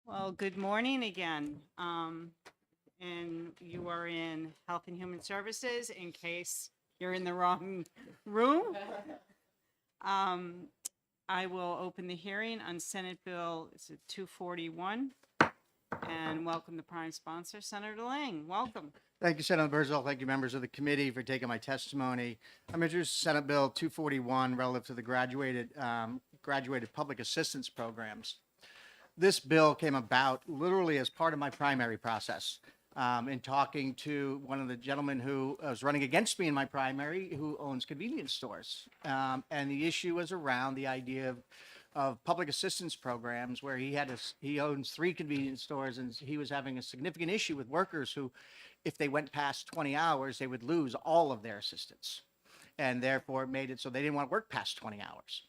Well, good morning again. And you are in Health and Human Services in case you're in the wrong room. Um, I will open the hearing on Senate Bill, is it 241? And welcome the prime sponsor, Senator Lang. Welcome. Thank you, Senator Berzel. Thank you, members of the committee, for taking my testimony. I'm introducing Senate Bill 241 relative to the graduated public assistance programs. This bill came about literally as part of my primary process. In talking to one of the gentlemen who was running against me in my primary, who owns convenience stores. And the issue was around the idea of public assistance programs where he owns 3 convenience stores, and he was having a significant issue with workers who, if they went past 20 hours, they would lose all of their assistance. And therefore it made it so they didn't want to work past 20 hours.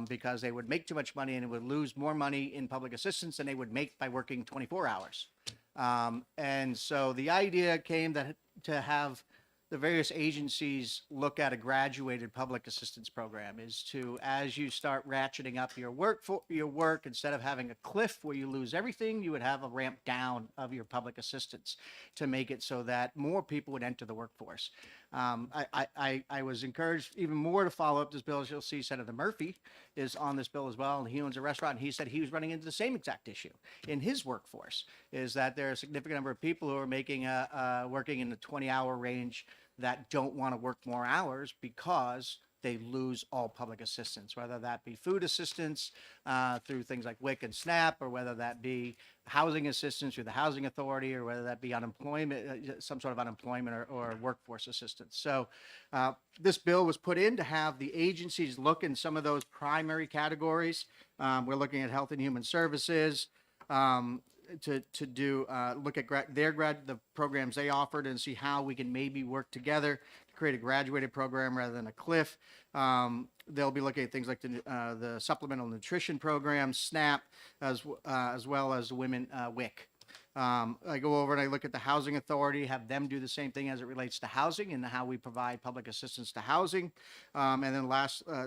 Because they would make too much money and it would lose more money in public assistance than they would make by working 24 hours. And so the idea came to have the various agencies look at a graduated public assistance program is to, as you start ratcheting up your work, instead of having a cliff where you lose everything, you would have a ramp down of your public assistance to make it so that more people would enter the workforce. I was encouraged even more to follow up this bill. As you'll see, Senator Murphy is on this bill as well, and he owns a restaurant, and he said he was running into the same exact issue in his workforce, is that there are a significant number of people who are making working in the 20-hour range that don't want to work more hours because they lose all public assistance, whether that be food assistance through things like WIC and SNAP, or whether that be housing assistance through the Housing Authority, or whether that be unemployment, some sort of unemployment or workforce assistance. So this bill was put in to have the agencies look in some of those primary categories. We're looking at Health and Human Services, to look at the programs they offered and see how we can maybe work together to create a graduated program rather than a cliff. They'll be looking at things like the supplemental nutrition program, SNAP, as well as women WIC. I go over and I look at the Housing Authority, have them do the same thing as it relates to housing and how we provide public assistance to housing. And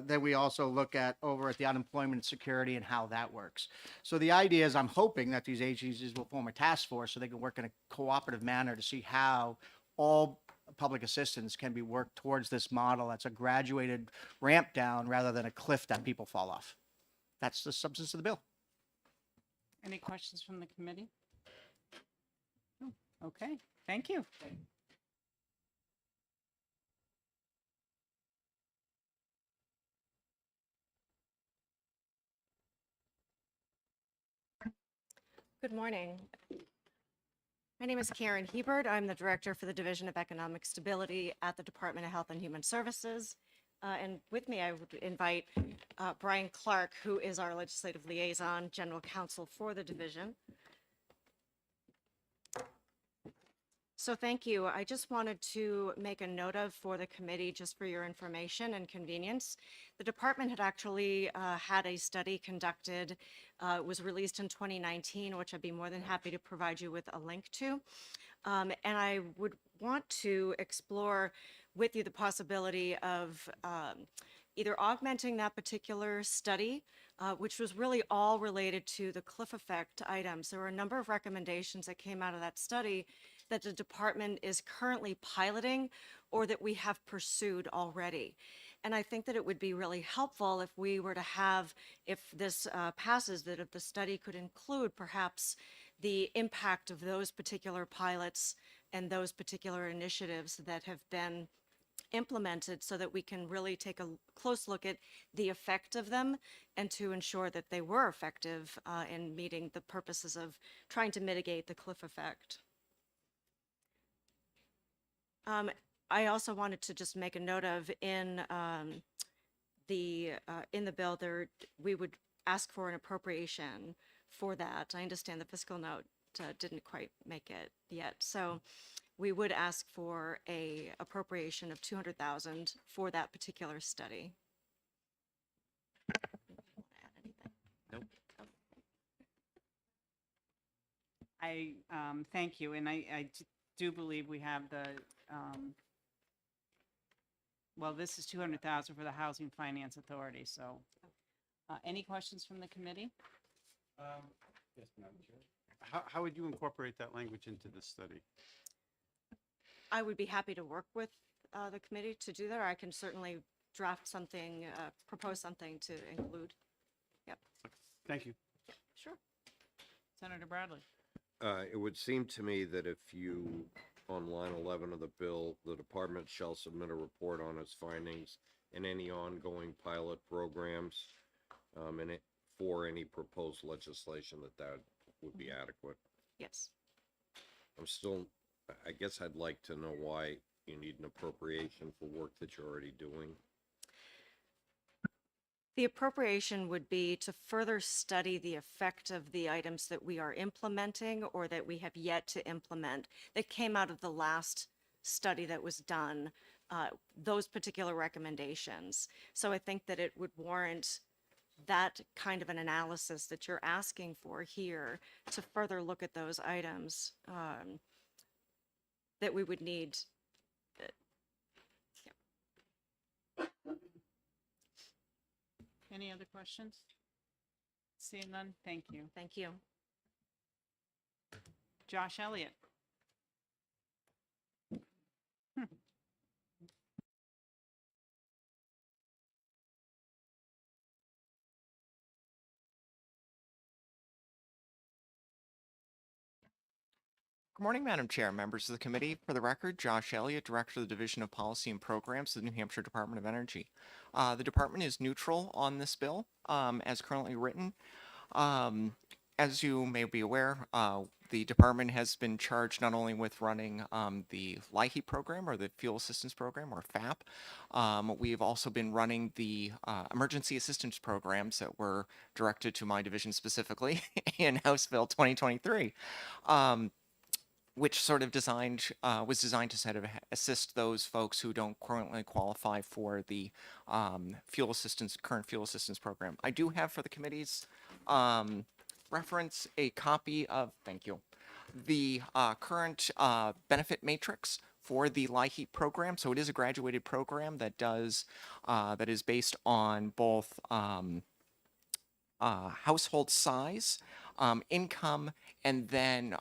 then we also look at over at the unemployment security and how that works. So the idea is I'm hoping that these agencies will form a task force so they can work in a cooperative manner to see how all public assistance can be worked towards this model. That's a graduated ramp down rather than a cliff that people fall off. That's the substance of the bill. Any questions from the committee? No. Okay, thank you. Good morning. My name is Karen Hebert. I'm the Director for the Division of Economic Stability at the Department of Health and Human Services. And with me, I would invite Brian Clark, who is our Legislative Liaison, General Counsel for the division. So thank you. I just wanted to make a note of for the committee, just for your information and convenience. The department had actually had a study conducted. It was released in 2019, which I'd be more than happy to provide you with a link to. And I would want to explore with you the possibility of either augmenting that particular study, which was really all related to the cliff effect items. There were a number of recommendations that came out of that study that the department is currently piloting or that we have pursued already. And I think that it would be really helpful if we were to have, if this passes, that if the study could include perhaps the impact of those particular pilots and those particular initiatives that have been implemented, so that we can really take a close look at the effect of them and to ensure that they were effective in meeting the purposes of trying to mitigate the cliff effect. I also wanted to just make a note of in the bill there, we would ask for an appropriation for that. I understand the fiscal note didn't quite make it yet, so we would ask for a appropriation of $200,000 for that particular study. Nope. I thank you, and I do believe we have the, well, this is 200,000 for the Housing Finance Authority, so. Any questions from the committee? How would you incorporate that language into the study? I would be happy to work with the committee to do that, or I can certainly draft something, propose something to include. Yep, Thank you. sure. Senator Bradley. It would seem to me that if you, on line 11 of the bill, the department shall submit a report on its findings and any ongoing pilot programs, for any proposed legislation, that would be adequate. Yes. I guess I'd like to know why you need an appropriation for work that you're already doing. The appropriation would be to further study the effect of the items that we are implementing or that we have yet to implement that came out of the last study that was done, those particular recommendations. So I think that it would warrant that kind of an analysis that you're asking for here to further look at those items that we would need. Any other questions? Seeing none, thank you. Thank you. Josh Elliott. Good morning, Madam Chair, members of the committee. For the record, Josh Elliott, Director of the Division of Policy and Programs of the New Hampshire Department of Energy. The department is neutral on this bill as currently written. As you may be aware, the department has been charged not only with running the LIHEAP program or the Fuel Assistance Program or FAP, we've also been running the emergency assistance programs that were directed to my division specifically in House Bill 2023. Which sort of was designed to sort of assist those folks who don't currently qualify for the current fuel assistance program. I do have for the committee's reference a copy of, thank you, the current benefit matrix for the LIHEAP program. So it is a graduated program that that is based on both household size, income, and then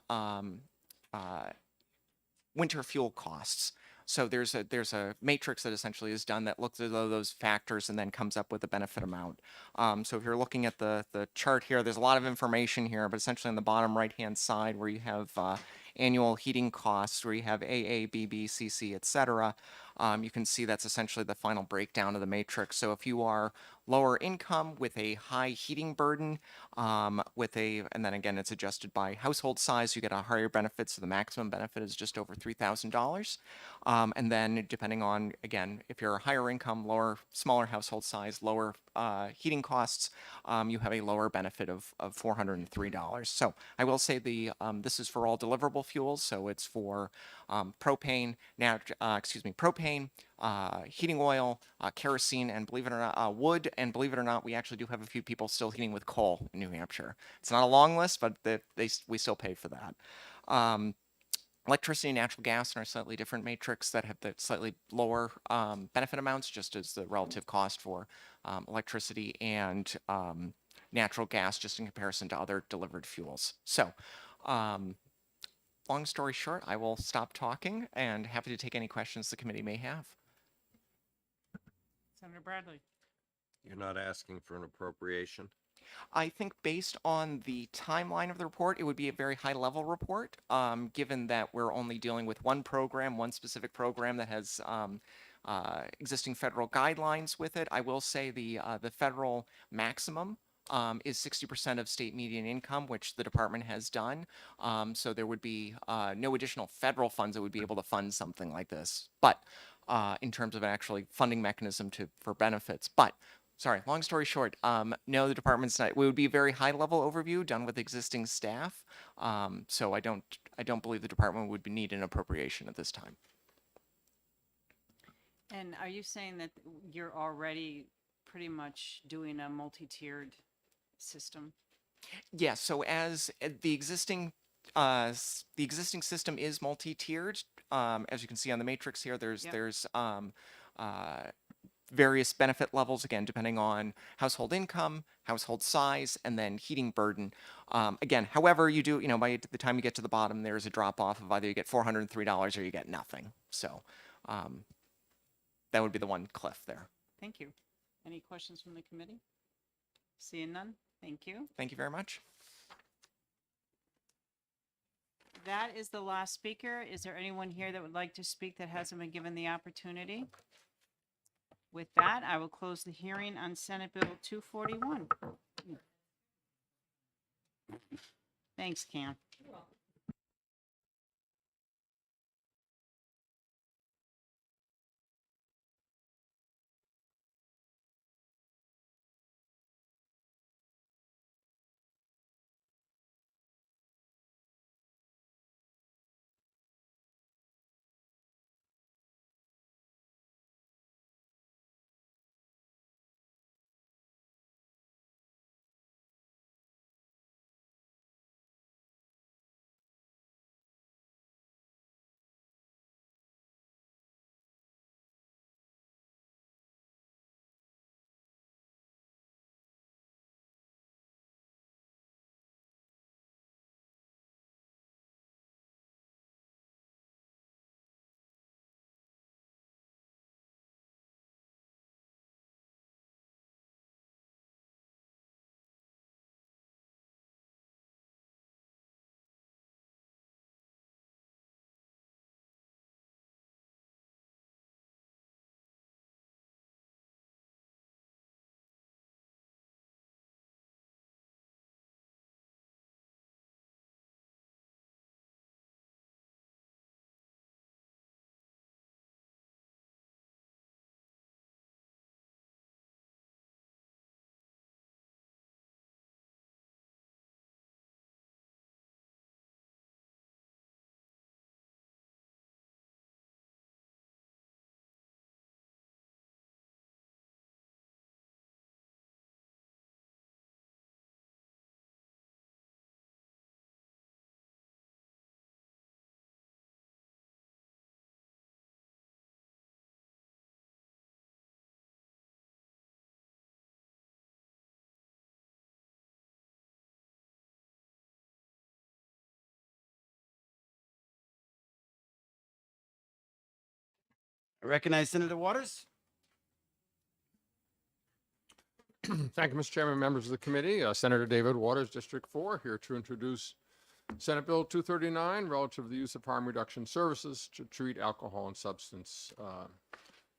winter fuel costs. So there's a matrix that essentially is done that looks at all those factors and then comes up with the benefit amount. So if you're looking at the chart here, there's a lot of information here, but essentially on the bottom right-hand side where you have annual heating costs, where you have AA, BB, CC, etc., you can see that's essentially the final breakdown of the matrix. So if you are lower income with a high heating burden, and then again, it's adjusted by household size, you get a higher benefit. So the maximum benefit is just over $3,000. And then depending on, again, if you're a higher income, smaller household size, lower heating costs, you have a lower benefit of $403. So I will say this is for all deliverable fuels. So it's for propane, heating oil, kerosene, and believe it or not, wood. And believe it or not, we actually do have a few people still heating with coal in New Hampshire. It's not a long list, but we still pay for that. Electricity and natural gas are a slightly different matrix that have the slightly lower benefit amounts, just as the relative cost for electricity and natural gas, just in comparison to other delivered fuels. So, long story short, I will stop talking and happy to take any questions the committee may have. Senator Bradley. You're not asking for an appropriation? I think based on the timeline of the report, it would be a very high-level report, given that we're only dealing with one specific program that has existing federal guidelines with it. I will say the federal maximum is 60% of state median income, which the department has done. So there would be no additional federal funds that would be able to fund something like this. But in terms of an actually funding mechanism for benefits. But sorry, long story short, no, the department's not. It would be a very high-level overview done with existing staff. So I don't believe the department would need an appropriation at this time. And are you saying that you're already pretty much doing a multi-tiered system? Yes. So as the existing system is multi-tiered, as you can see on the matrix here, there's various benefit levels, again, depending on household income, household size, and then heating burden. Again, however you do, by the time you get to the bottom, there's a drop off of either you get $403 or you get nothing. So that would be the one cliff there. Thank you. Any questions from the committee? Seeing none? Thank you. Thank you very much. That is the last speaker. Is there anyone here that would like to speak that hasn't been given the opportunity? With that, I will close the hearing on Senate Bill 241. Thanks, Cam. I recognize Senator Waters. Thank you, Mr. Chairman, members of the committee. Senator David Waters, District 4, here to introduce Senate Bill 239 relative to the use of harm reduction services to treat alcohol and substance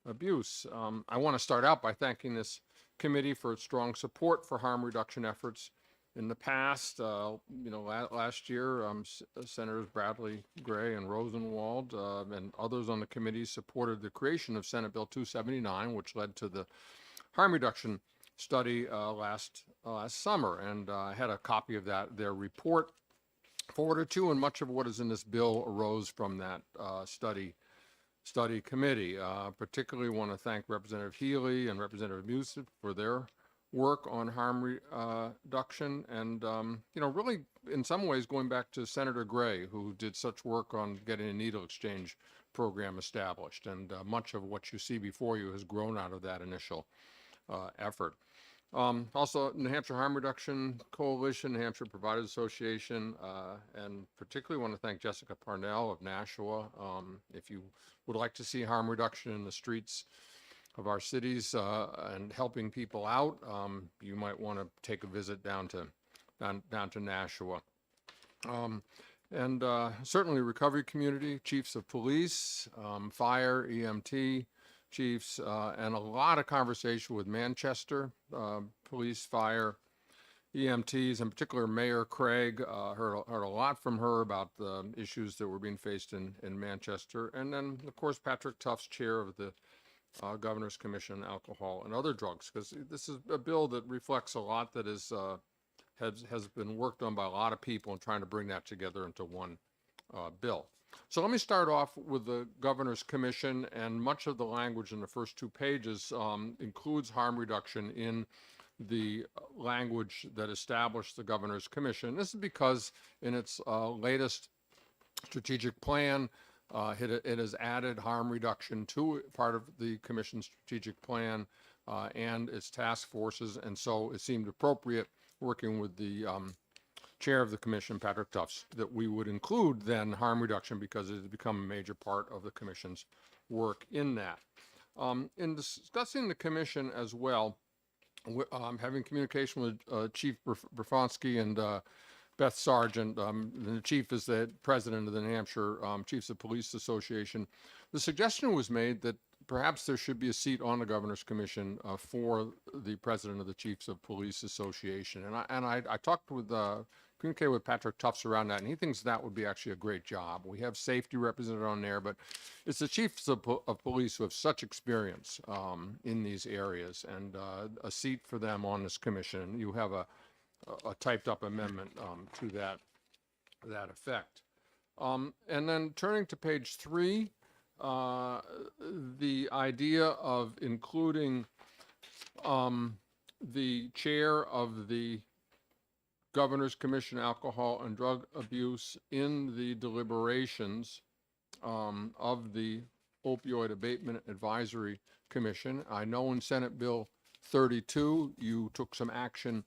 abuse. I want to start out by thanking this committee for its strong support for harm reduction efforts. In the past, last year, Senators Bradley, Gray, and Rosenwald and others on the committee supported the creation of Senate Bill 279, which led to the harm reduction study last summer. And I had a copy of their report forwarded to, and much of what is in this bill arose from that study committee. Particularly want to thank Representative Healy and Representative Musit for their work on harm reduction, and really in some ways going back to Senator Gray, who did such work on getting a needle exchange program established, and much of what you see before you has grown out of that initial effort. Also, New Hampshire Harm Reduction Coalition, New Hampshire Providers Association, and particularly want to thank Jessica Parnell of Nashua. If you would like to see harm reduction in the streets of our cities and helping people out, you might want to take a visit down to Nashua. And certainly recovery community, chiefs of police, fire, EMT chiefs, and a lot of conversation with Manchester police, fire, EMTs, in particular Mayor Craig. Heard a lot from her about the issues that were being faced in Manchester. And then, of course, Patrick Tufts, chair of the Governor's Commission on Alcohol and Other Drugs, because this is a bill that reflects a lot that is has been worked on by a lot of people and trying to bring that together into one bill. So let me start off with the Governor's Commission, and much of the language in the first 2 pages includes harm reduction in the language that established the Governor's Commission. This is because in its latest strategic plan, It has added harm reduction to part of the commission's strategic plan and its task forces, and so it seemed appropriate, working with the chair of the commission, Patrick Tufts, that we would include then harm reduction because it has become a major part of the commission's work in that. In discussing the commission as well, having communication with Chief Brafonsky and Beth Sargent, the chief is the president of the New Hampshire Chiefs of Police Association. The suggestion was made that perhaps there should be a seat on the Governor's Commission for the president of the Chiefs of Police Association. And I talked with, communicated with Patrick Tufts around that, and he thinks that would be actually a great job. We have safety represented on there, but it's the chiefs of police who have such experience in these areas, and a seat for them on this commission. You have a typed up amendment to that effect. And then turning to page 3, the idea of including the chair of the Governor's Commission Alcohol and Drug Abuse in the deliberations of the Opioid Abatement Advisory Commission. I know in Senate Bill 32, you took some action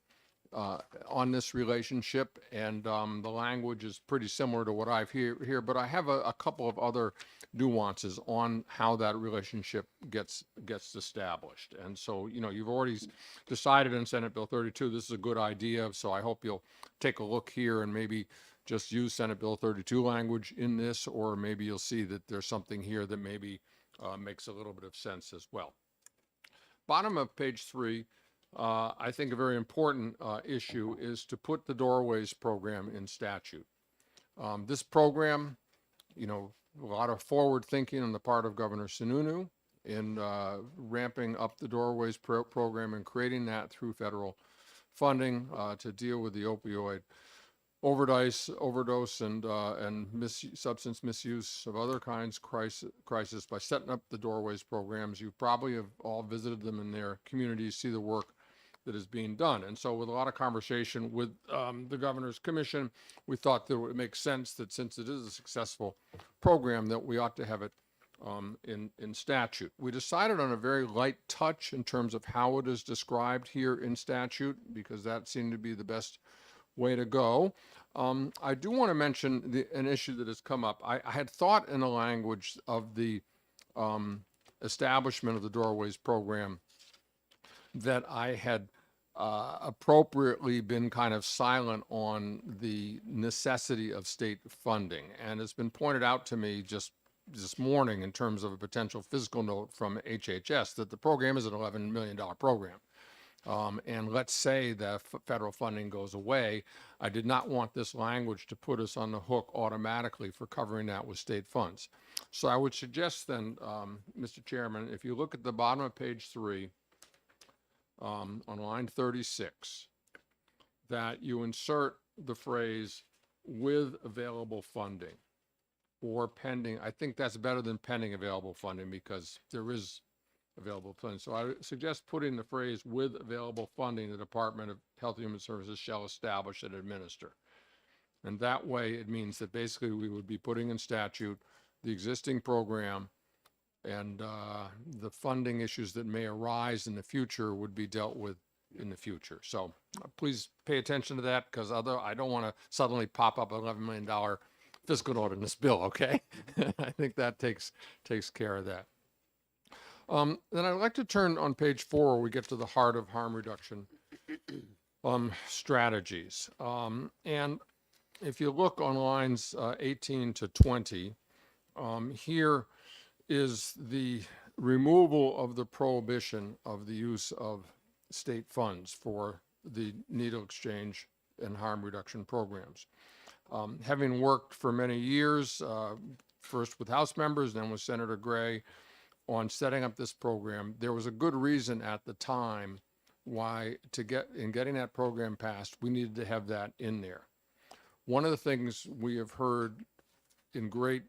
on this relationship, and the language is pretty similar to what I've here, but I have a couple of other nuances on how that relationship gets established. And so, you know, you've already decided in Senate Bill 32, this is a good idea, so I hope you'll take a look here and maybe just use Senate Bill 32 language in this, or maybe you'll see that there's something here that maybe makes a little bit of sense as well. Bottom of page 3, I think a very important issue is to put the Doorways program in statute. This program, you know, a lot of forward thinking on the part of Governor Sununu in ramping up the Doorways program and creating that through federal funding to deal with the opioid overdose and substance misuse of other kinds crisis by setting up the Doorways programs. You probably have all visited them in their communities, see the work that is being done. And so with a lot of conversation with the Governor's Commission, we thought that it would make sense that since it is a successful program, that we ought to have it in statute. We decided on a very light touch in terms of how it is described here in statute, because that seemed to be the best way to go. I do want to mention an issue that has come up. I had thought in the language of the establishment of the Doorways program that I had appropriately been kind of silent on the necessity of state funding. And it's been pointed out to me just this morning in terms of a potential fiscal note from HHS that the program is an $11 million program. And let's say the federal funding goes away. I did not want this language to put us on the hook automatically for covering that with state funds. So I would suggest then, Mr. Chairman, if you look at the bottom of page 3, on line 36, that you insert the phrase "with available funding" or pending. I think that's better than pending available funding because there is available funding. So I suggest putting the phrase "with available funding, the Department of Health and Human Services shall establish and administer." And that way it means that basically we would be putting in statute the existing program, and the funding issues that may arise in the future would be dealt with in the future. So please pay attention to that, because I don't want to suddenly pop up an $11 million fiscal note in this bill, okay? I think that takes care of that. Then I'd like to turn on page 4, where we get to the heart of harm reduction strategies. And if you look on lines 18 to 20, here is the removal of the prohibition of the use of state funds for the needle exchange and harm reduction programs. Having worked for many years, first with House members, then with Senator Gray, on setting up this program, there was a good reason at the time why getting that program passed, we needed to have that in there. One of the things we have heard in great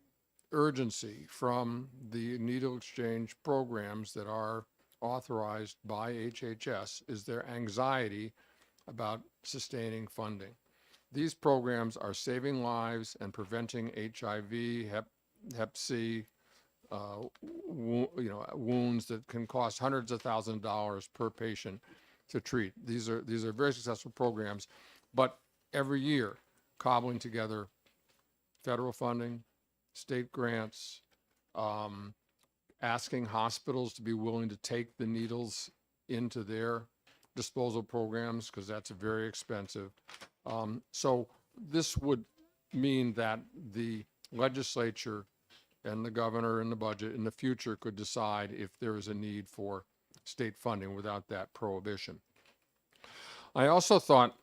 urgency from the needle exchange programs that are authorized by HHS is their anxiety about sustaining funding. These programs are saving lives and preventing HIV, Hep C, wounds that can cost hundreds of thousands of dollars per patient to treat. These are very successful programs, but every year cobbling together federal funding, state grants, asking hospitals to be willing to take the needles into their disposal programs because that's very expensive. So this would mean that the legislature and the governor and the budget in the future could decide if there is a need for state funding without that prohibition. I also thought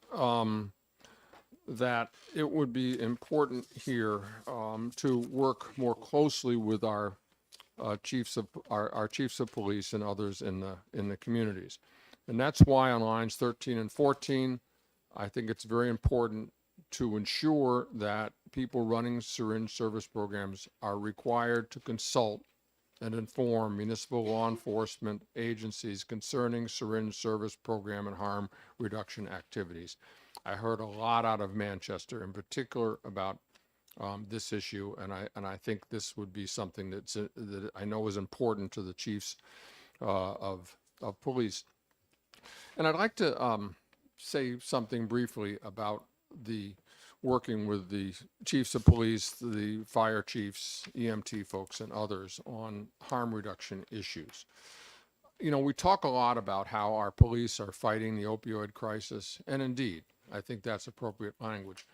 that it would be important here to work more closely with our chiefs of police and others in the communities, and that's why on lines 13 and 14, I think it's very important to ensure that people running syringe service programs are required to consult and inform municipal law enforcement agencies concerning syringe service program and harm reduction activities. I heard a lot out of Manchester in particular about this issue, and I think this would be something that I know is important to the chiefs of police. And I'd like to say something briefly about the working with the chiefs of police, the fire chiefs, EMT folks, and others on harm reduction issues. You know, we talk a lot about how our police are fighting the opioid crisis, and indeed, I think that's appropriate language.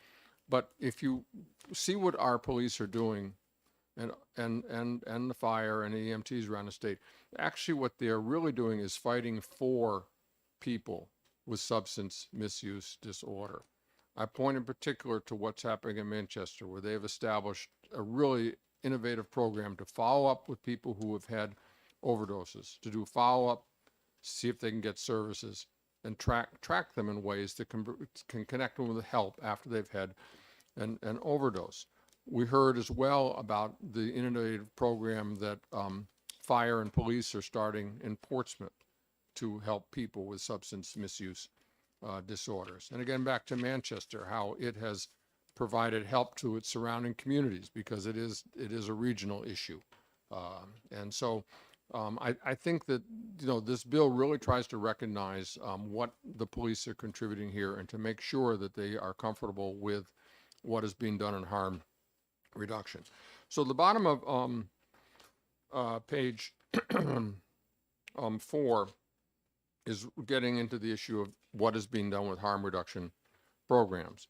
But if you see what our police are doing, and the fire and the EMTs around the state, actually what they're really doing is fighting for people with substance misuse disorder. I point in particular to what's happening in Manchester, where they have established a really innovative program to follow up with people who have had overdoses, to do follow-up, see if they can get services, and track them in ways that can connect them with help after they've had an overdose. We heard as well about the innovative program that fire and police are starting in Portsmouth to help people with substance misuse disorders. And again, back to Manchester, how it has provided help to its surrounding communities because it is a regional issue. And so I think that, you know, this bill really tries to recognize what the police are contributing here and to make sure that they are comfortable with what is being done in harm reduction. So the bottom of page 4 is getting into the issue of what is being done with harm reduction programs.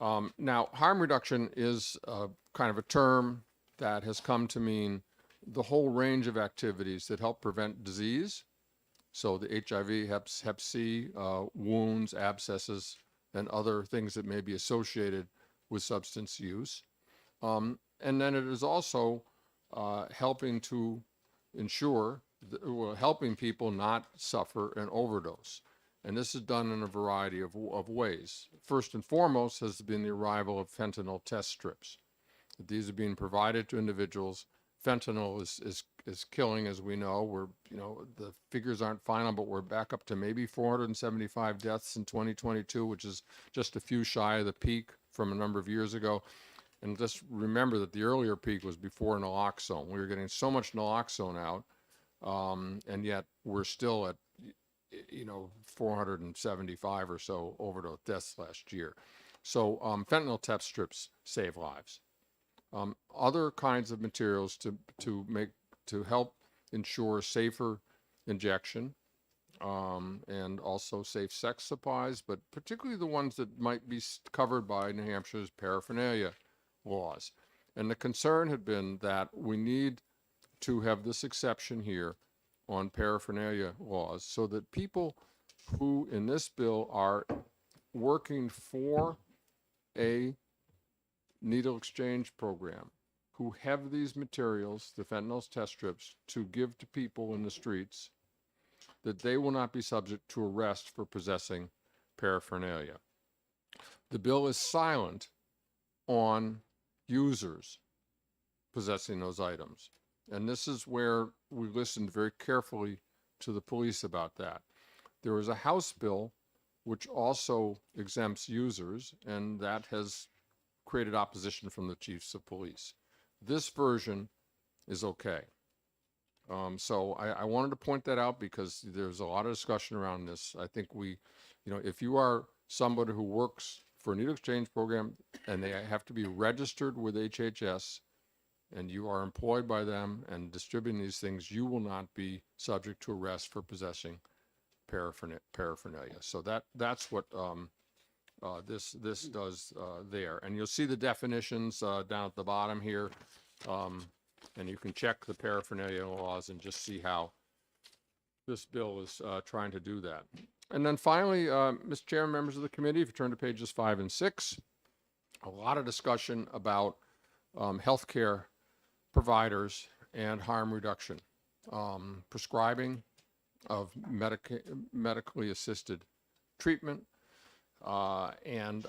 Now, harm reduction is kind of a term that has come to mean the whole range of activities that help prevent disease. So the HIV, Hep C, wounds, abscesses, and other things that may be associated with substance use. And then it is also helping to ensure, helping people not suffer an overdose. And this is done in a variety of ways. First and foremost has been the arrival of fentanyl test strips. These are being provided to individuals. Fentanyl is killing, as we know. The figures aren't final, but we're back up to maybe 475 deaths in 2022, which is just a few shy of the peak from a number of years ago. And just remember that the earlier peak was before naloxone. We were getting so much naloxone out, and yet we're still at 475 or so overdose deaths last year. So fentanyl test strips save lives. Other kinds of materials to help ensure safer injection and also safe sex supplies, but particularly the ones that might be covered by New Hampshire's paraphernalia laws. And the concern had been that we need to have this exception here on paraphernalia laws so that people who in this bill are working for a needle exchange program, who have these materials, the fentanyl test strips, to give to people in the streets, that they will not be subject to arrest for possessing paraphernalia. The bill is silent on users possessing those items. And this is where we listened very carefully to the police about that. There is a House bill which also exempts users, and that has created opposition from the chiefs of police. This version is okay. So I wanted to point that out because there's a lot of discussion around this. I think if you are somebody who works for a needle exchange program and they have to be registered with HHS and you are employed by them and distributing these things, you will not be subject to arrest for possessing paraphernalia. So that's what this does there. And you'll see the definitions down at the bottom here. And you can check the paraphernalia laws and just see how this bill is trying to do that. And then finally, Mr. Chairman, members of the committee, if you turn to pages 5 and 6, a lot of discussion about healthcare providers and harm reduction, prescribing of medically assisted treatment, and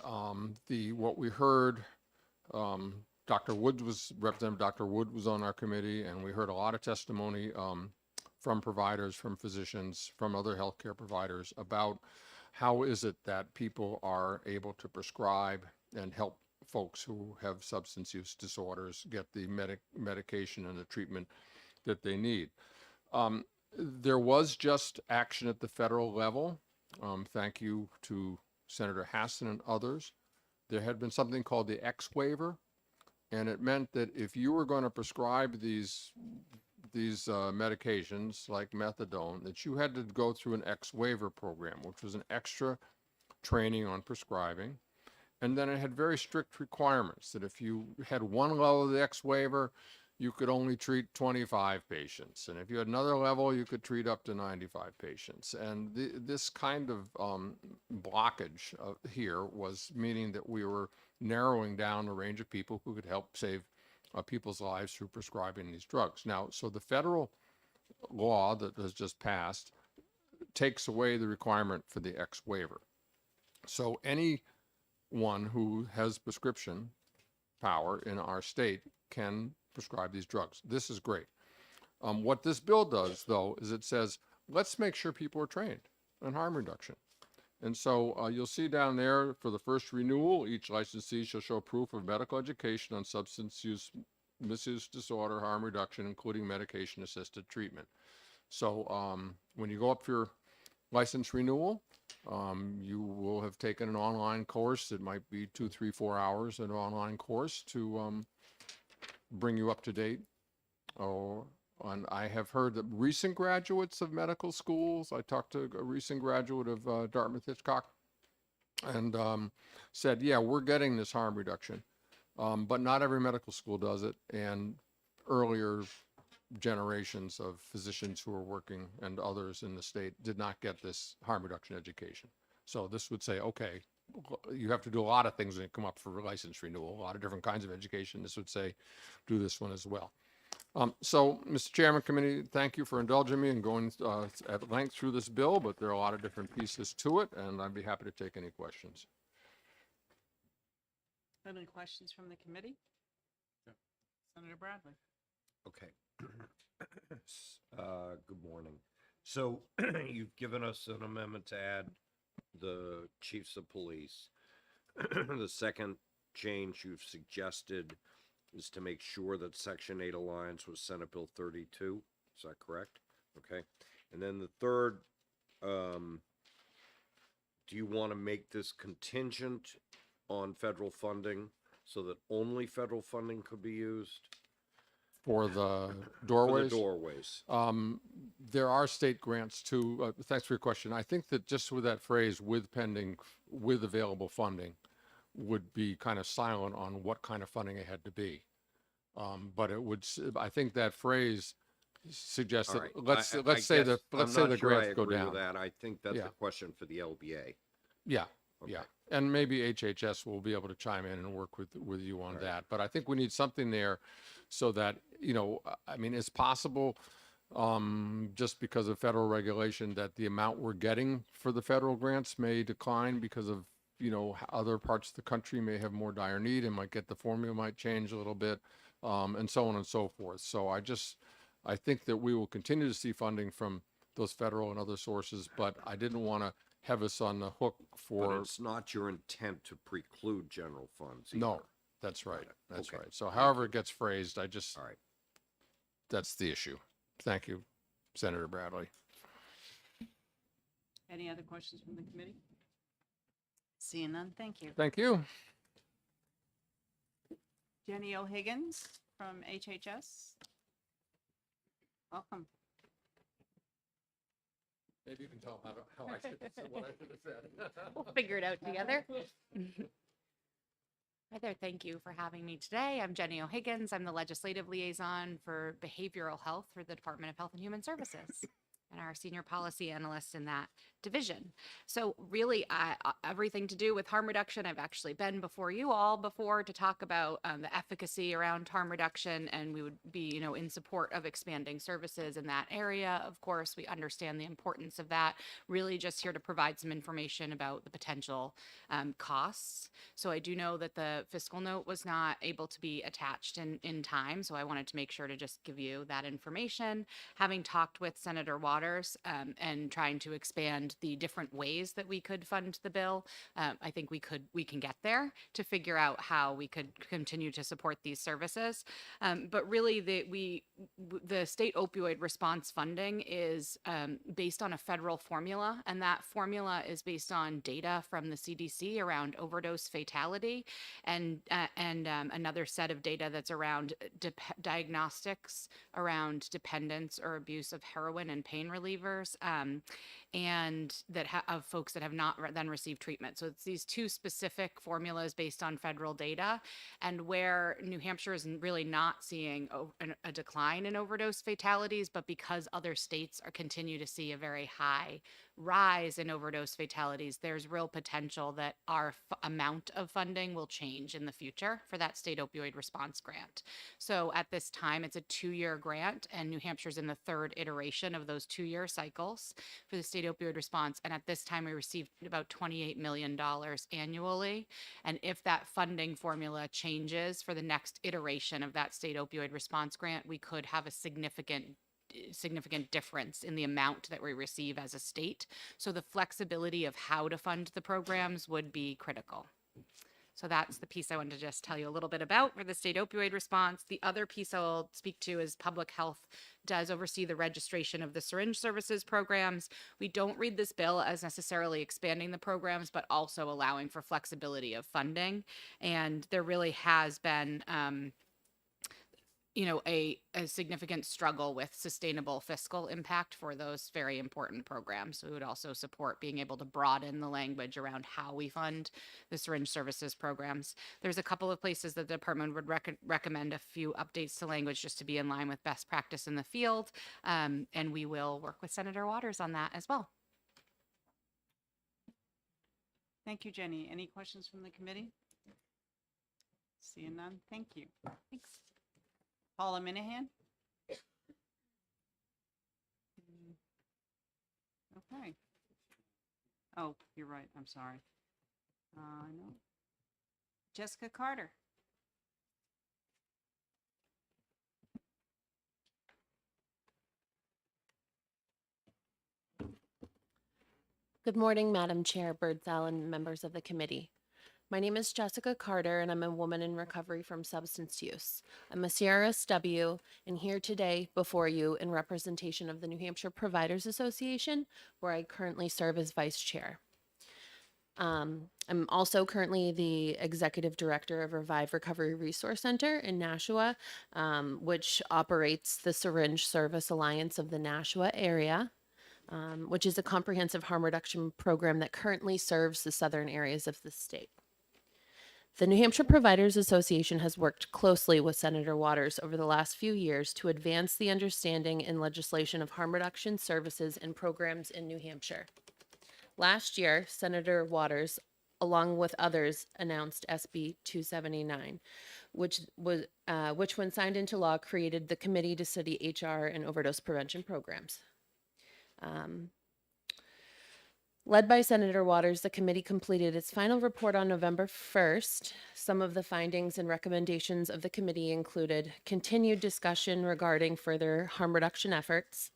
what we heard. Representative Dr. Wood was on our committee, and we heard a lot of testimony from providers, from physicians, from other healthcare providers about how is it that people are able to prescribe and help folks who have substance use disorders get the medication and the treatment that they need. There was just action at the federal level. Thank you to Senator Hassan and others. There had been something called the X waiver. And it meant that if you were going to prescribe these medications like methadone, that you had to go through an X waiver program, which was an extra training on prescribing. And then it had very strict requirements that if you had one level of the X waiver, you could only treat 25 patients. And if you had another level, you could treat up to 95 patients. And this kind of blockage here was meaning that we were narrowing down the range of people who could help save people's lives through prescribing these drugs. Now, so the federal law that has just passed takes away the requirement for the X waiver. So anyone who has prescription power in our state can prescribe these drugs. This is great. What this bill does, though, is it says, let's make sure people are trained in harm reduction. And so you'll see down there for the first renewal, each licensee shall show proof of medical education on substance use, misuse disorder, harm reduction, including medication-assisted treatment. So when you go up for your license renewal, you will have taken an online course. It might be 2, 3, 4 hours, an online course to bring you up to date. And I have heard that recent graduates of medical schools, I talked to a recent graduate of Dartmouth Hitchcock, and said, yeah, we're getting this harm reduction, but not every medical school does it. And earlier generations of physicians who are working and others in the state did not get this harm reduction education. So this would say, okay, you have to do a lot of things when you come up for license renewal, a lot of different kinds of education. This would say, do this one as well. So, Mr. Chairman, committee, thank you for indulging me in going at length through this bill, but there are a lot of different pieces to it, and I'd be happy to take any questions. Any questions from the committee? Senator Bradley. Okay. Good morning. So you've given us an amendment to add the chiefs of police. The second change you've suggested is to make sure that Section 8 aligns with Senate Bill 32. Is that correct? Okay. And then the third, do you want to make this contingent on federal funding so that only federal funding could be used? For the For doorways? the doorways. There are state grants too. Thanks for your question. I think that just with that phrase, with available funding, would be kind of silent on what kind of funding it had to be. But it would, I think that phrase suggests All that, right. let's I say guess the sure I grants go agree with down. that. I think that's Yeah. a question for the LBA. Yeah, Okay. yeah. And maybe HHS will be able to chime in and work with you on that. But I think we need something there so that, I mean, it's possible, just because of federal regulation, that the amount we're getting for the federal grants may decline because of, other parts of the country may have more dire need and might get the formula might change a little bit, and so on and so forth. So I think that we will continue to see funding from those federal and other sources, but I didn't want to have us on the hook But for, it's not your intent to preclude general funds. no, either. That's right. That's Okay. right. So however it gets phrased, I just, All right. that's the issue. Thank you, Senator Bradley. Any other questions from the committee? Seeing none, thank you. Thank you. Jenny O'Higgins from HHS. Welcome. Maybe you can tell them how I should have said what I should have said. We'll figure it out together. Hi there, thank you for having me today. I'm Jenny O'Higgins. I'm the Legislative Liaison for Behavioral Health for the Department of Health and Human Services and our Senior Policy Analyst in that division. So really, everything to do with harm reduction. I've actually been before you all before to talk about the efficacy around harm reduction, and we would be, in support of expanding services in that area. Of course, we understand the importance of that. Really just here to provide some information about the potential costs. So I do know that the fiscal note was not able to be attached in time, so I wanted to make sure to just give you that information. Having talked with Senator Waters and trying to expand the different ways that we could fund the bill, I think we can get there to figure out how we could continue to support these services. But really, the state opioid response funding is based on a federal formula, and that formula is based on data from the CDC around overdose fatality, and another set of data that's around diagnostics around dependence or abuse of heroin and pain relievers, and that of folks that have not then received treatment. So it's these two specific formulas based on federal data, and where New Hampshire is really not seeing a decline in overdose fatalities, but because other states continue to see a very high rise in overdose fatalities, there's real potential that our amount of funding will change in the future for that state opioid response grant. So at this time, it's a 2-year grant, and New Hampshire's in the third iteration of those 2-year cycles for the state opioid response. And at this time, we received about $28 million annually. And if that funding formula changes for the next iteration of that state opioid response grant, we could have a significant difference in the amount that we receive as a state. So the flexibility of how to fund the programs would be critical. So that's the piece I wanted to just tell you a little bit about for the state opioid response. The other piece I'll speak to is public health does oversee the registration of the syringe services programs. We don't read this bill as necessarily expanding the programs, but also allowing for flexibility of funding. And there really has been a significant struggle with sustainable fiscal impact for those very important programs. So we would also support being able to broaden the language around how we fund the syringe services programs. There's a couple of places that the department would recommend a few updates to language just to be in line with best practice in the field. And we will work with Senator Waters on that as well. Thank you, Jenny. Any questions from the committee? Seeing none, thank you. Thanks. Paula Minahan? Okay. Oh, you're right. I'm sorry. No. Jessica Carter? Good morning, Madam Chair, Birdsall, and members of the committee. My name is Jessica Carter, and I'm a woman in recovery from substance use. I'm a CRSW and here today before you in representation of the New Hampshire Providers Association, where I currently serve as vice chair. I'm also currently the executive director of Revive Recovery Resource Center in Nashua, which operates the Syringe Service Alliance of the Nashua area, which is a comprehensive harm reduction program that currently serves the southern areas of the state. The New Hampshire Providers Association has worked closely with Senator Waters over the last few years to advance the understanding and legislation of harm reduction services and programs in New Hampshire. Last year, Senator Waters, along with others, announced SB 279, which when signed into law, created the Committee to Study HR and Overdose Prevention Programs. Led by Senator Waters, the committee completed its final report on November 1st. Some of the findings and recommendations of the committee included continued discussion regarding further harm reduction efforts,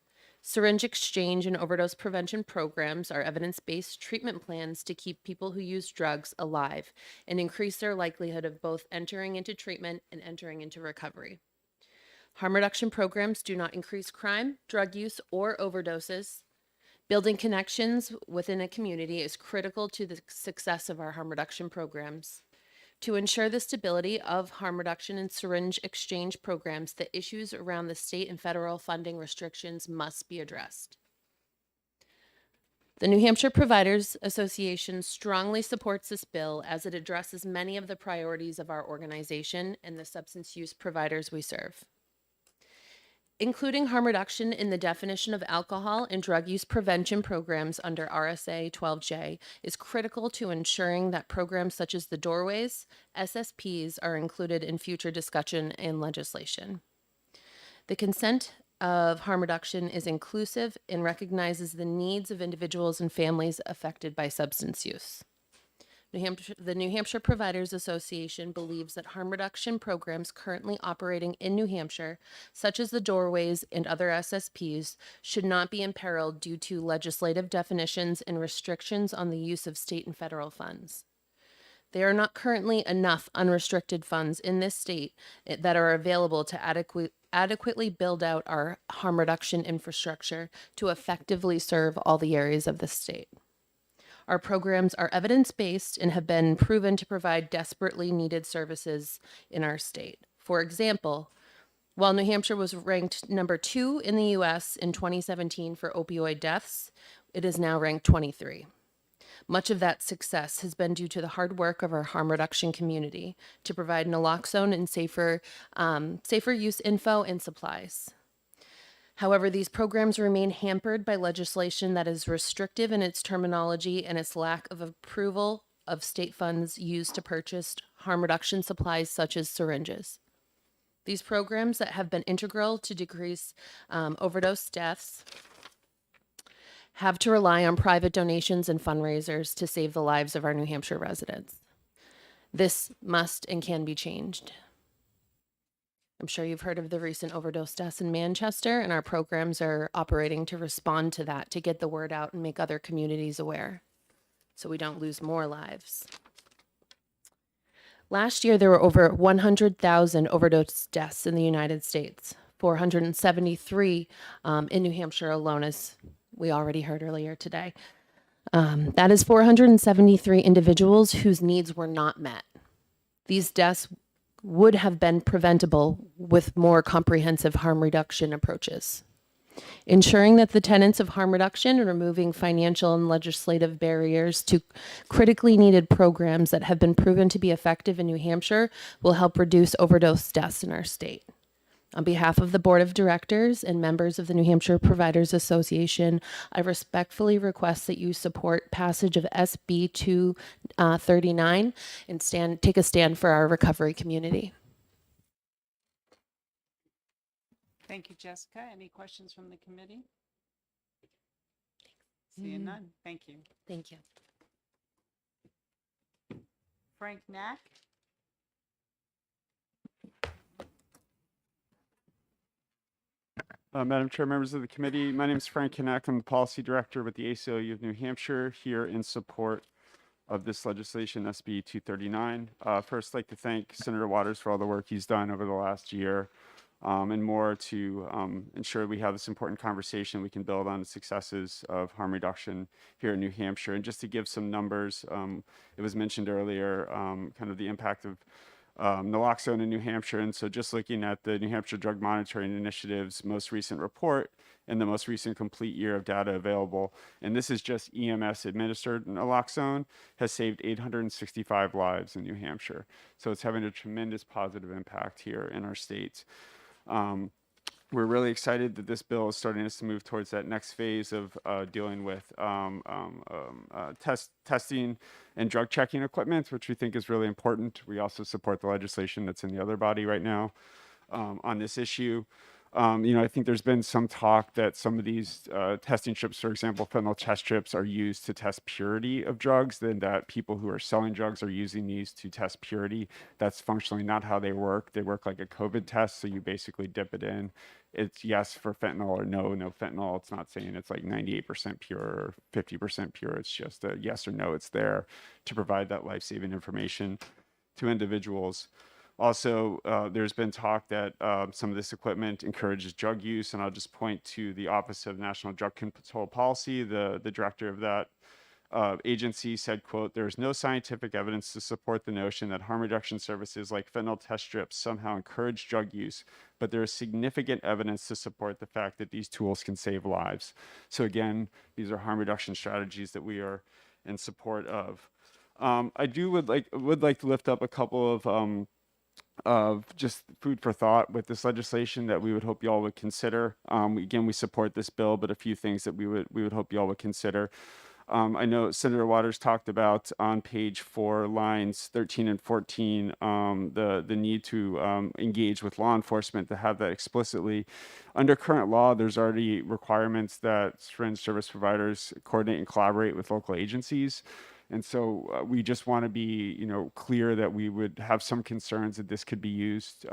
Syringe exchange and overdose prevention programs are evidence-based treatment plans to keep people who use drugs alive and increase their likelihood of both entering into treatment and entering into recovery. Harm reduction programs do not increase crime, drug use, or overdoses. Building connections within a community is critical to the success of our harm reduction programs. To ensure the stability of harm reduction and syringe exchange programs, the issues around the state and federal funding restrictions must be addressed. The New Hampshire Providers Association strongly supports this bill as it addresses many of the priorities of our organization and the substance use providers we serve. Including harm reduction in the definition of alcohol and drug use prevention programs under RSA 12J is critical to ensuring that programs such as the Doorways, SSPs are included in future discussion and legislation. The consent of harm reduction is inclusive and recognizes the needs of individuals and families affected by substance use. The New Hampshire Providers Association believes that harm reduction programs currently operating in New Hampshire, such as the Doorways and other SSPs, should not be imperiled due to legislative definitions and restrictions on the use of state and federal funds. There are not currently enough unrestricted funds in this state that are available to adequately build out our harm reduction infrastructure to effectively serve all the areas of the state. Our programs are evidence-based and have been proven to provide desperately needed services in our state. For example, while New Hampshire was ranked number 2 in the US in 2017 for opioid deaths, it is now ranked 23. Much of that success has been due to the hard work of our harm reduction community to provide naloxone and safer use info and supplies. However, these programs remain hampered by legislation that is restrictive in its terminology and its lack of approval of state funds used to purchase harm reduction supplies such as syringes. These programs that have been integral to decrease overdose deaths have to rely on private donations and fundraisers to save the lives of our New Hampshire residents. This must and can be changed. I'm sure you've heard of the recent overdose deaths in Manchester, and our programs are operating to respond to that, to get the word out and make other communities aware so we don't lose more lives. Last year, there were over 100,000 overdose deaths in the United States, 473 in New Hampshire alone, as we already heard earlier today. That is 473 individuals whose needs were not met. These deaths would have been preventable with more comprehensive harm reduction approaches. Ensuring that the tenets of harm reduction and removing financial and legislative barriers to critically needed programs that have been proven to be effective in New Hampshire will help reduce overdose deaths in our state. On behalf of the Board of Directors and members of the New Hampshire Providers Association, I respectfully request that you support passage of SB 239 and take a stand for our recovery community. Thank you, Jessica. Any questions from the committee? Seeing none. Thank you. Thank you. Frank Knack? Madam Chair, members of the committee, my name is Frank Knack. I'm the Policy Director with the ACLU of New Hampshire, here in support of this legislation, SB 239. First, I'd like to thank Senator Waters for all the work he's done over the last year and more to ensure we have this important conversation. We can build on the successes of harm reduction here in New Hampshire. And just to give some numbers, it was mentioned earlier, kind of the impact of naloxone in New Hampshire. And so just looking at the New Hampshire Drug Monitoring Initiative's most recent report and the most recent complete year of data available, and this is just EMS administered naloxone, has saved 865 lives in New Hampshire. So it's having a tremendous positive impact here in our state. We're really excited that this bill is starting us to move towards that next phase of dealing with testing and drug checking equipment, which we think is really important. We also support the legislation that's in the other body right now on this issue. I think there's been some talk that some of these testing strips, for example, fentanyl test strips, are used to test purity of drugs, then that people who are selling drugs are using these to test purity. That's functionally not how they work. They work like a COVID test, so you basically dip it in. It's yes for fentanyl or no fentanyl. It's not saying it's like 98% pure or 50% pure. It's just a yes or no. It's there to provide that life-saving information to individuals. Also, there's been talk that some of this equipment encourages drug use, and I'll just point to the Office of National Drug Control Policy. The director of that agency said, quote, "There is no scientific evidence to support the notion that harm reduction services like fentanyl test strips somehow encourage drug use, but there is significant evidence to support the fact that these tools can save lives." So again, these are harm reduction strategies that we are in support of. Would like to lift up a couple of just food for thought with this legislation that we would hope y'all would consider. Again, we support this bill, but a few things that we would hope y'all would consider. I know Senator Waters talked about on page 4, lines 13 and 14, the need to engage with law enforcement, to have that explicitly. Under current law, there's already requirements that syringe service providers coordinate and collaborate with local agencies. And so we just want to be, clear that we would have some concerns that this could be used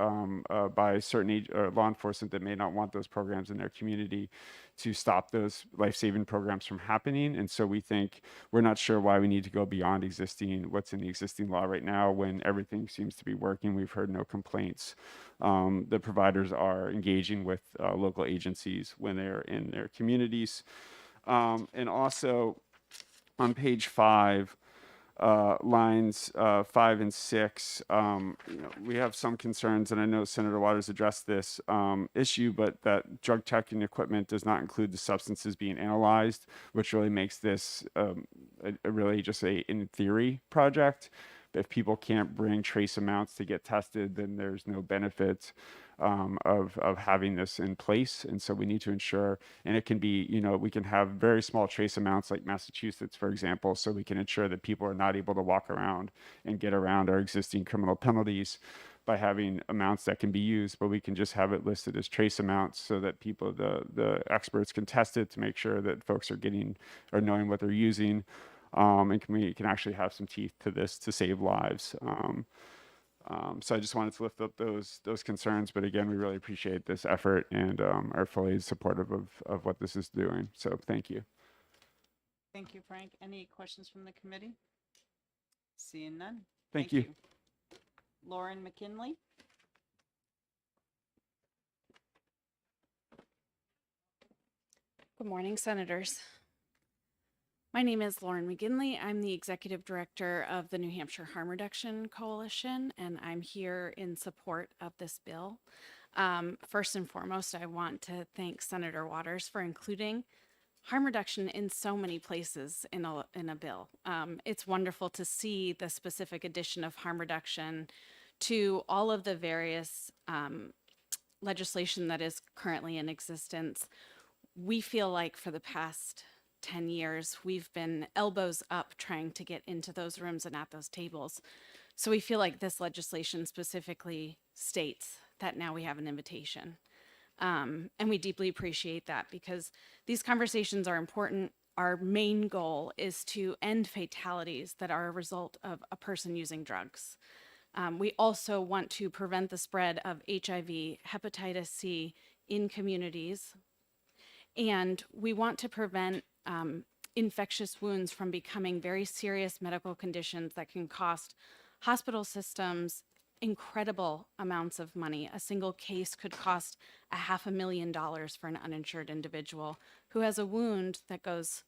by certain law enforcement that may not want those programs in their community to stop those life-saving programs from happening. And so we think we're not sure why we need to go beyond what's in the existing law right now when everything seems to be working. We've heard no complaints. The providers are engaging with local agencies when they're in their communities. And also, on page 5, lines 5 and 6, we have some concerns, and I know Senator Waters addressed this issue, but that drug testing equipment does not include the substances being analyzed, which really makes this really just a in theory project. If people can't bring trace amounts to get tested, then there's no benefit of having this in place. And so we need to ensure, and it can be, we can have very small trace amounts like Massachusetts, for example, so we can ensure that people are not able to walk around and get around our existing criminal penalties by having amounts that can be used, but we can just have it listed as trace amounts so that people, the experts can test it to make sure that folks are getting or knowing what they're using. And we can actually have some teeth to this to save lives. So I just wanted to lift up those concerns, but again, we really appreciate this effort and are fully supportive of what this is doing. So thank you. Thank you, Frank. Any questions from the committee? Seeing none. Thank you. Lauren McKinley. Good morning, Senators. My name is Lauren McGinley. I'm the Executive Director of the New Hampshire Harm Reduction Coalition, and I'm here in support of this bill. First and foremost, I want to thank Senator Waters for including harm reduction in so many places in a bill. It's wonderful to see the specific addition of harm reduction to all of the various legislation that is currently in existence. We feel like for the past 10 years, we've been elbows up trying to get into those rooms and at those tables. So we feel like this legislation specifically states that now we have an invitation. And we deeply appreciate that because these conversations are important. Our main goal is to end fatalities that are a result of a person using drugs. We also want to prevent the spread of HIV, hepatitis C in communities. And we want to prevent infectious wounds from becoming very serious medical conditions that can cost hospital systems incredible amounts of money. A single case could cost $500,000 for an uninsured individual who has a wound that goes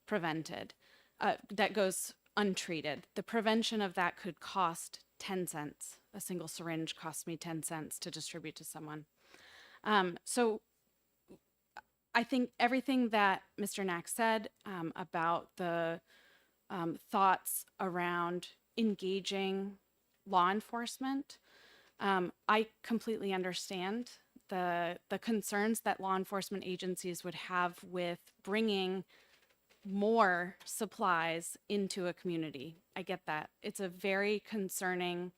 that goes untreated. The prevention of that could cost 10 cents. A single syringe costs me 10 cents to distribute to someone. So I think everything that Mr. Knack said about the thoughts around engaging law enforcement, I completely understand the concerns that law enforcement agencies would have with bringing more supplies into a community. I get that. It's a very concerning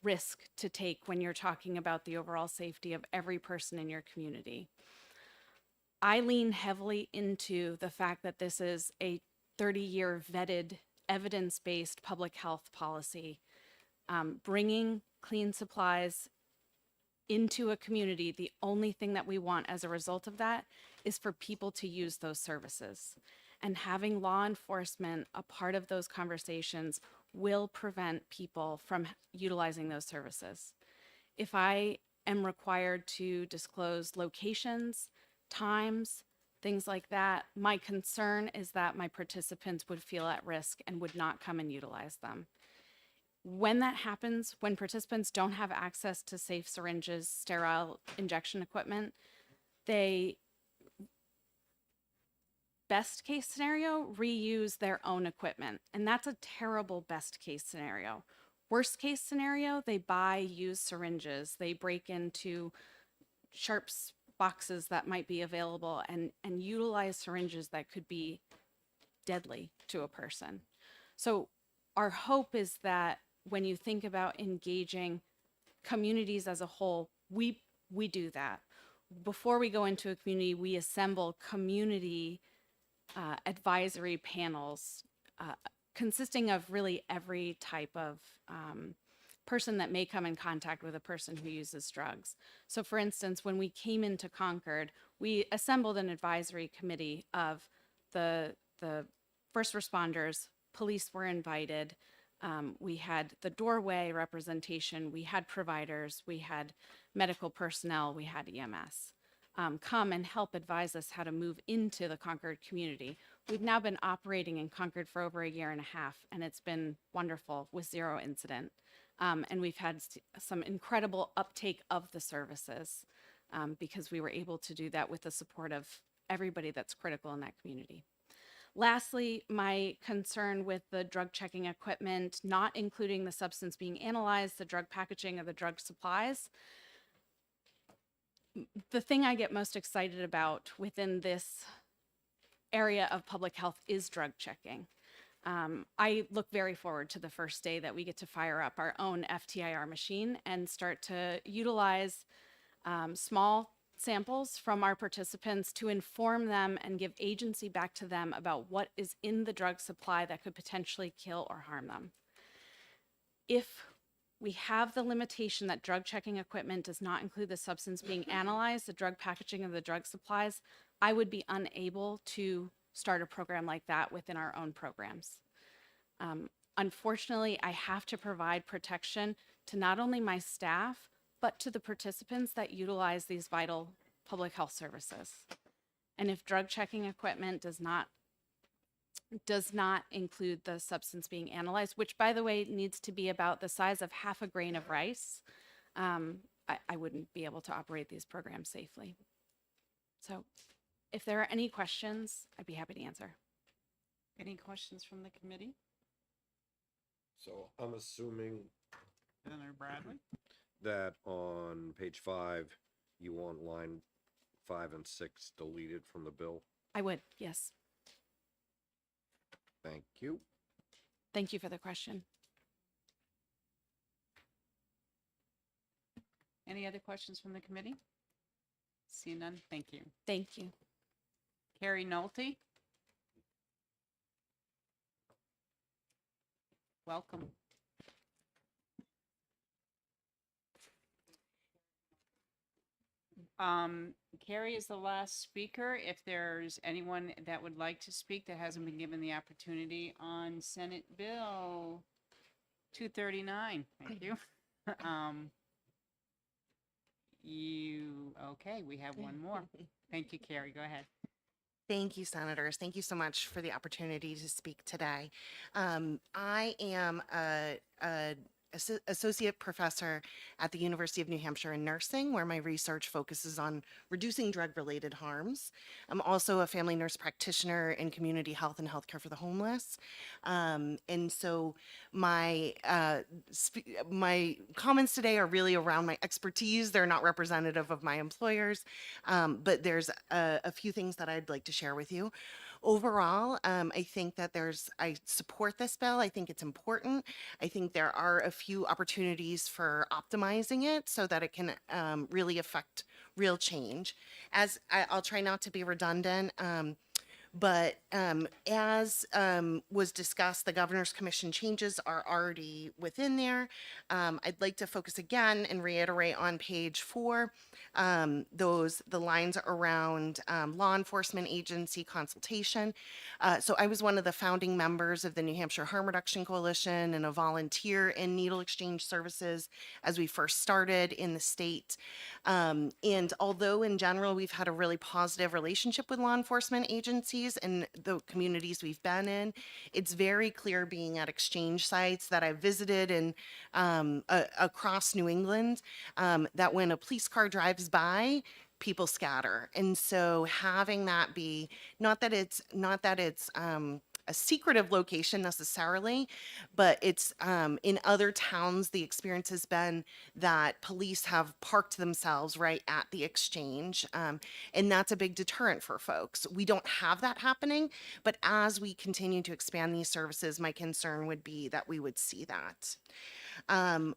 risk to take when you're talking about the overall safety of every person in your community. I lean heavily into the fact that this is a 30-year vetted, evidence-based public health policy. Bringing clean supplies into a community, the only thing that we want as a result of that is for people to use those services. And having law enforcement a part of those conversations will prevent people from utilizing those services. If I am required to disclose locations, times, things like that, my concern is that my participants would feel at risk and would not come and utilize them. When that happens, when participants don't have access to safe syringes, sterile injection equipment, they, best case scenario, reuse their own equipment. And that's a terrible best case scenario. Worst case scenario, they buy used syringes, they break into sharps boxes that might be available and utilize syringes that could be deadly to a person. So our hope is that when you think about engaging communities as a whole, we do that. Before we go into a community, we assemble community advisory panels consisting of really every type of person that may come in contact with a person who uses drugs. So for instance, when we came into Concord, we assembled an advisory committee of the first responders, police were invited, we had the doorway representation, we had providers, we had medical personnel, we had EMS come and help advise us how to move into the Concord community. We've now been operating in Concord for over 1.5 years, and it's been wonderful with 0 incident. And we've had some incredible uptake of the services because we were able to do that with the support of everybody that's critical in that community. Lastly, my concern with the drug checking equipment, not including the substance being analyzed, the drug packaging, or the drug supplies. The thing I get most excited about within this area of public health is drug checking. I look very forward to the first day that we get to fire up our own FTIR machine and start to utilize small samples from our participants to inform them and give agency back to them about what is in the drug supply that could potentially kill or harm them. If we have the limitation that drug checking equipment does not include the substance being analyzed, the drug packaging of the drug supplies, I would be unable to start a program like that within our own programs. Unfortunately, I have to provide protection to not only my staff, but to the participants that utilize these vital public health services. And if drug checking equipment does not include the substance being analyzed, which by the way needs to be about the size of half a grain of rice, I wouldn't be able to operate these programs safely. So if there are any questions, I'd be happy to answer. Any questions from the committee? So I'm assuming Senator Bradley? that on page 5, you want line 5 and 6 deleted from the bill. I would, yes. Thank you. Thank you for the question. Any other questions from the committee? See none, thank you. Thank you. Carrie Nolte? Welcome. Carrie is the last speaker. If there's anyone that would like to speak that hasn't been given the opportunity on Senate Bill 239, thank you. Okay, we have one more. Thank you, Carrie, go ahead. Thank you, Senators. Thank you so much for the opportunity to speak today. I am an associate professor at the University of New Hampshire in nursing, where my research focuses on reducing drug-related harms. I'm also a family nurse practitioner in community health and healthcare for the homeless. And so my comments today are really around my expertise. They're not representative of my employers, but there's a few things that I'd like to share with you. overall, I think that I support this bill. I think it's important. I think there are a few opportunities for optimizing it so that it can really affect real change. I'll try not to be redundant. But as was discussed, the Governor's Commission changes are already within there. I'd like to focus again and reiterate on page 4, the lines around law enforcement agency consultation. So I was one of the founding members of the New Hampshire Harm Reduction Coalition and a volunteer in needle exchange services as we first started in the state. And although in general we've had a really positive relationship with law enforcement agencies and the communities we've been in, it's very clear being at exchange sites that I've visited and across New England that when a police car drives by, people scatter. And so having that be not that it's a secretive location necessarily, but it's in other towns, the experience has been that police have parked themselves right at the exchange. And that's a big deterrent for folks. We don't have that happening, but as we continue to expand these services, my concern would be that we would see that.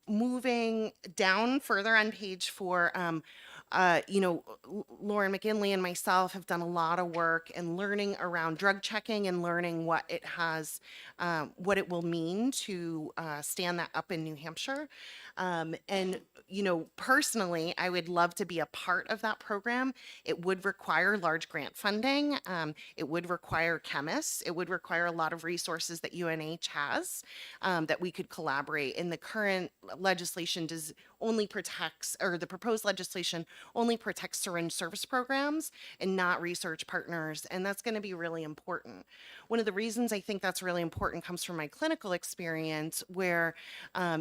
Moving down further on page 4, Lauren McGinley and myself have done a lot of work and learning around drug checking and learning what it will mean to stand that up in New Hampshire. And personally, I would love to be a part of that program. It would require large grant funding. It would require chemists. It would require a lot of resources that UNH has that we could collaborate. And the current legislation the proposed legislation only protects syringe service programs and not research partners. And that's going to be really important. One of the reasons I think that's really important comes from my clinical experience where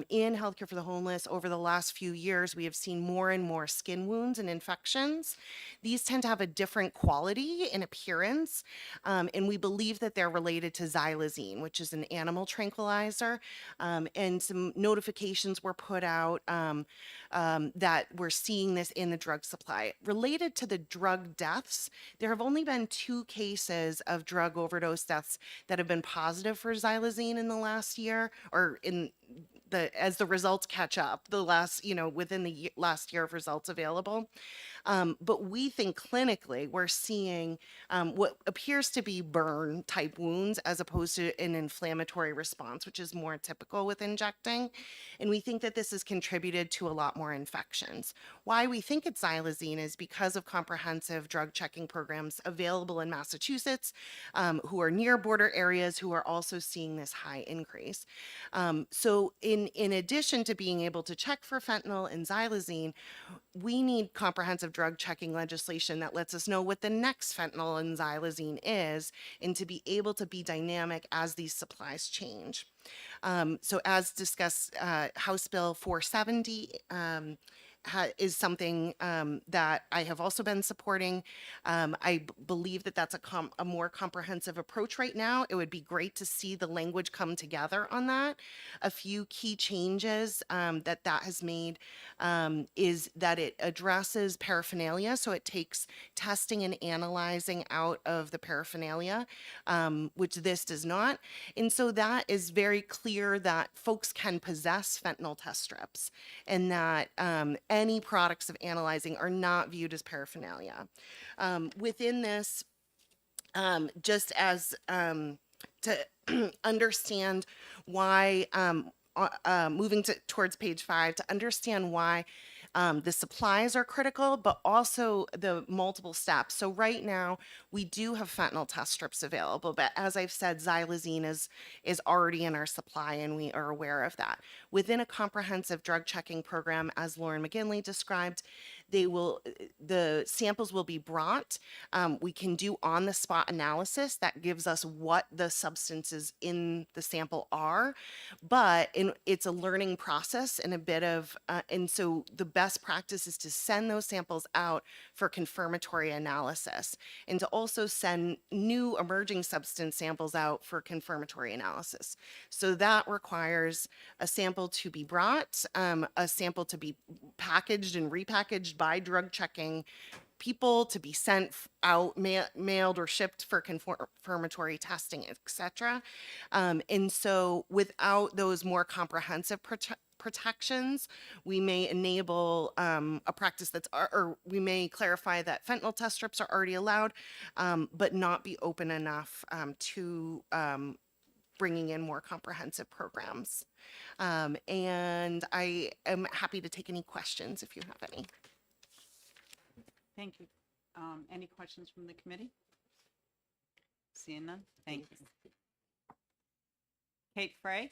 in Healthcare for the Homeless over the last few years, we have seen more and more skin wounds and infections. These tend to have a different quality and appearance. And we believe that they're related to xylazine, which is an animal tranquilizer. And some notifications were put out that we're seeing this in the drug supply. Related to the drug deaths, there have only been 2 cases of drug overdose deaths that have been positive for xylazine in the last year, or as the results catch up, within the last year of results available. But we think clinically we're seeing what appears to be burn type wounds as opposed to an inflammatory response, which is more typical with injecting. And we think that this has contributed to a lot more infections. Why we think it's xylazine is because of comprehensive drug checking programs available in Massachusetts, who are near border areas, who are also seeing this high increase. So in addition to being able to check for fentanyl and xylazine, we need comprehensive drug checking legislation that lets us know what the next fentanyl and xylazine is, and to be able to be dynamic as these supplies change. So as discussed, House Bill 470 is something that I have also been supporting. I believe that that's a more comprehensive approach right now. It would be great to see the language come together on that. A few key changes that has made is that it addresses paraphernalia, so it takes testing and analyzing out of the paraphernalia, which this does not. And so that is very clear that folks can possess fentanyl test strips, and that any products of analyzing are not viewed as paraphernalia. Within this, just as to understand why, moving towards page 5, to understand why the supplies are critical, but also the multiple steps. So right now, we do have fentanyl test strips available, but as I've said, xylazine is already in our supply, and we are aware of that. Within a comprehensive drug checking program, as Lauren McGinley described, the samples will be brought. We can do on-the-spot analysis that gives us what the substances in the sample are, but it's a learning process and a bit of, and so the best practice is to send those samples out for confirmatory analysis, and to also send new emerging substance samples out for confirmatory analysis. So that requires a sample to be brought, a sample to be packaged and repackaged by drug checking people to be sent out, mailed or shipped for confirmatory testing, etc. And so without those more comprehensive protections, we may enable a practice that's, or we may clarify that fentanyl test strips are already allowed, but not be open enough to bringing in more comprehensive programs. And I am happy to take any questions if you have any. Thank you. Any questions from the committee? Seeing none? Thank you. Kate Frey?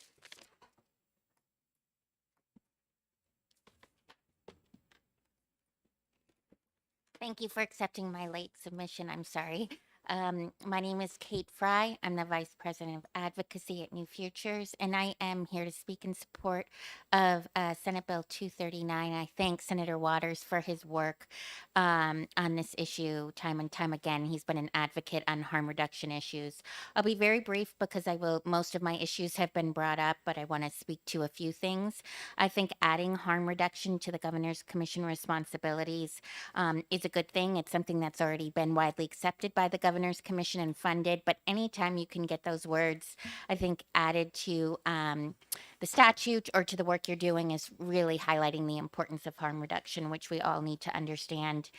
Thank you for accepting my late submission. I'm sorry. My name is Kate Fry. I'm the Vice President of Advocacy at New Futures, and I am here to speak in support of Senate Bill 239. I thank Senator Waters for his work on this issue time and time again. He's been an advocate on harm reduction issues. I'll be very brief because most of my issues have been brought up, but I want to speak to a few things. I think adding harm reduction to the Governor's Commission responsibilities is a good thing. It's something that's already been widely accepted by the Governor's Commission and funded, but anytime you can get those words, I think, added to the statute or to the work you're doing is really highlighting the importance of harm reduction, which we all need to understand.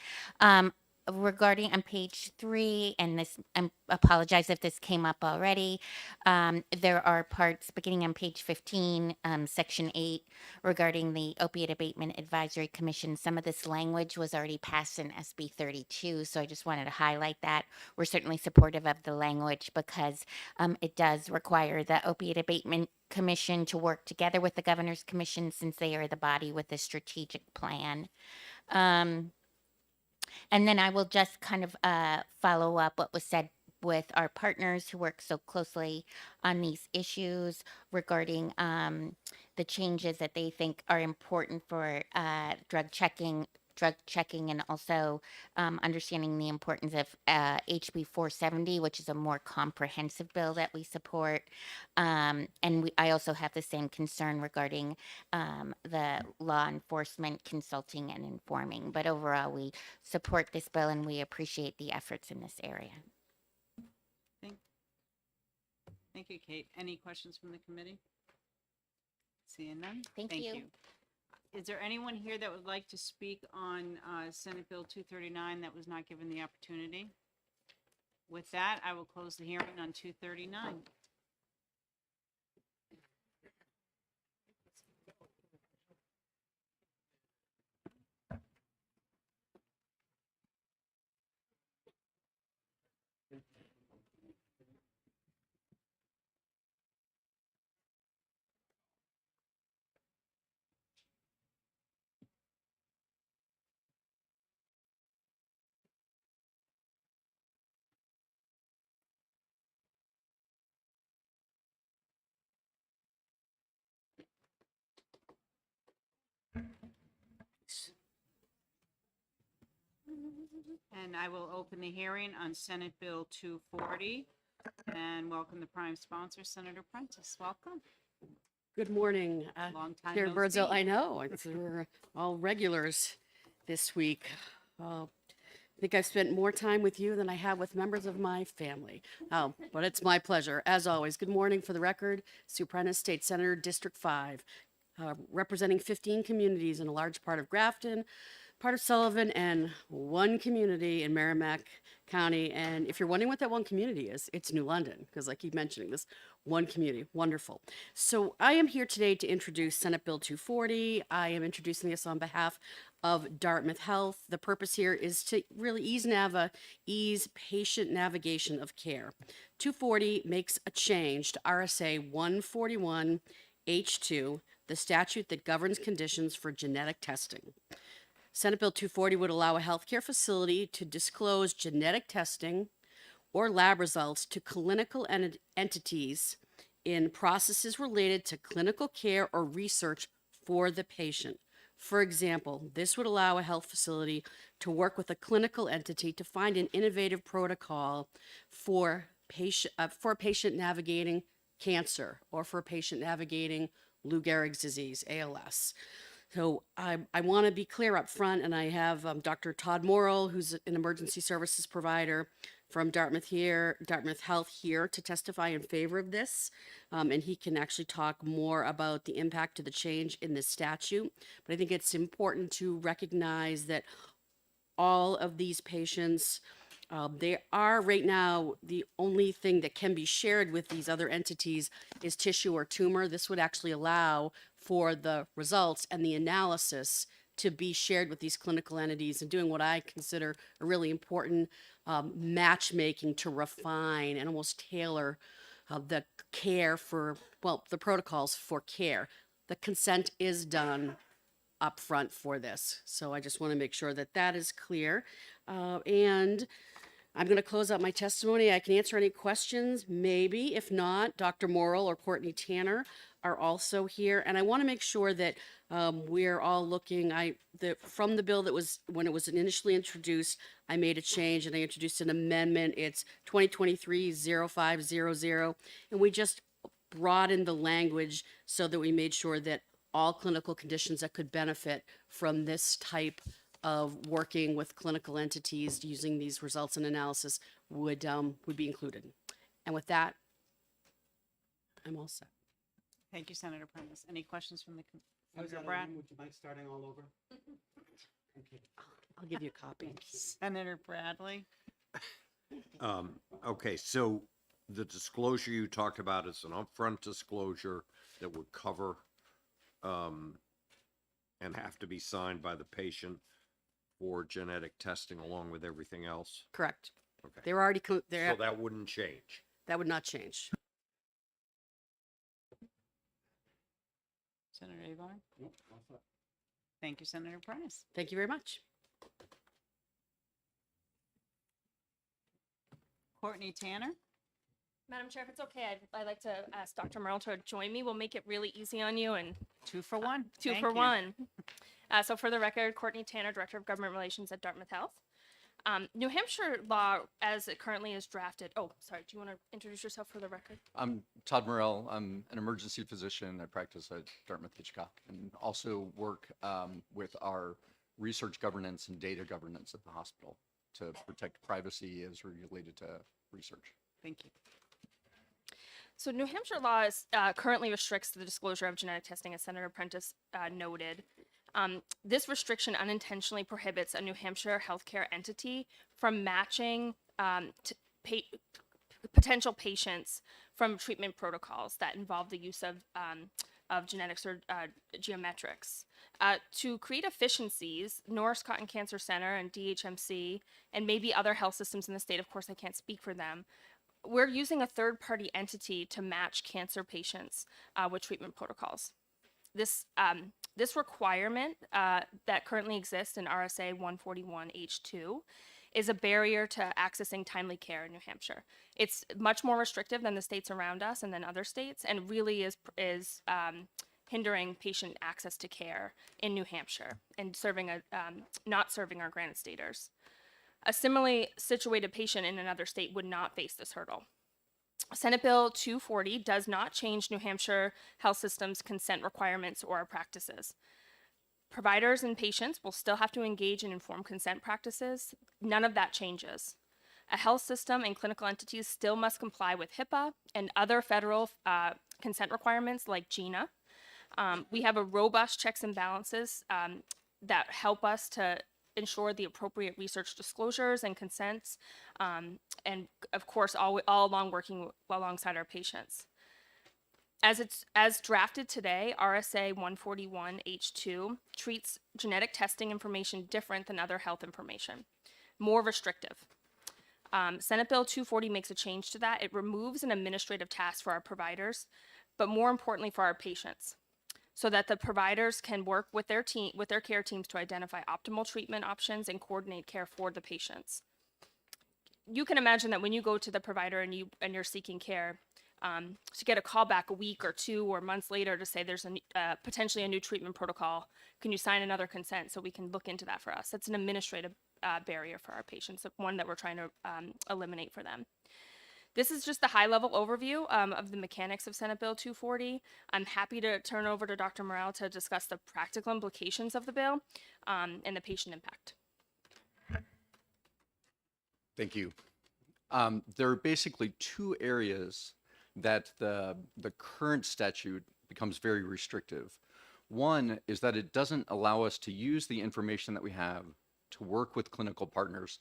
Regarding on page 3, and this, I apologize if this came up already, there are parts beginning on page 15, section 8, regarding the Opiate Abatement Advisory Commission. Some of this language was already passed in SB 32, so I just wanted to highlight that. We're certainly supportive of the language because it does require the Opiate Abatement Commission to work together with the Governor's Commission since they are the body with a strategic plan. And then I will just kind of follow up what was said with our partners who work so closely on these issues regarding the changes that they think are important for drug checking, and also understanding the importance of HB 470, which is a more comprehensive bill that we support. And I also have the same concern regarding the law enforcement consulting and informing. But overall, we support this bill and we appreciate the efforts in this area. Thank you, Kate. Any questions from the committee? Seeing none? Thank you. Is there anyone here that would like to speak on Senate Bill 239 that was not given the opportunity? With that, I will close the hearing on 239. And I will open the hearing on Senate Bill 240 and welcome the prime sponsor, Senator Prentice. Welcome. Good morning. Long time Chair no Birdsell, see. I know, we're all regulars this week. I think I've spent more time with you than I have with members of my family. But it's my pleasure, as always. Good morning. For the record, Sue Prentice, State Senator, District 5, representing 15 communities in a large part of Grafton, part of Sullivan, and one community in Merrimack County. And if you're wondering what that one community is, it's New London, because I keep mentioning this one community. Wonderful. So I am here today to introduce Senate Bill 240. I am introducing this on behalf of Dartmouth Health. The purpose here is to really ease patient navigation of care. 240 makes a change to RSA 141 H2, the statute that governs conditions for genetic testing. Senate Bill 240 would allow a healthcare facility to disclose genetic testing or lab results to clinical entities in processes related to clinical care or research for the patient. For example, this would allow a health facility to work with a clinical entity to find an innovative protocol for a patient navigating cancer or for a patient navigating Lou Gehrig's disease, ALS. So I want to be clear up front, and I have Dr. Todd Morrill, who's an emergency services provider from Dartmouth Health here to testify in favor of this. And he can actually talk more about the impact of the change in this statute. But I think it's important to recognize that all of these patients, they are right now, the only thing that can be shared with these other entities is tissue or tumor. This would actually allow for the results and the analysis to be shared with these clinical entities and doing what I consider a really important matchmaking to refine and almost tailor the care for, well, the protocols for care. The consent is done up front for this. So I just want to make sure that that is clear. And I'm going to close out my testimony. I can answer any questions, maybe. If not, Dr. Morrill or Courtney Tanner are also here. And I want to make sure that we're all looking, from the bill that was, when it was initially introduced, I made a change and I introduced an amendment. It's 2023-0500. And we just broadened the language so that we made sure that all clinical conditions that could benefit from this type of working with clinical entities using these results and analysis would be included. And with that, I'm all set. Thank you, Senator Prentice. Any questions from the, Senator Brad? Would you mind starting all over? I'll give you a copy. Senator Bradley? Okay, so the disclosure you talked about is an upfront disclosure that would cover and have to be signed by the patient for genetic testing along with everything else? Correct. Okay. They're already, So that wouldn't change? that would not change. Senator Avon? Thank you, Senator Prentice. Thank you very much. Courtney Tanner? Madam Chair, if it's okay, I'd like to ask Dr. Merle to join me. We'll make it really easy on you and 2 for 1. two Thank for you. one. So for the record, Courtney Tanner, Director of Government Relations at Dartmouth Health. New Hampshire law, as it currently is drafted. Oh, sorry. Do you want to introduce yourself for the record? I'm Todd Morrell. I'm an emergency physician. I practice at Dartmouth Hitchcock and also work with our research governance and data governance at the hospital to protect privacy as related to research. Thank you. So New Hampshire law is, currently restricts the disclosure of genetic testing, as Senator Prentice noted. This restriction unintentionally prohibits a New Hampshire healthcare entity from matching potential patients from treatment protocols that involve the use of genetics or geometrics. To create efficiencies, Norris Cotton Cancer Center and DHMC, and maybe other health systems in the state, of course I can't speak for them, we're using a third-party entity to match cancer patients with treatment protocols. This requirement that currently exists in RSA 141H2 is a barrier to accessing timely care in New Hampshire. It's much more restrictive than the states around us and than other states, and really is hindering patient access to care in New Hampshire and not serving our granite staters. A similarly situated patient in another state would not face this hurdle. Senate Bill 240 does not change New Hampshire health system's consent requirements or practices. Providers and patients will still have to engage in informed consent practices. None of that changes. A health system and clinical entities still must comply with HIPAA and other federal consent requirements like GINA. We have a robust checks and balances that help us to ensure the appropriate research disclosures and consents, and of course, all along working alongside our patients. As drafted today, RSA 141H2 treats genetic testing information different than other health information, more restrictive. Senate Bill 240 makes a change to that. It removes an administrative task for our providers, but more importantly for our patients, so that the providers can work with their care teams to identify optimal treatment options and coordinate care for the patients. You can imagine that when you go to the provider and you're seeking care, to get a call back a week or 2 or months later to say there's potentially a new treatment protocol, can you sign another consent so we can look into that for us? That's an administrative barrier for our patients, one that we're trying to eliminate for them. This is just the high-level overview of the mechanics of Senate Bill 240. I'm happy to turn over to Dr. Morrell to discuss the practical implications of the bill and the patient impact. Thank you. There are basically two areas that the current statute becomes very restrictive. One is that it doesn't allow us to use the information that we have to work with clinical partners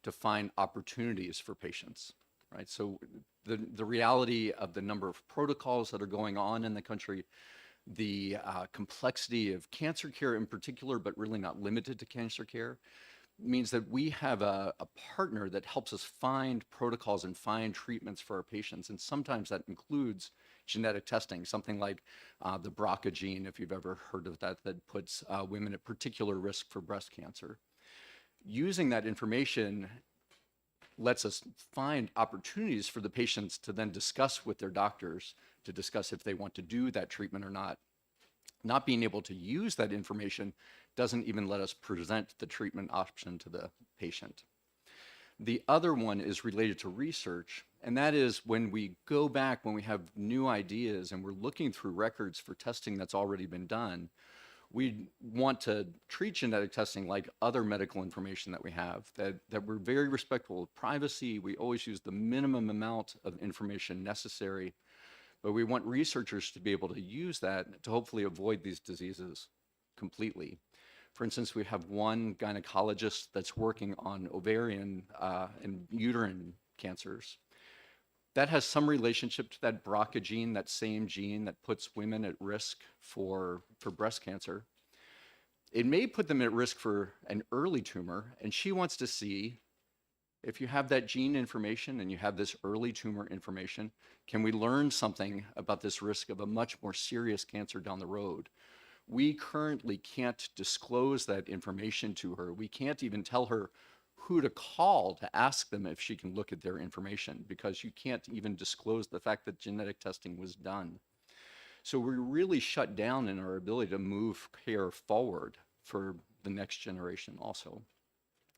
to find opportunities for patients, right? So the reality of the number of protocols that are going on in the country, the complexity of cancer care in particular, but really not limited to cancer care, means that we have a partner that helps us find protocols and find treatments for our patients. And sometimes that includes genetic testing, something like the BRCA gene, if you've ever heard of that, that puts women at particular risk for breast cancer. Using that information lets us find opportunities for the patients to then discuss with their doctors, to discuss if they want to do that treatment or not. Not being able to use that information doesn't even let us present the treatment option to the patient. The other one is related to research, and that is when we go back, when we have new ideas and we're looking through records for testing that's already been done, we want to treat genetic testing like other medical information that we have, that we're very respectful of privacy. We always use the minimum amount of information necessary, but we want researchers to be able to use that to hopefully avoid these diseases completely. For instance, we have one gynecologist that's working on ovarian and uterine cancers. That has some relationship to that BRCA gene, that same gene that puts women at risk for breast cancer. It may put them at risk for an early tumor, and she wants to see if you have that gene information and you have this early tumor information, can we learn something about this risk of a much more serious cancer down the road? We currently can't disclose that information to her. We can't even tell her who to call to ask them if she can look at their information, because you can't even disclose the fact that genetic testing was done. So we're really shut down in our ability to move care forward for the next generation also.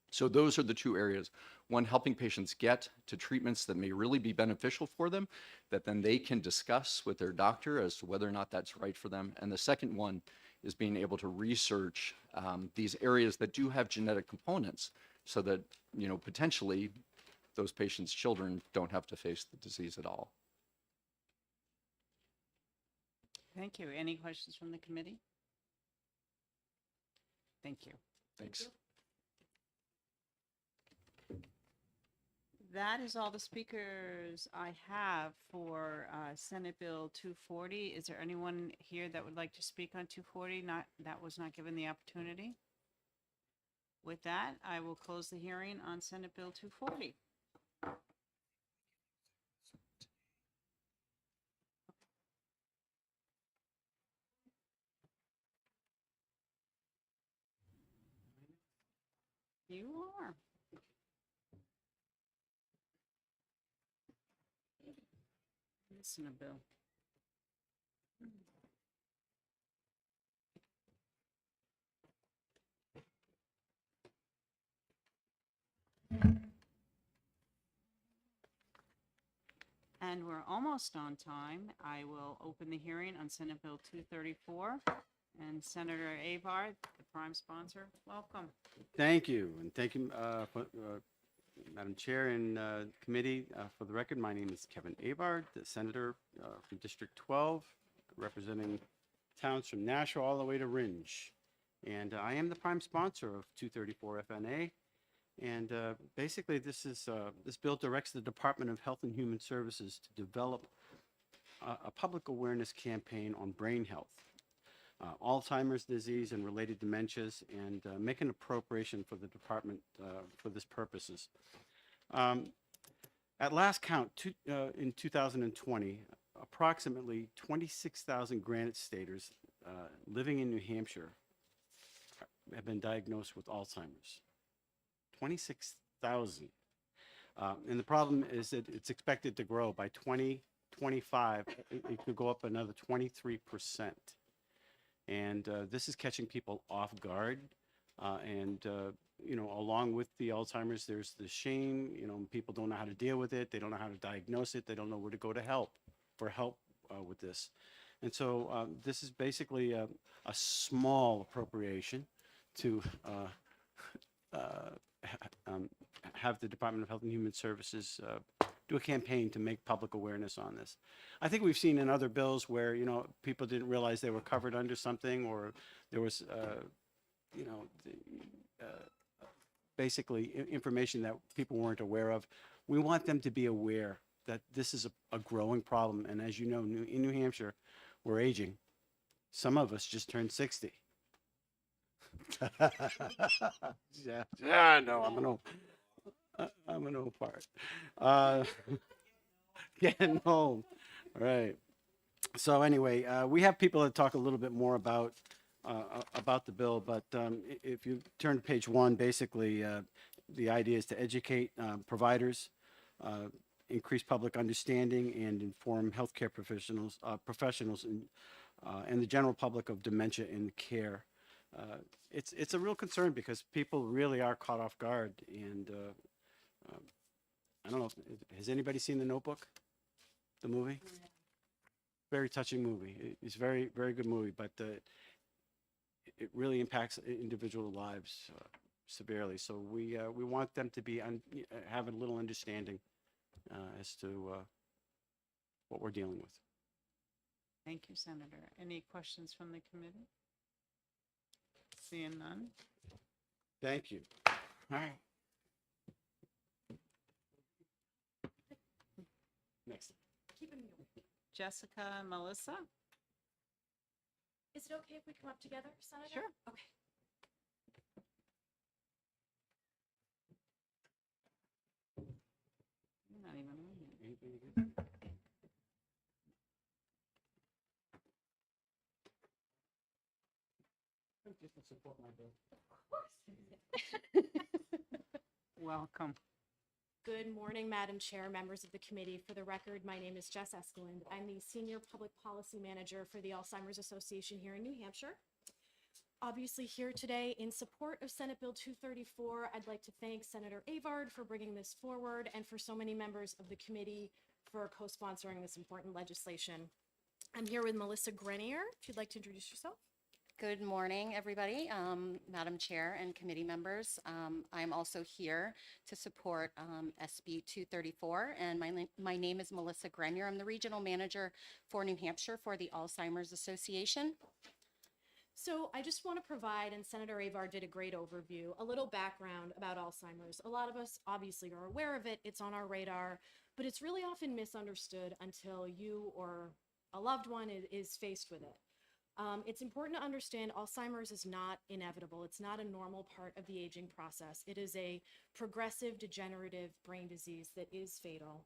So those are the two areas. One, helping patients get to treatments that may really be beneficial for them, that then they can discuss with their doctor as to whether or not that's right for them. And the second one is being able to research these areas that do have genetic components, so that, you know, potentially those patients' children don't have to face the disease at all. Thank you. Any questions from the committee? Thank you. Thanks. That is all the speakers I have for Senate Bill 240. Is there anyone here that would like to speak on 240? That was not given the opportunity. With that, I will close the hearing on Senate Bill 240. You are. Listen to Bill. And we're almost on time. I will open the hearing on Senate Bill 234. And Senator Avard, the prime sponsor, welcome. Thank you, and thank you, Madam Chair and committee. For the record, my name is Kevin Avard, the senator from District 12, representing towns from Nashua all the way to Ringe. And I am the prime sponsor of 234 FNA. And basically, this bill directs the Department of Health and Human Services to develop a public awareness campaign on brain health, Alzheimer's disease and related dementias, and make an appropriation for the department for this purposes. At last count, in 2020, approximately 26,000 Granite Staters living in New Hampshire have been diagnosed with Alzheimer's. 26,000. And the problem is that it's expected to grow by 2025. It could go up another 23%. And this is catching people off guard. And you know, along with the Alzheimer's, there's the shame, you know, people don't know how to deal with it. They don't know how to diagnose it. They don't know where to go to for help with this. And so this is basically a small appropriation to have the Department of Health and Human Services do a campaign to make public awareness on this. I think we've seen in other bills where, you know, people didn't realize they were covered under something, or there was, you know, basically information that people weren't aware of. We want them to be aware that this is a growing problem. And as you know, in New Hampshire, we're aging. Some of us just turned 60. Yeah, no, I'm an old fart. Getting home. All right. So anyway, we have people that talk a little bit more about the bill, but if you turn to page 1, basically the idea is to educate providers, increase public understanding, and inform healthcare professionals and the general public of dementia and care. It's a real concern because people really are caught off guard, and I don't know. Has anybody seen The Notebook, the movie? Very touching movie. It's very, very good movie, but it really impacts individual lives severely. So we want them to be have a little understanding as to what we're dealing with. Thank you, Senator. Any questions from the committee? Seeing none. Thank you. All right. Next. Jessica and Melissa? Is it okay if we come up together, Senator? Sure. Okay. You're not even on yet. Just to support my bill. Welcome. Good morning, Madam Chair, members of the committee. For the record, my name is Jess Eskeland. I'm the Senior Public Policy Manager for the Alzheimer's Association here in New Hampshire. Obviously here today in support of Senate Bill 234, I'd like to thank Senator Avard for bringing this forward and for so many members of the committee for co-sponsoring this important legislation. I'm here with Melissa Grenier, if you'd like to introduce yourself. Good morning, everybody, Madam Chair and committee members. I'm also here to support SB 234, and my name is Melissa Grenier. I'm the Regional Manager for New Hampshire for the Alzheimer's Association. So I just want to provide, and Senator Avard did a great overview, a little background about Alzheimer's. A lot of us obviously are aware of it, it's on our radar, but it's really often misunderstood until you or a loved one is faced with it. It's important to understand Alzheimer's is not inevitable. It's not a normal part of the aging process. It is a progressive degenerative brain disease that is fatal.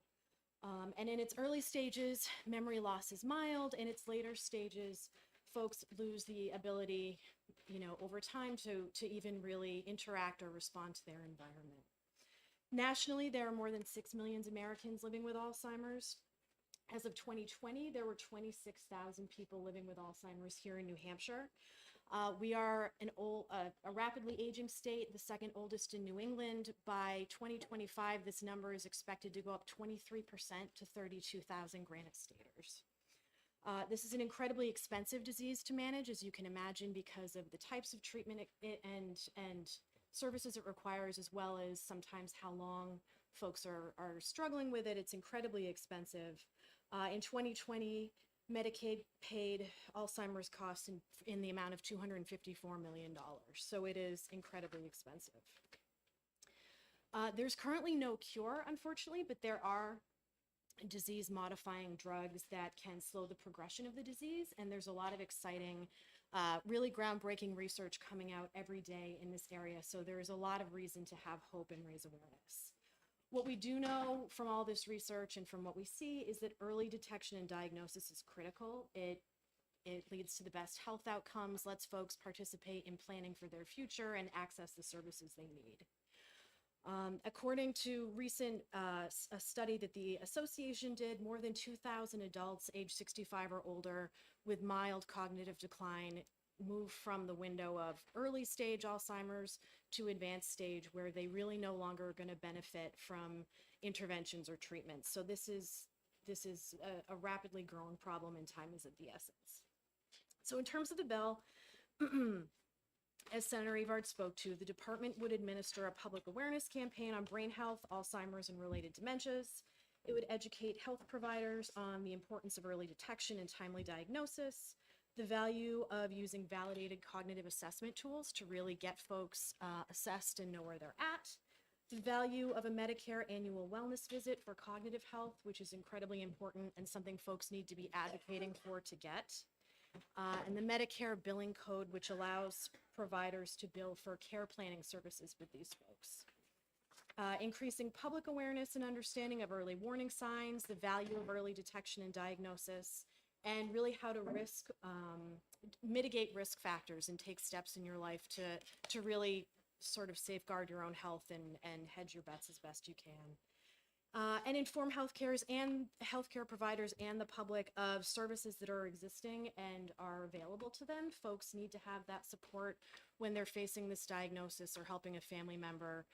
And in its early stages, memory loss is mild. In its later stages, folks lose the ability, you know, over time to even really interact or respond to their environment. Nationally, there are more than 6 million Americans living with Alzheimer's. As of 2020, there were 26,000 people living with Alzheimer's here in New Hampshire. We are a rapidly aging state, the second oldest in New England. By 2025, this number is expected to go up 23% to 32,000 Granite Staters. This is an incredibly expensive disease to manage, as you can imagine, because of the types of treatment and services it requires, as well as sometimes how long folks are struggling with it. It's incredibly expensive. In 2020, Medicaid paid Alzheimer's costs in the amount of $254 million. So it is incredibly expensive. There's currently no cure, unfortunately, but there are disease-modifying drugs that can slow the progression of the disease. And there's a lot of exciting, really groundbreaking research coming out every day in this area. So there is a lot of reason to have hope and raise awareness. What we do know from all this research and from what we see is that early detection and diagnosis is critical. It leads to the best health outcomes, lets folks participate in planning for their future and access the services they need. According to a study that the association did, more than 2,000 adults age 65 or older with mild cognitive decline move from the window of early stage Alzheimer's to advanced stage where they really no longer are going to benefit from interventions or treatments. So this is a rapidly growing problem and time is of the essence. So in terms of the bill, as Senator Avard spoke to, the department would administer a public awareness campaign on brain health, Alzheimer's, and related dementias. It would educate health providers on the importance of early detection and timely diagnosis, the value of using validated cognitive assessment tools to really get folks assessed and know where they're at, the value of a Medicare annual wellness visit for cognitive health, which is incredibly important and something folks need to be advocating for to get, and the Medicare billing code, which allows providers to bill for care planning services with these folks. Increasing public awareness and understanding of early warning signs, the value of early detection and diagnosis, and really how to mitigate risk factors and take steps in your life to really sort of safeguard your own health and hedge your bets as best you can. And inform healthcare providers and the public of services that are existing and are available to them. Folks need to have that support when they're facing this diagnosis or helping a family member.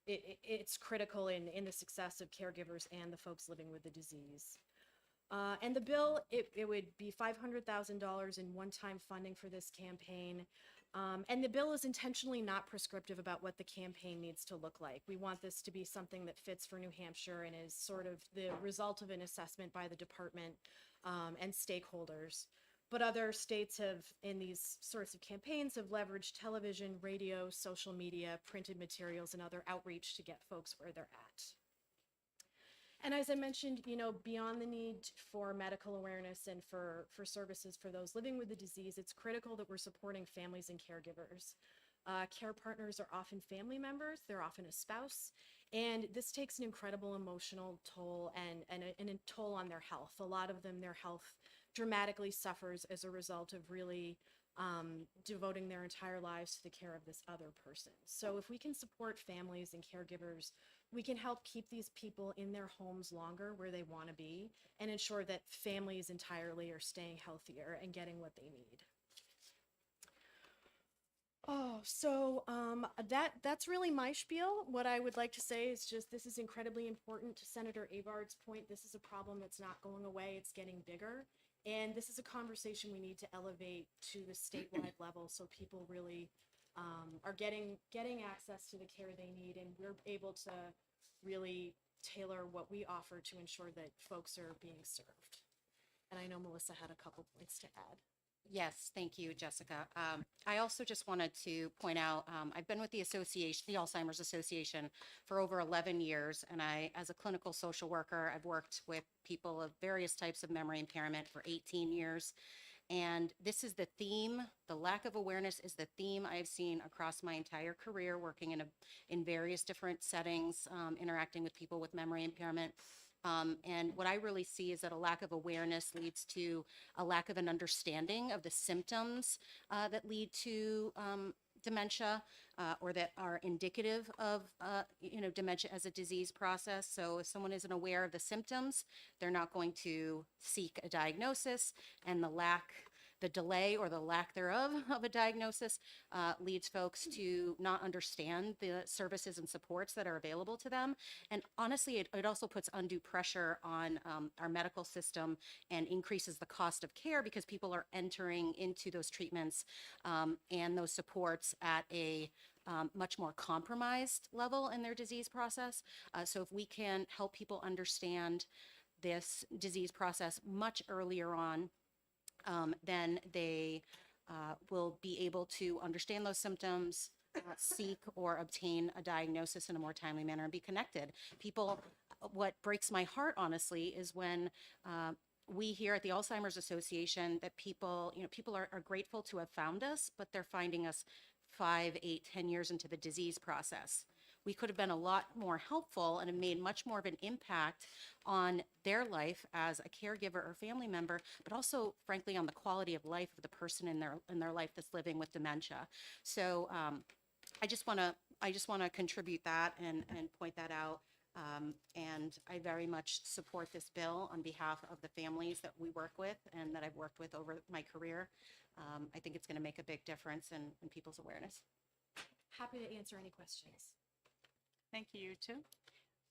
It's critical in the success of caregivers and the folks living with the disease. And the bill, it would be $500,000 in one-time funding for this campaign. And the bill is intentionally not prescriptive about what the campaign needs to look like. We want this to be something that fits for New Hampshire and is sort of the result of an assessment by the department and stakeholders. But other states have, in these sorts of campaigns, have leveraged television, radio, social media, printed materials, and other outreach to get folks where they're at. And as I mentioned, beyond the need for medical awareness and for services for those living with the disease, it's critical that we're supporting families and caregivers. Care partners are often family members, they're often a spouse, and this takes an incredible emotional toll and a toll on their health. A lot of them, their health dramatically suffers as a result of really devoting their entire lives to the care of this other person. So if we can support families and caregivers, we can help keep these people in their homes longer where they want to be and ensure that families entirely are staying healthier and getting what they need. So that's really my spiel. What I would like to say is just this is incredibly important. To Senator Avard's point, this is a problem that's not going away, it's getting bigger. And this is a conversation we need to elevate to the statewide level so people really are getting access to the care they need, and we're able to really tailor what we offer to ensure that folks are being served. And I know Melissa had a couple points to add. Yes, thank you, Jessica. I also just wanted to point out, I've been with the association, the Alzheimer's Association, for over 11 years, and as a clinical social worker, I've worked with people of various types of memory impairment for 18 years. And this is the theme, the lack of awareness is the theme I've seen across my entire career, working in various different settings, interacting with people with memory impairment. And what I really see is that a lack of awareness leads to a lack of an understanding of the symptoms that lead to dementia or that are indicative of dementia as a disease process. So if someone isn't aware of the symptoms, they're not going to seek a diagnosis, and the delay or the lack thereof of a diagnosis leads folks to not understand the services and supports that are available to them. And honestly, it also puts undue pressure on our medical system and increases the cost of care because people are entering into those treatments and those supports at a much more compromised level in their disease process. So if we can help people understand this disease process much earlier on, then they will be able to understand those symptoms, seek or obtain a diagnosis in a more timely manner, and be connected. What breaks my heart, honestly, is when we here at the Alzheimer's Association that people are grateful to have found us, but they're finding us 5, 8, 10 years into the disease process. We could have been a lot more helpful and have made much more of an impact on their life as a caregiver or family member, but also, frankly, on the quality of life of the person in their life that's living with dementia. So I just want to contribute that and point that out. And I very much support this bill on behalf of the families that we work with and that I've worked with over my career. I think it's going to make a big difference in people's awareness. Happy to answer any questions. Thank you, you too.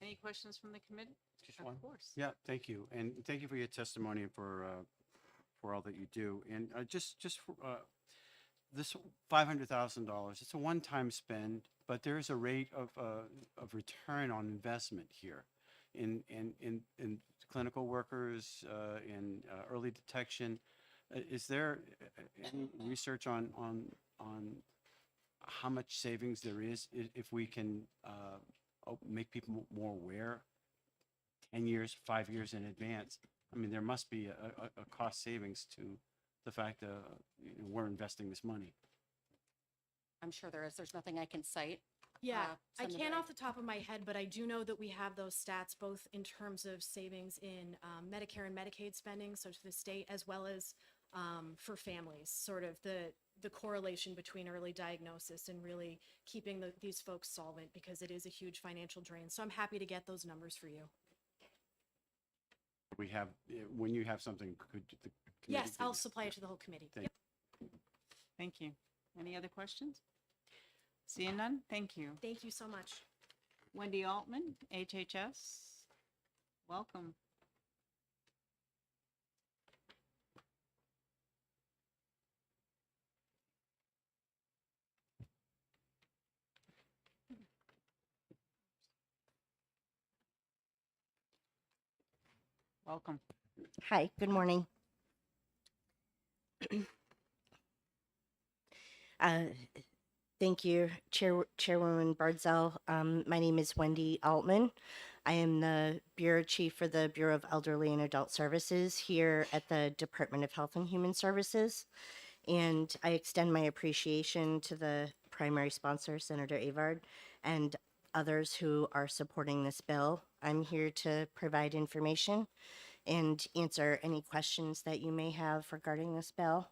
Any questions from the committee? Just Of one. course. Yeah, thank you. And thank you for your testimony and for all that you do. And this $500,000, it's a one-time spend, but there is a rate of return on investment here in clinical workers, in early detection. Is there any research on how much savings there is if we can make people more aware 10 years, 5 years in advance? I mean, there must be a cost savings to the fact that we're investing this money. I'm sure there is. There's nothing I can cite. Yeah, I Senator can't off the top of my head, but I do know that we have those stats both in terms of savings in Medicare and Medicaid spending, so to the state, as well as for families, sort of the correlation between early diagnosis and really keeping these folks solvent, because it is a huge financial drain. So I'm happy to get those numbers for you. We have, when you have something, could the committee? Yes, I'll supply it to the whole committee. Thank Yep. Thank you. Any other questions? Seeing none, thank you. Thank you so much. Wendy Altman, HHS, welcome. Welcome. Hi, good morning. Uh, Thank you, Chairwoman Bardzell. My name is Wendy Altman. I am the Bureau Chief for the Bureau of Elderly and Adult Services here at the Department of Health and Human Services. And I extend my appreciation to the primary sponsor, Senator Avard, and others who are supporting this bill. I'm here to provide information and answer any questions that you may have regarding this bill.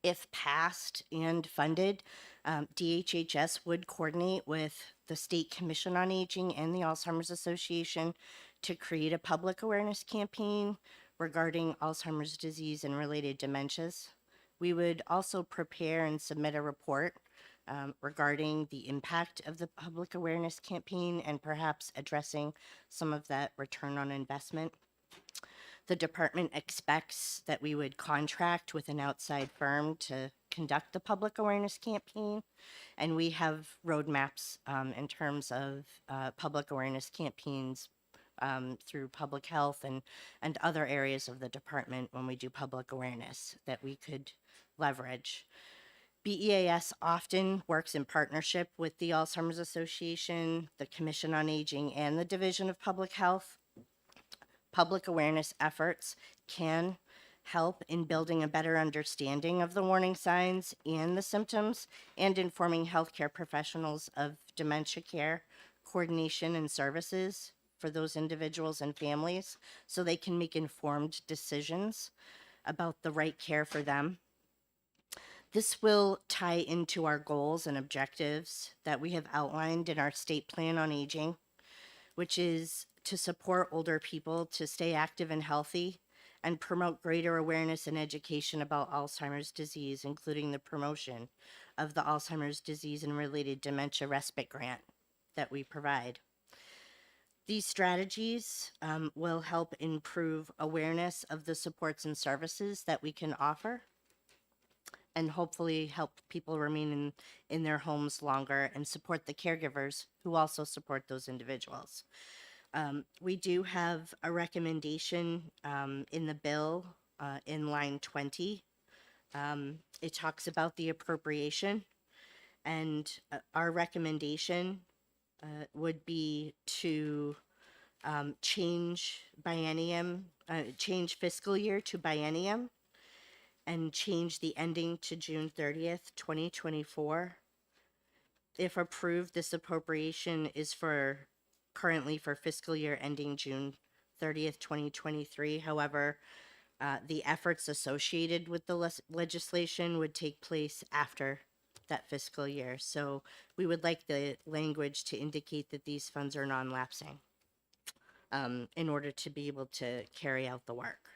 If passed and funded, DHHS would coordinate with the State Commission on Aging and the Alzheimer's Association to create a public awareness campaign regarding Alzheimer's disease and related dementias. We would also prepare and submit a report regarding the impact of the public awareness campaign and perhaps addressing some of that return on investment. The department expects that we would contract with an outside firm to conduct the public awareness campaign, and we have roadmaps in terms of public awareness campaigns through public health and other areas of the department when we do public awareness that we could leverage. BEAS often works in partnership with the Alzheimer's Association, the Commission on Aging, and the Division of Public Health. Public awareness efforts can help in building a better understanding of the warning signs and the symptoms and informing healthcare professionals of dementia care, coordination, and services for those individuals and families so they can make informed decisions about the right care for them. This will tie into our goals and objectives that we have outlined in our state plan on aging, which is to support older people to stay active and healthy and promote greater awareness and education about Alzheimer's disease, including the promotion of the Alzheimer's disease and related dementia respite grant that we provide. These strategies will help improve awareness of the supports and services that we can offer and hopefully help people remain in their homes longer and support the caregivers who also support those individuals. We do have a recommendation in the bill in line 20. It talks about the appropriation, and our recommendation would be to change fiscal year to biennium and change the ending to June 30th, 2024. If approved, this appropriation is currently for fiscal year ending June 30th, 2023. However, the efforts associated with the legislation would take place after that fiscal year. So we would like the language to indicate that these funds are non-lapsing in order to be able to carry out the work.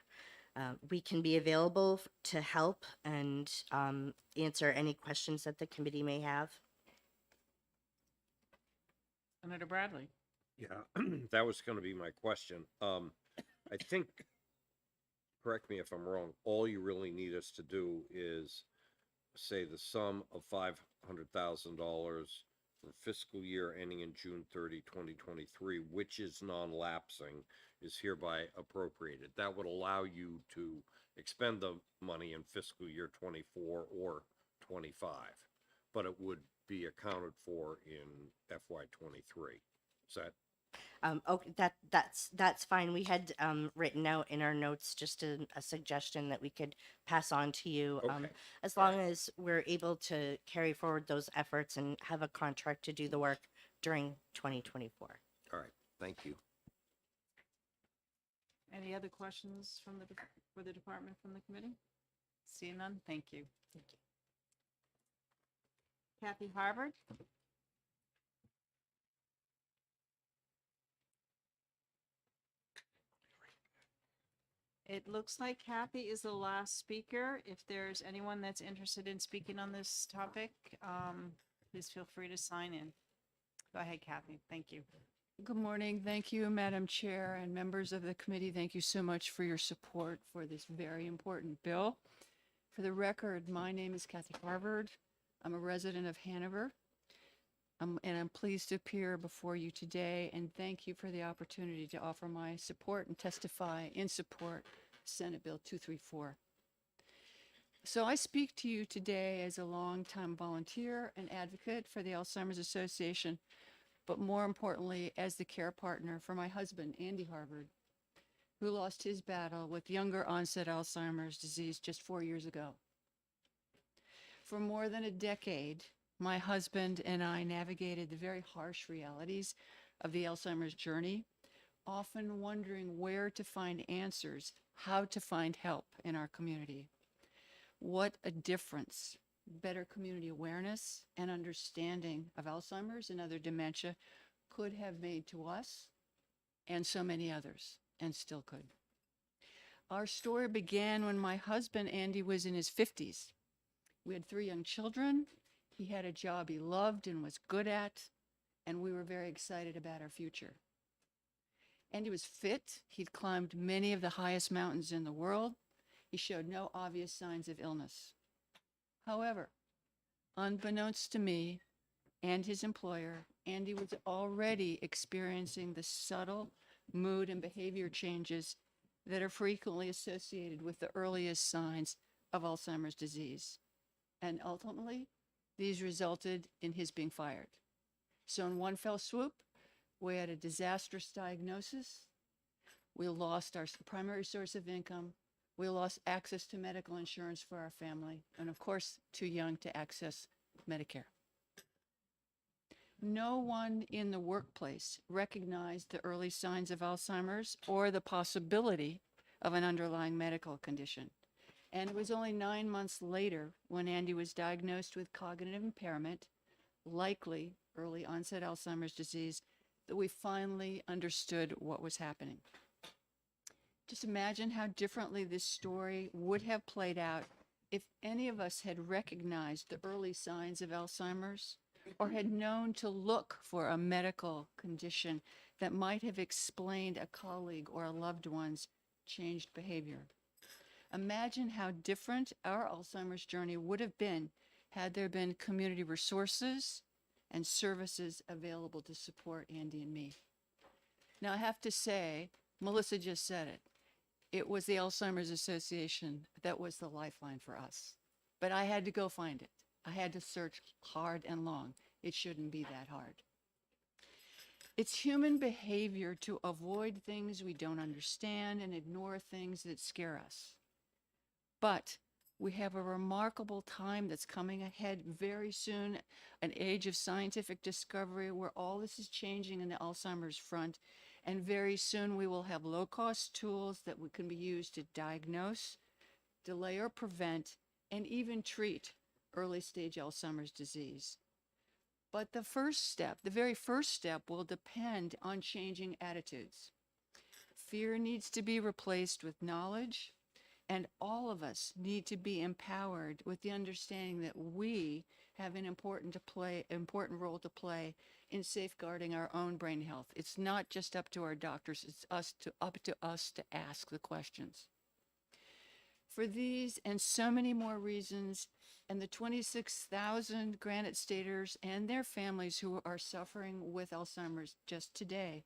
We can be available to help and answer any questions that the committee may have. Senator Bradley. Yeah, that was going to be my question. I think, correct me if I'm wrong, all you really need us to do is say the sum of $500,000 for fiscal year ending in June 30, 2023, which is non-lapsing, is hereby appropriated. That would allow you to expend the money in fiscal year 24 or 25, but it would be accounted for in FY 23. Is that? Okay, that's fine. We had written out in our notes just a suggestion that we could pass on to you, Okay. as long as we're able to carry forward those efforts and have a contract to do the work during 2024. All right, thank you. Any other questions from for the department from the committee? See none, thank you. Thank you. Kathy Harvard? It looks like Kathy is the last speaker. If there's anyone that's interested in speaking on this topic, please feel free to sign in. Go ahead, Kathy. Thank you. Good morning. Thank you, Madam Chair and members of the committee. Thank you so much for your support for this very important bill. For the record, my name is Kathy Harvard. I'm a resident of Hanover. And I'm pleased to appear before you today and thank you for the opportunity to offer my support and testify in support of Senate Bill 234. So I speak to you today as a longtime volunteer and advocate for the Alzheimer's Association, but more importantly, as the care partner for my husband, Andy Harvard, who lost his battle with younger onset Alzheimer's disease just 4 years ago. For more than a decade, my husband and I navigated the very harsh realities of the Alzheimer's journey, often wondering where to find answers, how to find help in our community. What a difference better community awareness and understanding of Alzheimer's and other dementia could have made to us and so many others, and still could. Our story began when my husband, Andy, was in his 50s. We had 3 young children. He had a job he loved and was good at, and we were very excited about our future. Andy was fit. He'd climbed many of the highest mountains in the world. He showed no obvious signs of illness. However, unbeknownst to me and his employer, Andy was already experiencing the subtle mood and behavior changes that are frequently associated with the earliest signs of Alzheimer's disease. And ultimately, these resulted in his being fired. So in one fell swoop, we had a disastrous diagnosis. We lost our primary source of income. We lost access to medical insurance for our family. And of course, too young to access Medicare. No one in the workplace recognized the early signs of Alzheimer's or the possibility of an underlying medical condition. And it was only 9 months later when Andy was diagnosed with cognitive impairment, likely early onset Alzheimer's disease, that we finally understood what was happening. Just imagine how differently this story would have played out if any of us had recognized the early signs of Alzheimer's or had known to look for a medical condition that might have explained a colleague or a loved one's changed behavior. Imagine how different our Alzheimer's journey would have been had there been community resources and services available to support Andy and me. Now, I have to say, Melissa just said it. It was the Alzheimer's Association that was the lifeline for us. But I had to go find it. I had to search hard and long. It shouldn't be that hard. It's human behavior to avoid things we don't understand and ignore things that scare us. But we have a remarkable time that's coming ahead very soon, an age of scientific discovery where all this is changing in the Alzheimer's front. And very soon we will have low-cost tools that can be used to diagnose, delay or prevent, and even treat early stage Alzheimer's disease. But the first step, the very first step, will depend on changing attitudes. Fear needs to be replaced with knowledge, and all of us need to be empowered with the understanding that we have an important role to play in safeguarding our own brain health. It's not just up to our doctors, it's up to us to ask the questions. For these and so many more reasons, and the 26,000 Granite Staters and their families who are suffering with Alzheimer's just today,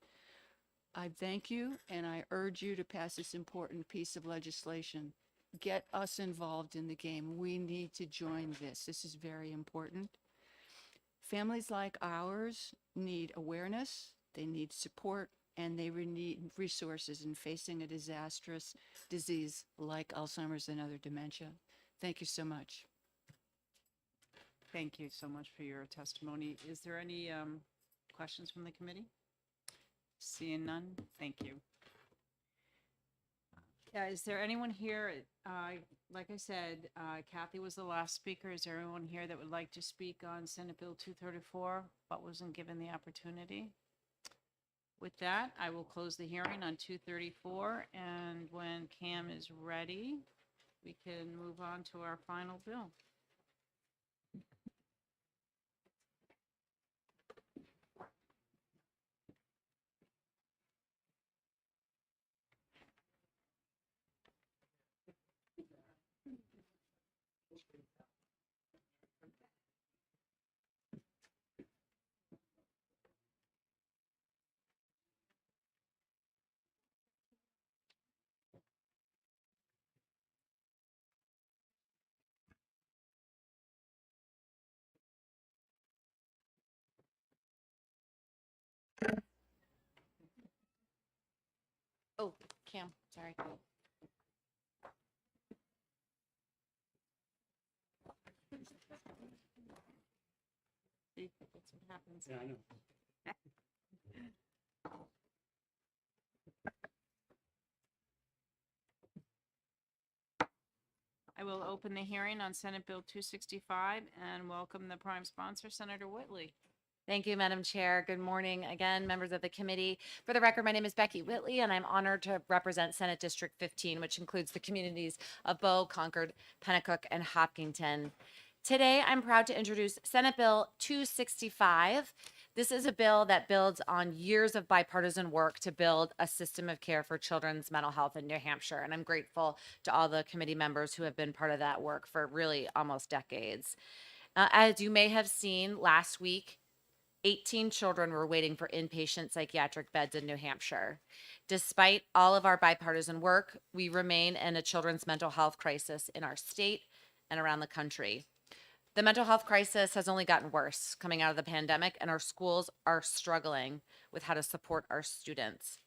I thank you and I urge you to pass this important piece of legislation. Get us involved in the game. We need to join this. This is very important. Families like ours need awareness, they need support, and they need resources in facing a disastrous disease like Alzheimer's and other dementia. Thank you so much. Thank you so much for your testimony. Is there any questions from the committee? Seeing none, thank you. Is there anyone here, like I said, Kathy was the last speaker. Is there anyone here that would like to speak on Senate Bill 234 but wasn't given the opportunity? With that, I will close the hearing on 234, and when Cam is ready, we can move on to our final bill. Oh, Cam, sorry. See, that's what happens. Yeah, I know. I will open the hearing on Senate Bill 265 and welcome the prime sponsor, Senator Whitley. Thank you, Madam Chair. Good morning again, members of the committee. For the record, my name is Becky Whitley, and I'm honored to represent Senate District 15, which includes the communities of Bow, Concord, Pennacook, and Hopkinton. Today, I'm proud to introduce Senate Bill 265. This is a bill that builds on years of bipartisan work to build a system of care for children's mental health in New Hampshire, and I'm grateful to all the committee members who have been part of that work for really almost decades. As you may have seen last week, 18 children were waiting for inpatient psychiatric beds in New Hampshire. Despite all of our bipartisan work, we remain in a children's mental health crisis in our state and around the country. The mental health crisis has only gotten worse coming out of the pandemic, and our schools are struggling with how to support our students.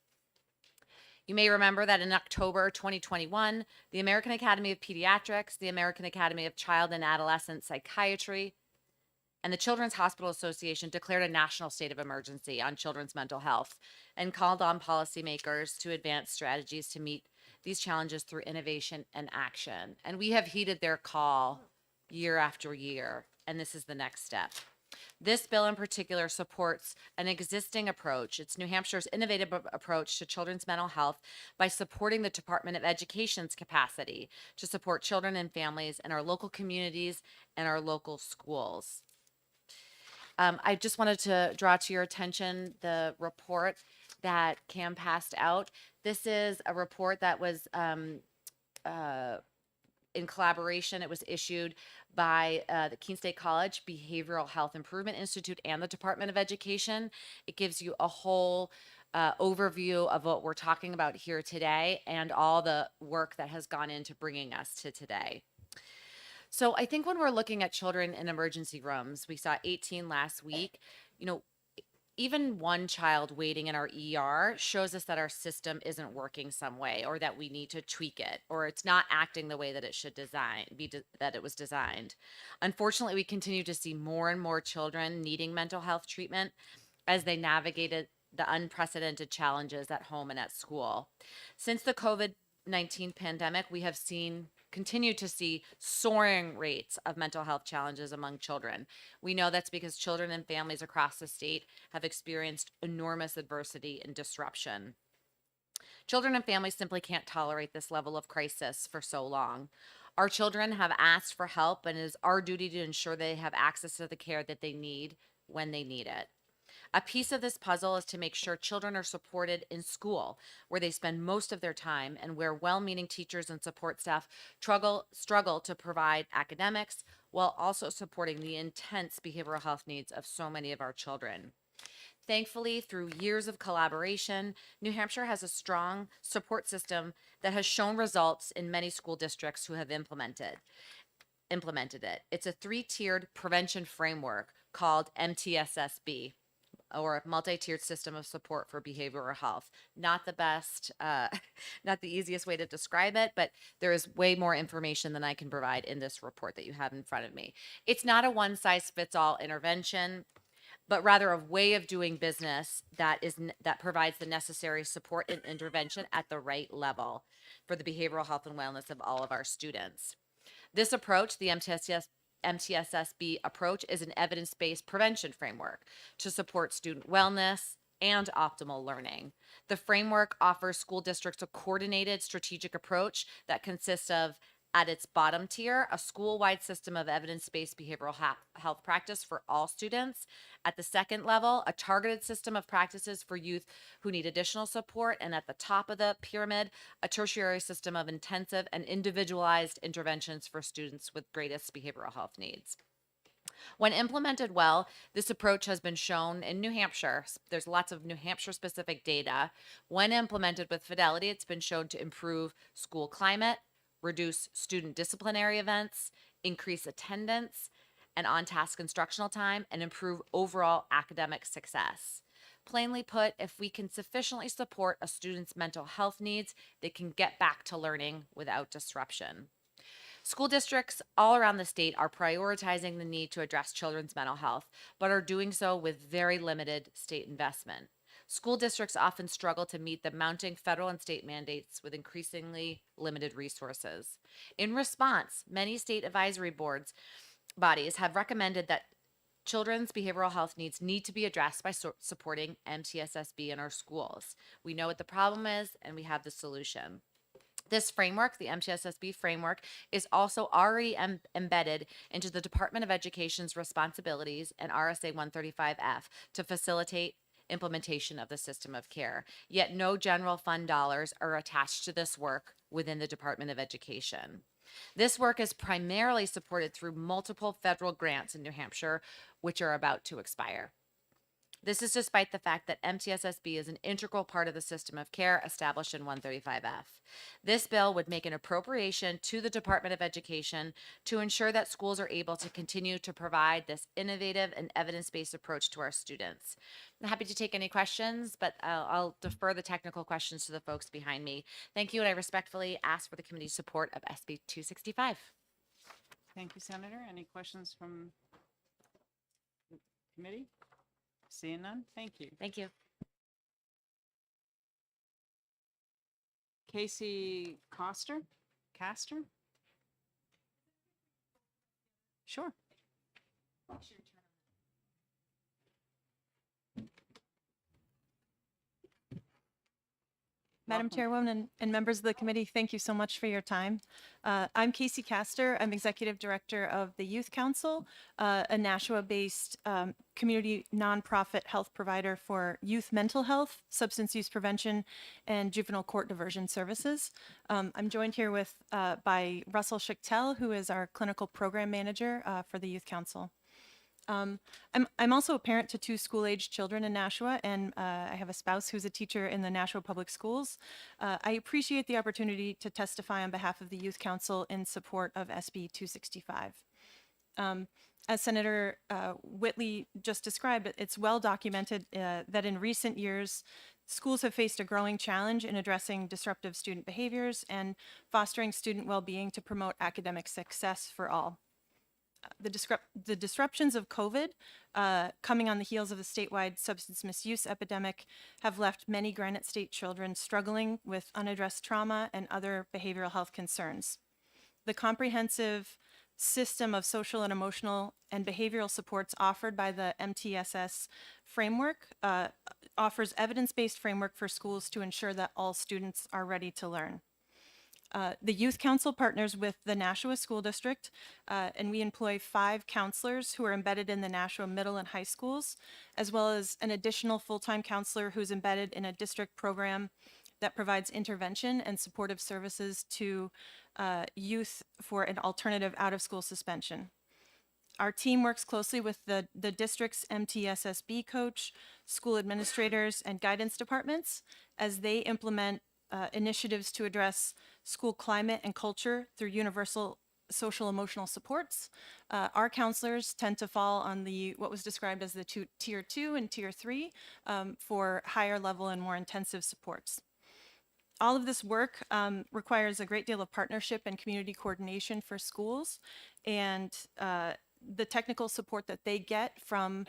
You may remember that in October 2021, the American Academy of Pediatrics, the American Academy of Child and Adolescent Psychiatry, and the Children's Hospital Association declared a national state of emergency on children's mental health and called on policymakers to advance strategies to meet these challenges through innovation and action. And we have heeded their call year after year, and this is the next step. This bill in particular supports an existing approach. It's New Hampshire's innovative approach to children's mental health by supporting the Department of Education's capacity to support children and families in our local communities and our local schools. I just wanted to draw to your attention the report that Cam passed out. This is a report that was in collaboration. It was issued by the Keene State College Behavioral Health Improvement Institute and the Department of Education. It gives you a whole overview of what we're talking about here today and all the work that has gone into bringing us to today. So I think when we're looking at children in emergency rooms, we saw 18 last week, even one child waiting in our ER shows us that our system isn't working some way, or that we need to tweak it, or it's not acting the way that it should that it was designed. Unfortunately, we continue to see more and more children needing mental health treatment as they navigated the unprecedented challenges at home and at school. Since the COVID-19 pandemic, we have seen continue to see soaring rates of mental health challenges among children. We know that's because children and families across the state have experienced enormous adversity and disruption. Children and families simply can't tolerate this level of crisis for so long. Our children have asked for help, and it is our duty to ensure they have access to the care that they need when they need it. A piece of this puzzle is to make sure children are supported in school, where they spend most of their time and where well-meaning teachers and support staff struggle to provide academics while also supporting the intense behavioral health needs of so many of our children. Thankfully, through years of collaboration, New Hampshire has a strong support system that has shown results in many school districts who have implemented it. It's a 3-tiered prevention framework called MTSSB, or multi-tiered system of support for behavioral health. Not the best, not the easiest way to describe it, but there is way more information than I can provide in this report that you have in front of me. It's not a one-size-fits-all intervention, but rather a way of doing business that provides the necessary support and intervention at the right level for the behavioral health and wellness of all of our students. This approach, the MTSSB approach, is an evidence-based prevention framework to support student wellness and optimal learning. The framework offers school districts a coordinated strategic approach that consists of, at its bottom tier, a school-wide system of evidence-based behavioral health practice for all students. At the second level, a targeted system of practices for youth who need additional support. And at the top of the pyramid, a tertiary system of intensive and individualized interventions for students with greatest behavioral health needs. When implemented well, this approach has been shown in New Hampshire. There's lots of New Hampshire specific data. When implemented with fidelity, it's been shown to improve school climate, reduce student disciplinary events, increase attendance and on-task instructional time, and improve overall academic success. Plainly put, if we can sufficiently support a student's mental health needs, they can get back to learning without disruption. School districts all around the state are prioritizing the need to address children's mental health, but are doing so with very limited state investment. School districts often struggle to meet the mounting federal and state mandates with increasingly limited resources. In response, many state advisory bodies have recommended that children's behavioral health needs need to be addressed by supporting MTSSB in our schools. We know what the problem is, and we have the solution. This framework, the MTSSB framework, is also already embedded into the Department of Education's responsibilities and RSA 135F to facilitate implementation of the system of care. Yet no general fund dollars are attached to this work within the Department of Education. This work is primarily supported through multiple federal grants in New Hampshire, which are about to expire. This is despite the fact that MTSSB is an integral part of the system of care established in 135F. This bill would make an appropriation to the Department of Education to ensure that schools are able to continue to provide this innovative and evidence-based approach to our students. I'm happy to take any questions, but I'll defer the technical questions to the folks behind me. Thank you, and I respectfully ask for the committee's support of SB 265. Thank you, Senator. Any questions from the committee? Seeing none, thank you. Thank you. Casey Castor? Sure. Madam Welcome. Chairwoman and members of the committee, thank you so much for your time. I'm Casey Castor. I'm Executive Director of the Youth Council, a Nashua-based community nonprofit health provider for youth mental health, substance use prevention, and juvenile court diversion services. I'm joined here by Russell Schichtel, who is our Clinical Program Manager for the Youth Council. I'm also a parent to 2 school-aged children in Nashua, and I have a spouse who's a teacher in the Nashua Public Schools. I appreciate the opportunity to testify on behalf of the Youth Council in support of SB 265. As Senator Whitley just described, it's well documented that in recent years, schools have faced a growing challenge in addressing disruptive student behaviors and fostering student well-being to promote academic success for all. The disruptions of COVID, coming on the heels of the statewide substance misuse epidemic, have left many Granite State children struggling with unaddressed trauma and other behavioral health concerns. the comprehensive system of social and emotional and behavioral supports offered by the MTSS framework offers evidence-based framework for schools to ensure that all students are ready to learn. The Youth Council partners with the Nashua School District, and we employ 5 counselors who are embedded in the Nashua middle and high schools, as well as an additional full-time counselor who's embedded in a district program that provides intervention and supportive services to youth for an alternative out-of-school suspension. Our team works closely with the district's MTSSB coach, school administrators, and guidance departments as they implement initiatives to address school climate and culture through universal social emotional supports. Our counselors tend to fall on what was described as the tier 2 and tier 3 for higher level and more intensive supports. All of this work requires a great deal of partnership and community coordination for schools, and the technical support that they get from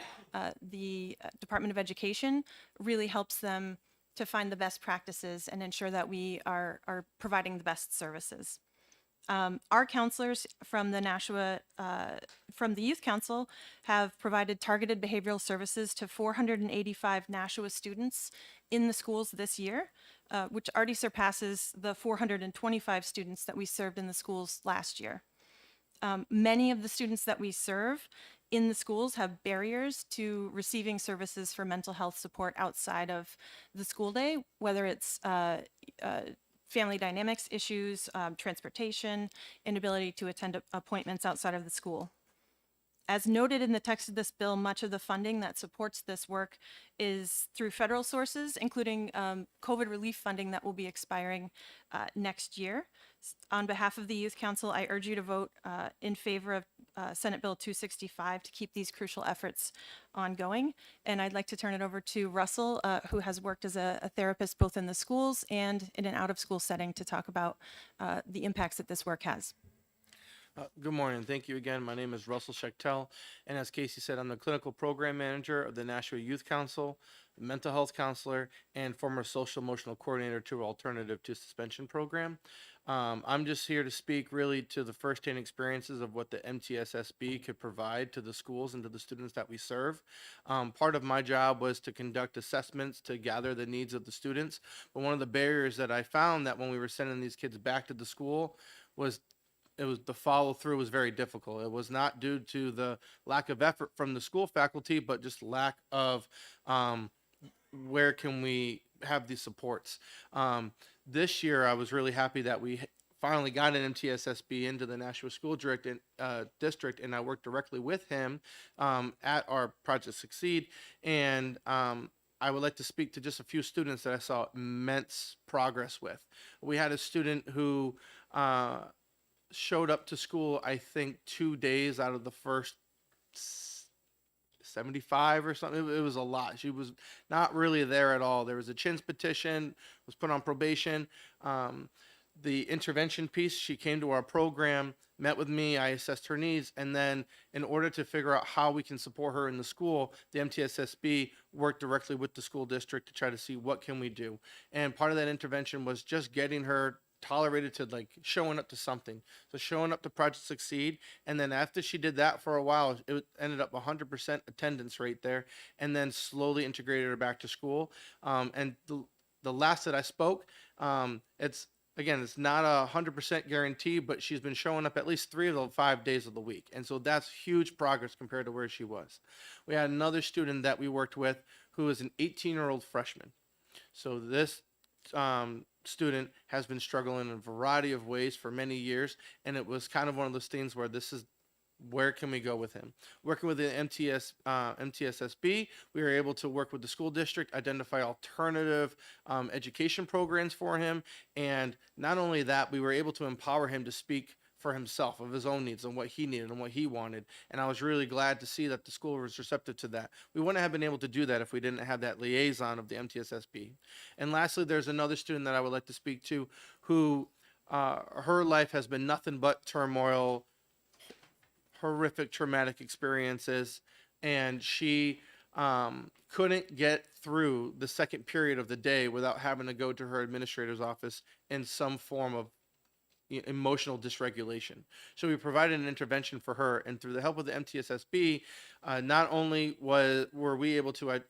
the Department of Education really helps them to find the best practices and ensure that we are providing the best services. Our counselors from the Nashua, from the Youth Council have provided targeted behavioral services to 485 Nashua students in the schools this year, which already surpasses the 425 students that we served in the schools last year. Many of the students that we serve in the schools have barriers to receiving services for mental health support outside of the school day, whether it's family dynamics issues, transportation, inability to attend appointments outside of the school. As noted in the text of this bill, much of the funding that supports this work is through federal sources, including COVID relief funding that will be expiring next year. On behalf of the Youth Council, I urge you to vote in favor of Senate Bill 265 to keep these crucial efforts ongoing. And I'd like to turn it over to Russell, who has worked as a therapist both in the schools and in an out-of-school setting, to talk about the impacts that this work has. Good morning. Thank you again. My name is Russell Schechtel, and as Casey said, I'm the clinical program manager of the Nashua Youth Council, mental health counselor, and former social emotional coordinator to Alternative to Suspension program. I'm just here to speak really to the firsthand experiences of what the MTSSB could provide to the schools and to the students that we serve. Part of my job was to conduct assessments to gather the needs of the students, but one of the barriers that I found that when we were sending these kids back to the school was the follow through was very difficult. It was not due to the lack of effort from the school faculty, but just lack of where can we have these supports. This year, I was really happy that we finally got an MTSSB into the Nashua School District, and I worked directly with him at our Project Succeed. And I would like to speak to just a few students that I saw immense progress with. We had a student who showed up to school, I think 2 days out of the first 75 or something. It was a lot. She was not really there at all. There was a CHINS petition, was put on probation. The intervention piece, she came to our program, met with me, I assessed her needs, and then in order to figure out how we can support her in the school, the MTSSB worked directly with the school district to try to see what can we do. And part of that intervention was just getting her tolerated to like showing up to something. So showing up to Project Succeed, and then after she did that for a while, it ended up 100% attendance rate there, and then slowly integrated her back to school. And the last that I spoke, it's not a 100% guarantee, but she's been showing up at least 3 of the 5 days of the week. And so that's huge progress compared to where she was. We had another student that we worked with who is an 18-year-old freshman. So this student has been struggling in a variety of ways for many years, and it was kind of one of those things where this is where can we go with him? Working with the MTSSB, we were able to work with the school district, identify alternative education programs for him, and not only that, we were able to empower him to speak for himself of his own needs and what he needed and what he wanted. And I was really glad to see that the school was receptive to that. We wouldn't have been able to do that if we didn't have that liaison of the MTSSB. And lastly, there's another student that I would like to speak to who her life has been nothing but turmoil, horrific traumatic experiences, and she couldn't get through the second period of the day without having to go to her administrator's office in some form of emotional dysregulation. So we provided an intervention for her, and through the help of the MTSSB, not only were we able to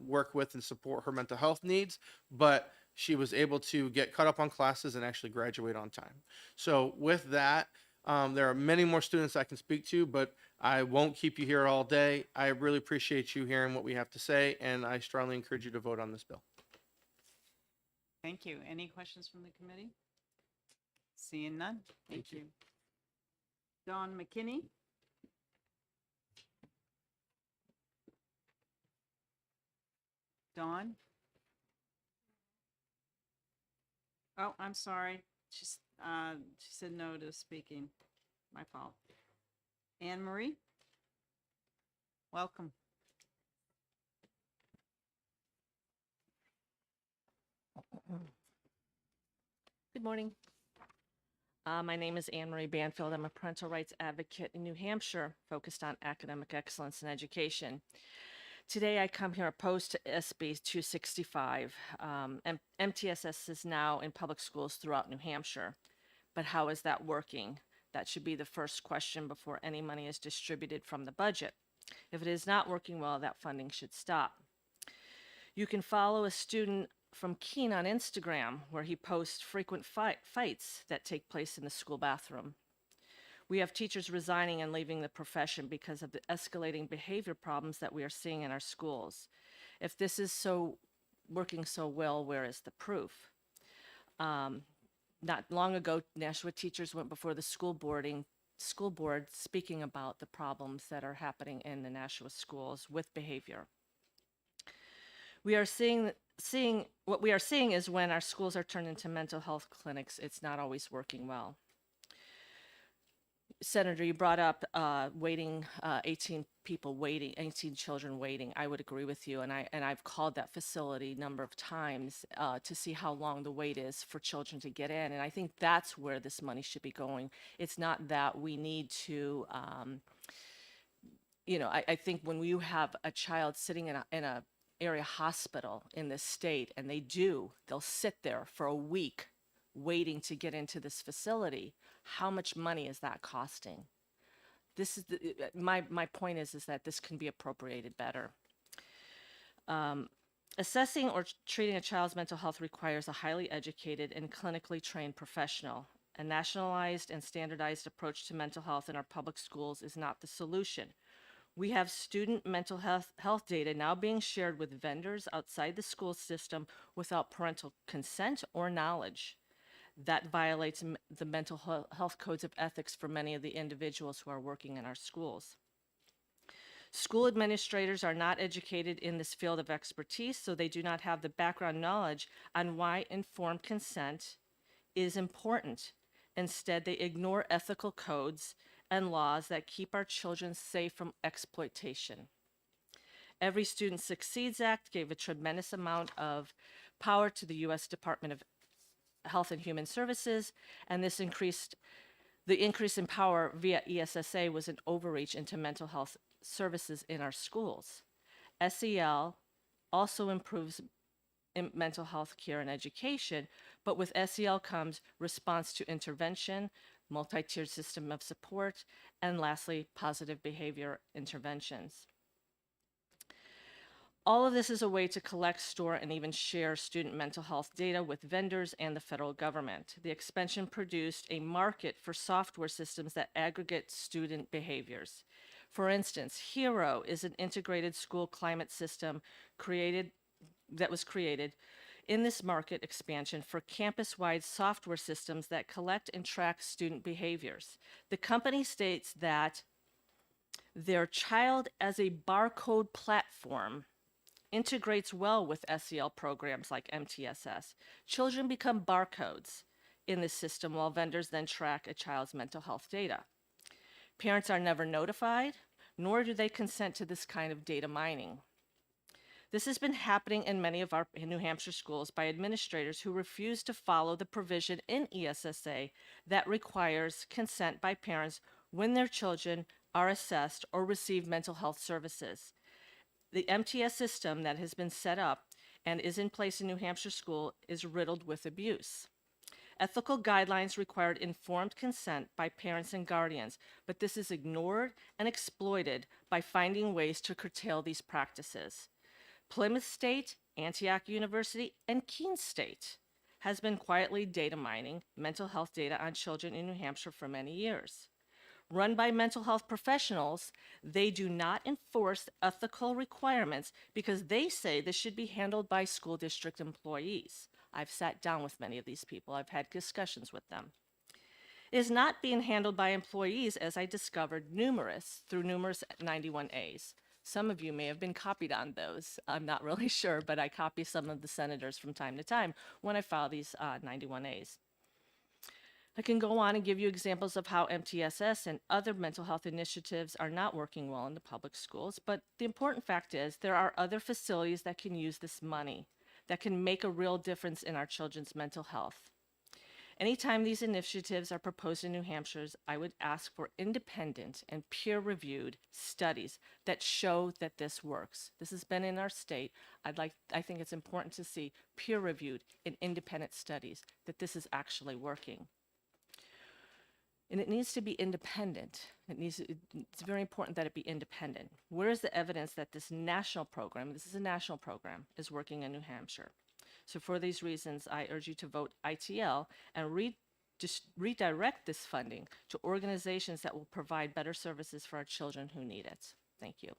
work with and support her mental health needs, but she was able to get caught up on classes and actually graduate on time. So with that, there are many more students I can speak to, but I won't keep you here all day. I really appreciate you hearing what we have to say, and I strongly encourage you to vote on this bill. Thank you. Any questions from the committee? Seeing none? Thank you. Dawn McKinney? Dawn? Oh, I'm sorry. She said no to speaking. My fault. Anne Marie? Welcome. Good morning. My name is Anne Marie Banfield. I'm a parental rights advocate in New Hampshire, focused on academic excellence in education. Today, I come here opposed to SB 265. MTSS is now in public schools throughout New Hampshire, but how is that working? That should be the first question before any money is distributed from the budget. If it is not working well, that funding should stop. You can follow a student from Keene on Instagram, where he posts frequent fights that take place in the school bathroom. We have teachers resigning and leaving the profession because of the escalating behavior problems that we are seeing in our schools. If this is working so well, where is the proof? Not long ago, Nashua teachers went before the school board speaking about the problems that are happening in the Nashua schools with behavior. What we are seeing is when our schools are turned into mental health clinics, it's not always working well. Senator, you brought up 18 children waiting. I would agree with you, and I've called that facility a number of times to see how long the wait is for children to get in, and I think that's where this money should be going. It's not that we need to, I think when you have a child sitting in a area hospital in this state, and they'll sit there for a week waiting to get into this facility. How much money is that costing? This is my point is that this can be appropriated better. Assessing or treating a child's mental health requires a highly educated and clinically trained professional. A nationalized and standardized approach to mental health in our public schools is not the solution. We have student mental health data now being shared with vendors outside the school system without parental consent or knowledge. That violates the mental health codes of ethics for many of the individuals who are working in our schools. School administrators are not educated in this field of expertise, so they do not have the background knowledge on why informed consent is important. Instead, they ignore ethical codes and laws that keep our children safe from exploitation. Every Student Succeeds Act gave a tremendous amount of power to the U.S. Department of Health and Human Services, and the increase in power via ESSA was an overreach into mental health services in our schools. SEL also improves in mental health care and education, but with SEL comes response to intervention, multi-tiered system of support, and lastly, positive behavior interventions. All of this is a way to collect, store, and even share student mental health data with vendors and the federal government. The expansion produced a market for software systems that aggregate student behaviors. For instance, HERO is an integrated school climate system that was created in this market expansion for campus-wide software systems that collect and track student behaviors. The company states that their child as a barcode platform integrates well with SEL programs like MTSS. Children become barcodes in this system while vendors then track a child's mental health data. Parents are never notified, nor do they consent to this kind of data mining. This has been happening in many of our New Hampshire schools by administrators who refuse to follow the provision in ESSA that requires consent by parents when their children are assessed or receive mental health services. The MTS system that has been set up and is in place in New Hampshire school is riddled with abuse. Ethical guidelines required informed consent by parents and guardians, but this is ignored and exploited by finding ways to curtail these practices. Plymouth State, Antioch University, and Keene State has been quietly data mining mental health data on children in New Hampshire for many years. Run by mental health professionals, they do not enforce ethical requirements because they say this should be handled by school district employees. I've sat down with many of these people. I've had discussions with them. It is not being handled by employees, as I discovered through numerous 91As. Some of you may have been copied on those. I'm not really sure, but I copy some of the senators from time to time when I file these 91As. I can go on and give you examples of how MTSS and other mental health initiatives are not working well in the public schools, but the important fact is there are other facilities that can use this money, that can make a real difference in our children's mental health. Anytime these initiatives are proposed in New Hampshire, I would ask for independent and peer-reviewed studies that show that this works. This has been in our state. I think it's important to see peer-reviewed and independent studies that this is actually working. And it needs to be independent. It's very important that it be independent. Where is the evidence that this is a national program, is working in New Hampshire? So for these reasons, I urge you to vote ITL and redirect this funding to organizations that will provide better services for our children who need it. Thank you.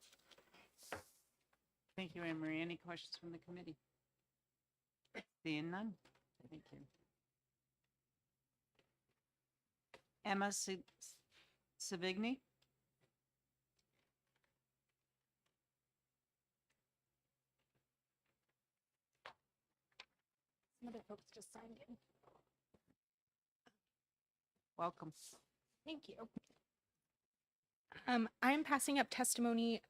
Thank you, Anne Marie. Any questions from the committee? Seeing none. Thank you. Emma Savigny? Some other folks just signed in. Welcome. Thank you. I am passing up testimony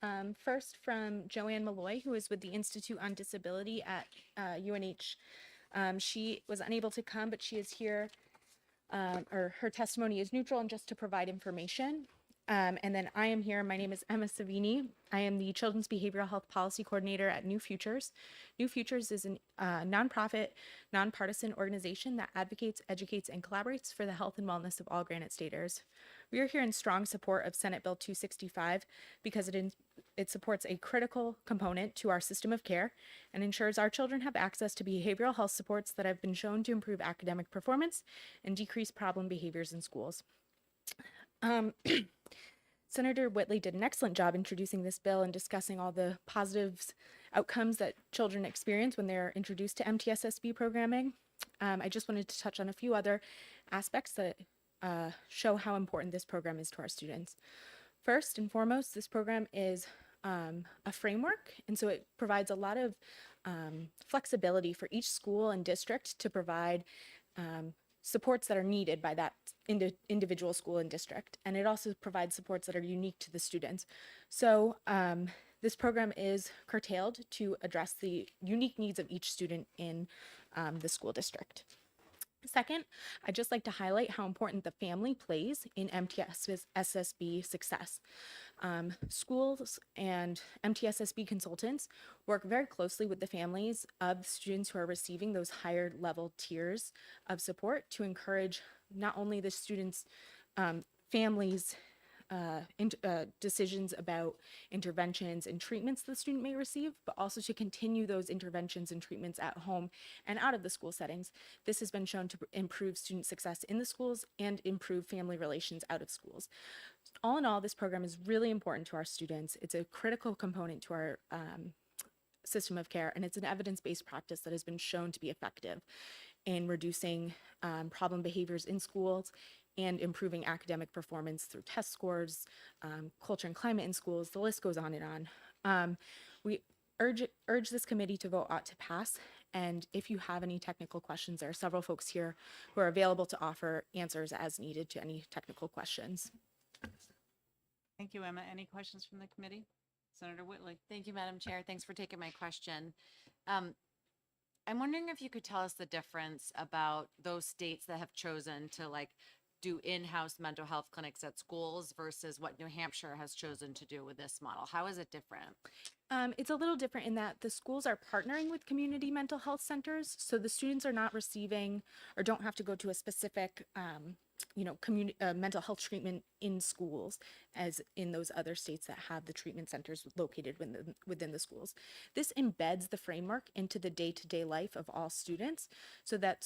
first from Joanne Malloy, who is with the Institute on Disability at UNH. She was unable to come, but she is here, or her testimony is neutral and just to provide information. And then I am here. My name is Emma Savini. I am the Children's Behavioral Health Policy Coordinator at New Futures. New Futures is a nonprofit, nonpartisan organization that advocates, educates, and collaborates for the health and wellness of all Granite Staters. We are here in strong support of Senate Bill 265 because it supports a critical component to our system of care and ensures our children have access to behavioral health supports that have been shown to improve academic performance and decrease problem behaviors in schools. Senator Whitley did an excellent job introducing this bill and discussing all the positives outcomes that children experience when they're introduced to MTSSB programming. I just wanted to touch on a few other aspects that show how important this program is to our students. First and foremost, this program is a framework, and so it provides a lot of flexibility for each school and district to provide supports that are needed by that individual school and district. And it also provides supports that are unique to the students. So this program is curtailed to address the unique needs of each student in the school district. Second, I'd just like to highlight how important the family plays in MTSSB success. Schools and MTSSB consultants work very closely with the families of students who are receiving those higher level tiers of support to encourage not only the students' families' decisions about interventions and treatments the student may receive, but also to continue those interventions and treatments at home and out of the school settings. This has been shown to improve student success in the schools and improve family relations out of schools. All in all, this program is really important to our students. It's a critical component to our system of care, and it's an evidence-based practice that has been shown to be effective in reducing problem behaviors in schools and improving academic performance through test scores, culture and climate in schools. The list goes on and on. We urge this committee to vote ought to pass. And if you have any technical questions, there are several folks here who are available to offer answers as needed to any technical questions. Thank you, Emma. Any questions from the committee? Senator Whitley. Thank you, Madam Chair. Thanks for taking my question. I'm wondering if you could tell us the difference about those states that have chosen to do in-house mental health clinics at schools versus what New Hampshire has chosen to do with this model. How is it different? It's a little different in that the schools are partnering with community mental health centers, so the students are not receiving or don't have to go to a specific, mental health treatment in schools, as in those other states that have the treatment centers located within the schools. This embeds the framework into the day-to-day life of all students, so that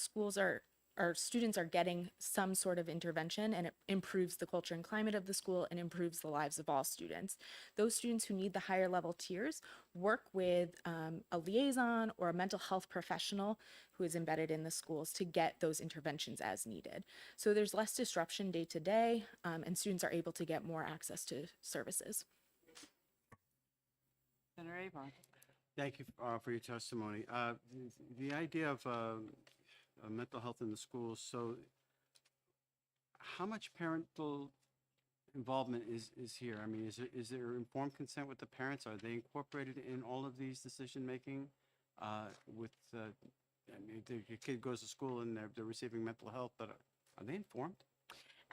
our students are getting some sort of intervention, and it improves the culture and climate of the school and improves the lives of all students. Those students who need the higher level tiers work with a liaison or a mental health professional who is embedded in the schools to get those interventions as needed. So there's less disruption day to day, and students are able to get more access to services. Senator Avon. Thank you for your testimony. The idea of mental health in the schools, so how much parental involvement is here? I mean, is there informed consent with the parents? Are they incorporated in all of these decision-making? I mean, the kid goes to school and they're receiving mental health, but are they informed?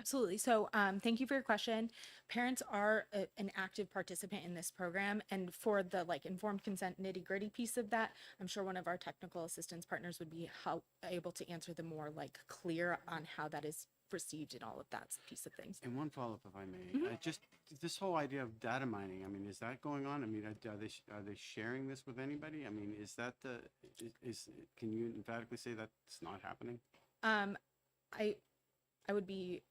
Absolutely. So thank you for your question. Parents are an active participant in this program. And for the informed consent nitty gritty piece of that, I'm sure one of our technical assistance partners would be able to answer the more clear on how that is received and all of that piece of things. And one follow-up, if I may, just this whole idea of data mining. I mean, is that going on? I mean, are they sharing this with anybody? I mean, is that can you emphatically say that's not happening? I would be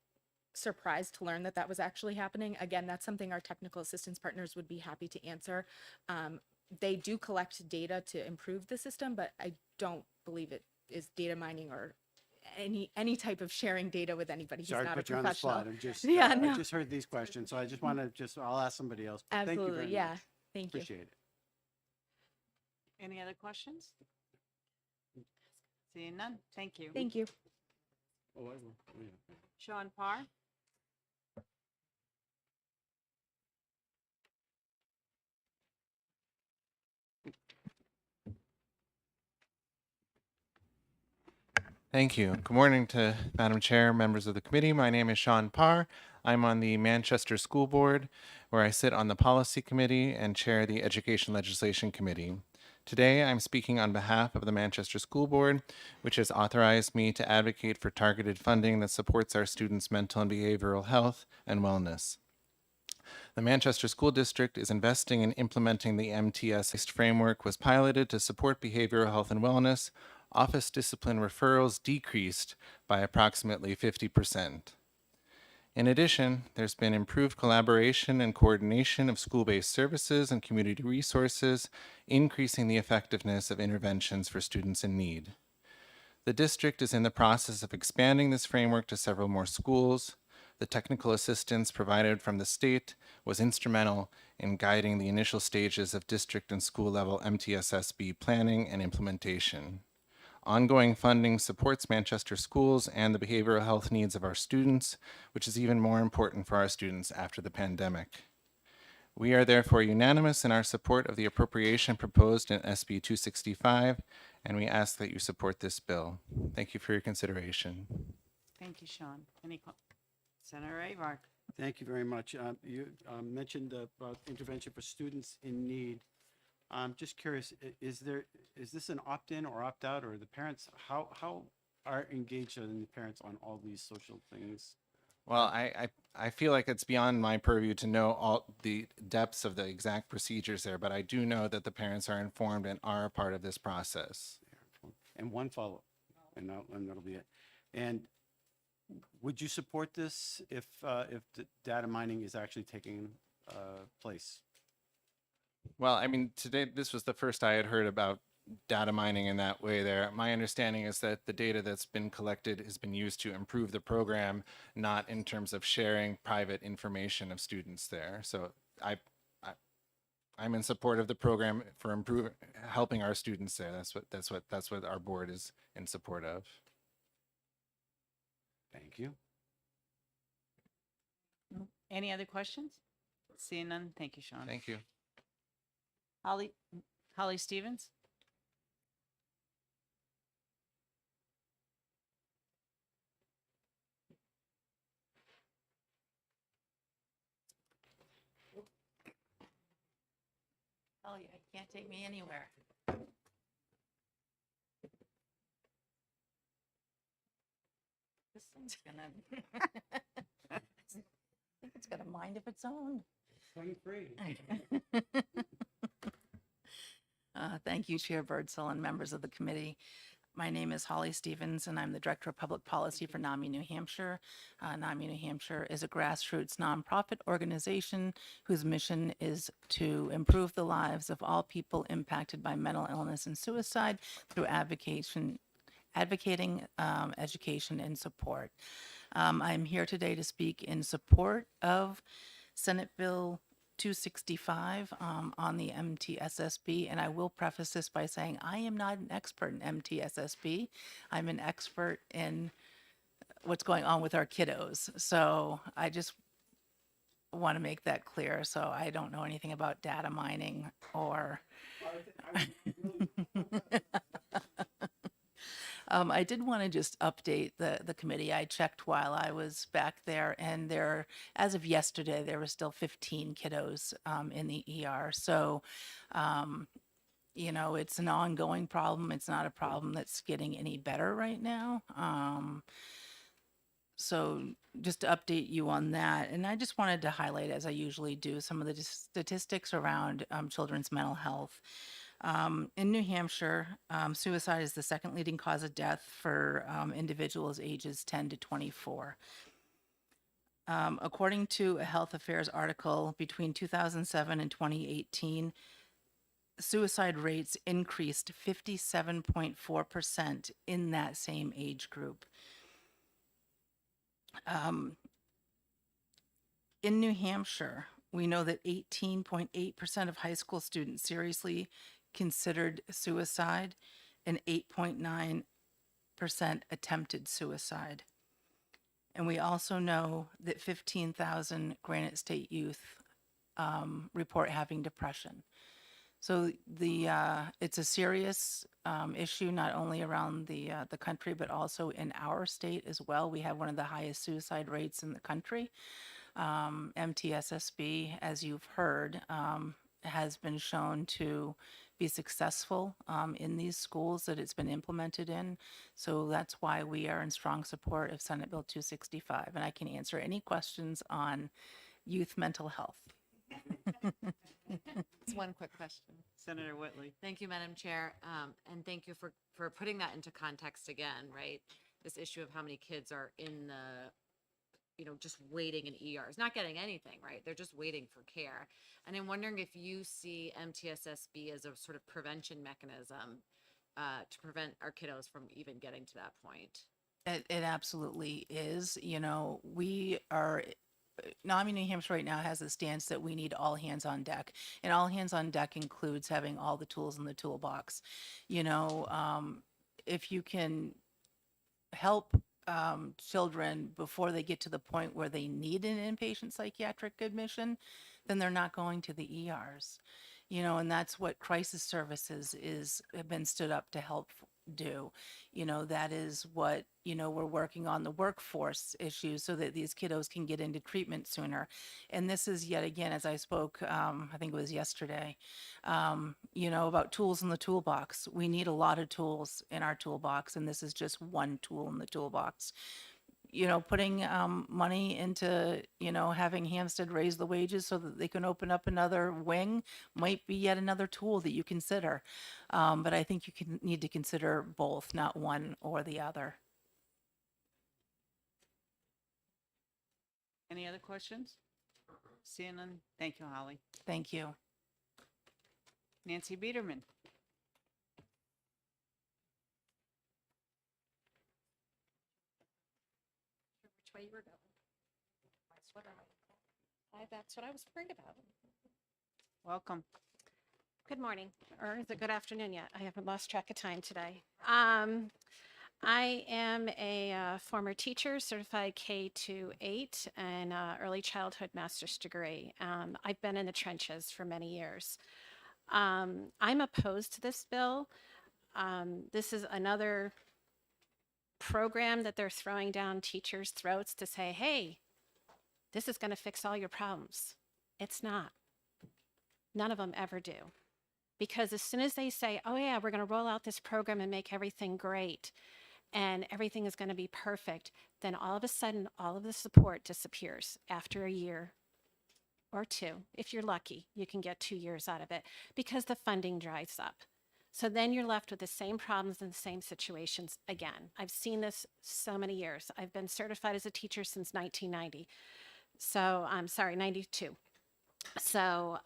surprised to learn that that was actually happening. Again, that's something our technical assistance partners would be happy to answer. They do collect data to improve the system, but I don't believe it is data mining or any type of sharing data with anybody who's Sorry to not a put you on the professional. spot. I'm just, Yeah, I no. just heard these questions, so I just want to I'll ask somebody else. But thank you Absolutely, very yeah. much. Thank you. Appreciate it. Any other questions? Seeing none, thank you. Thank you. Oh, I will. Oh, yeah. Sean Parr. Thank you. Good morning to Madam Chair, members of the committee. My name is Sean Parr. I'm on the Manchester School Board, where I sit on the Policy Committee and chair the Education Legislation Committee. Today, I'm speaking on behalf of the Manchester School Board, which has authorized me to advocate for targeted funding that supports our students' mental and behavioral health and wellness. The Manchester School District is investing in implementing the MTS framework was piloted to support behavioral health and wellness. Office discipline referrals decreased by approximately 50%. In addition, there's been improved collaboration and coordination of school-based services and community resources, increasing the effectiveness of interventions for students in need. The district is in the process of expanding this framework to several more schools. The technical assistance provided from the state was instrumental in guiding the initial stages of district and school level MTSSB planning and implementation. Ongoing funding supports Manchester schools and the behavioral health needs of our students, which is even more important for our students after the pandemic. We are therefore unanimous in our support of the appropriation proposed in SB 265, and we ask that you support this bill. Thank you for your consideration. Thank you, Sean. Senator Avon. Thank you very much. You mentioned about intervention for students in need. I'm just curious, is this an opt-in or opt-out, or the parents, how are engaged in the parents on all these social things? Well, I feel like it's beyond my purview to know all the depths of the exact procedures there, but I do know that the parents are informed and are a part of this process. And one follow-up, and that'll be it. And would you support this if the data mining is actually taking place? Well, I mean, today, this was the first I had heard about data mining in that way there. My understanding is that the data that's been collected has been used to improve the program, not in terms of sharing private information of students there. So I'm in support of the program for helping our students there. That's what our board is in support of. Thank you. Any other questions? Seeing none, thank you, Sean. Thank you. Holly Stevens. tell you, you can't take me anywhere. This thing's gonna, I think it's got a mind of its own. Swing free. Thank you, Chair Birdsall and members of the committee. My name is Holly Stevens, and I'm the Director of Public Policy for NAMI New Hampshire. NAMI New Hampshire is a grassroots nonprofit organization whose mission is to improve the lives of all people impacted by mental illness and suicide through advocating, education, and support. I'm here today to speak in support of Senate Bill 265 on the MTSSB, and I will preface this by saying I am not an expert in MTSSB. I'm an expert in what's going on with our kiddos. So I just want to make that clear. So I don't know anything about data mining or I did want to just update the committee. I checked while I was back there, and as of yesterday, there were still 15 kiddos in the ER. So, you know, it's an ongoing problem. It's not a problem that's getting any better right now. So just to update you on that, and I just wanted to highlight, as I usually do, some of the statistics around children's mental health. In New Hampshire, suicide is the second leading cause of death for individuals ages 10 to 24. According to a Health Affairs article, between 2007 and 2018, suicide rates increased 57.4% in that same age group. In New Hampshire, we know that 18.8% of high school students seriously considered suicide and 8.9% attempted suicide. And we also know that 15,000 Granite State youth report having depression. So it's a serious issue, not only around the country, but also in our state as well. We have one of the highest suicide rates in the country. MTSSB, as you've heard, has been shown to be successful in these schools that it's been implemented in. So that's why we are in strong support of Senate Bill 265. And I can answer any questions on youth mental health. It's one quick question. Senator Whitley. Thank you, Madam Chair. And thank you for putting that into context again, right? This issue of how many kids are in the, just waiting in ERs, not getting anything, right? They're just waiting for care. And I'm wondering if you see MTSSB as a sort of prevention mechanism to prevent our kiddos from even getting to that point. It absolutely is. We are, NAMI New Hampshire right now has a stance that we need all hands on deck. And all hands on deck includes having all the tools in the toolbox. If you can help children before they get to the point where they need an inpatient psychiatric admission, then they're not going to the ERs. And that's what crisis services have been stood up to help do. That is what, we're working on the workforce issues so that these kiddos can get into treatment sooner. And this is yet again, as I spoke, I think it was yesterday, about tools in the toolbox. We need a lot of tools in our toolbox, and this is just one tool in the toolbox. Putting money into, having Hampstead raise the wages so that they can open up another wing might be yet another tool that you consider. But I think you need to consider both, not one or the other. Any other questions? Seeing none. Thank you, Holly. Thank you. Nancy Biederman. Which way you were going? My sweater. That's what I was worried about. Welcome. Good morning, or is it good afternoon yet? I haven't lost track of time today. I am a former teacher, certified K-8 and early childhood master's degree. I've been in the trenches for many years. I'm opposed to this bill. This is another program that they're throwing down teachers' throats to say, hey, this is going to fix all your problems. It's not. None of them ever do. Because as soon as they say, oh, yeah, we're going to roll out this program and make everything great and everything is going to be perfect, then all of a sudden, all of the support disappears after a year or two. If you're lucky, you can get 2 years out of it because the funding dries up. So then you're left with the same problems and the same situations again. I've seen this so many years. I've been certified as a teacher since 1990. So I'm sorry, 92. So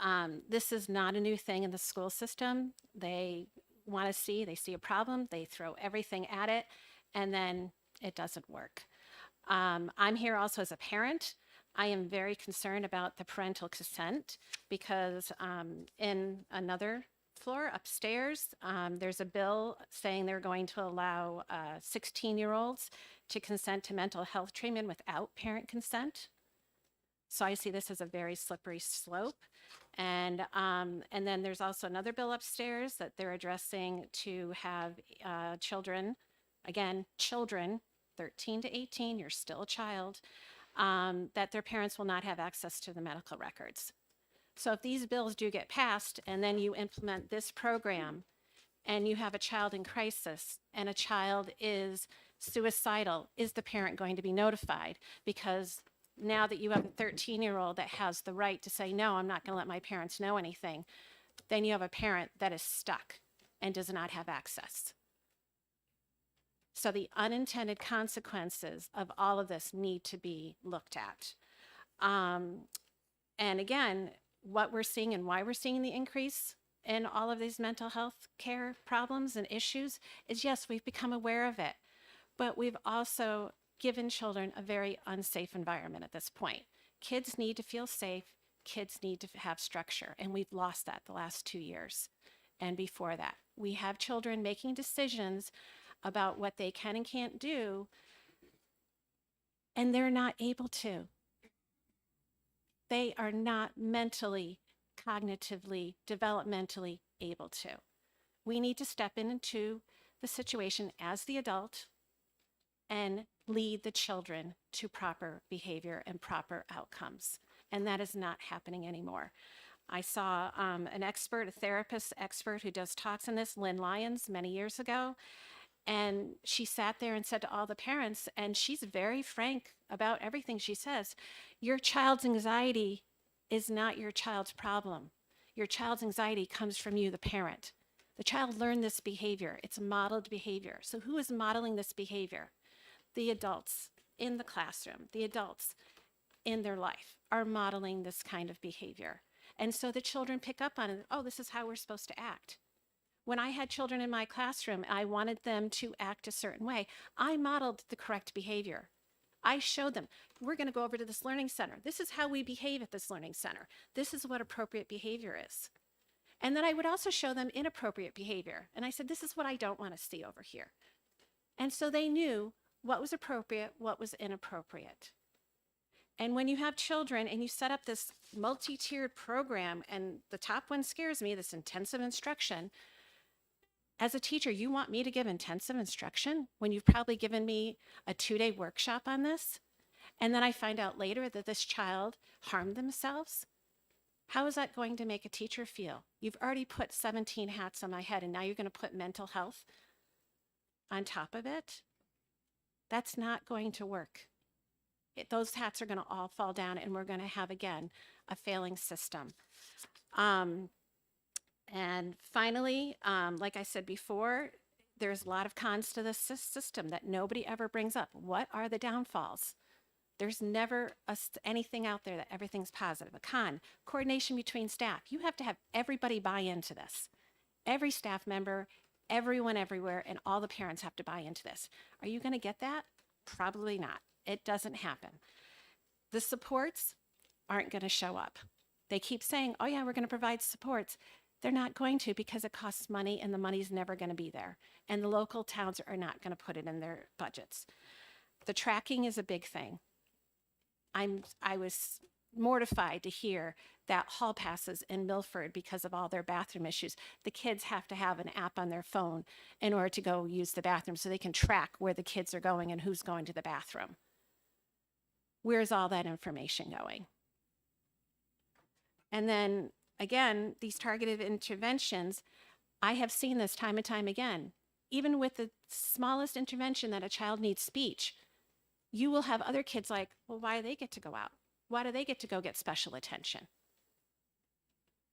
this is not a new thing in the school system. They see a problem, they throw everything at it, and then it doesn't work. I'm here also as a parent. I am very concerned about the parental consent because in another floor upstairs, there's a bill saying they're going to allow 16-year-olds to consent to mental health treatment without parent consent. So I see this as a very slippery slope. And then there's also another bill upstairs that they're addressing to have children, again, children, 13 to 18, you're still a child, that their parents will not have access to the medical records. So if these bills do get passed and then you implement this program and you have a child in crisis and a child is suicidal, is the parent going to be notified? Because now that you have a 13-year-old that has the right to say, no, I'm not going to let my parents know anything, then you have a parent that is stuck and does not have access. So the unintended consequences of all of this need to be looked at. And again, what we're seeing and why we're seeing the increase in all of these mental health care problems and issues is, yes, we've become aware of it, but we've also given children a very unsafe environment at this point. Kids need to feel safe. Kids need to have structure, and we've lost that the last 2 years. And before that, we have children making decisions about what they can and can't do, and they're not able to. They are not mentally, cognitively, developmentally able to. We need to step into the situation as the adult and lead the children to proper behavior and proper outcomes. And that is not happening anymore. I saw an expert, a therapist expert who does talks on this, Lynn Lyons, many years ago. And she sat there and said to all the parents, and she's very frank about everything she says, your child's anxiety is not your child's problem. Your child's anxiety comes from you, the parent. The child learned this behavior. It's modeled behavior. So who is modeling this behavior? The adults in the classroom, the adults in their life are modeling this kind of behavior. And so the children pick up on it. Oh, this is how we're supposed to act. When I had children in my classroom, I wanted them to act a certain way. I modeled the correct behavior. I showed them, we're going to go over to this learning center. This is how we behave at this learning center. This is what appropriate behavior is. And then I would also show them inappropriate behavior. And I said, this is what I don't want to see over here. And so they knew what was appropriate, what was inappropriate. And when you have children and you set up this multi-tiered program, and the top one scares me, this intensive instruction, as a teacher, you want me to give intensive instruction when you've probably given me a 2-day workshop on this? And then I find out later that this child harmed themselves? How is that going to make a teacher feel? You've already put 17 hats on my head, and now you're going to put mental health on top of it? That's not going to work. Those hats are going to all fall down, and we're going to have, again, a failing system. And finally, like I said before, there's a lot of cons to this system that nobody ever brings up. What are the downfalls? There's never anything out there that everything's positive. A con, coordination between staff. You have to have everybody buy into this. Every staff member, everyone everywhere, and all the parents have to buy into this. Are you going to get that? Probably not. It doesn't happen. The supports aren't going to show up. They keep saying, oh yeah, we're going to provide supports. They're not going to, because it costs money and the money's never going to be there. And the local towns are not going to put it in their budgets. The tracking is a big thing. I was mortified to hear that hall passes in Milford, because of all their bathroom issues, the kids have to have an app on their phone in order to go use the bathroom so they can track where the kids are going and who's going to the bathroom. Where's all that information going? And then again, these targeted interventions, I have seen this time and time again. Even with the smallest intervention that a child needs speech, you will have other kids like, well, why do they get to go out? Why do they get to go get special attention?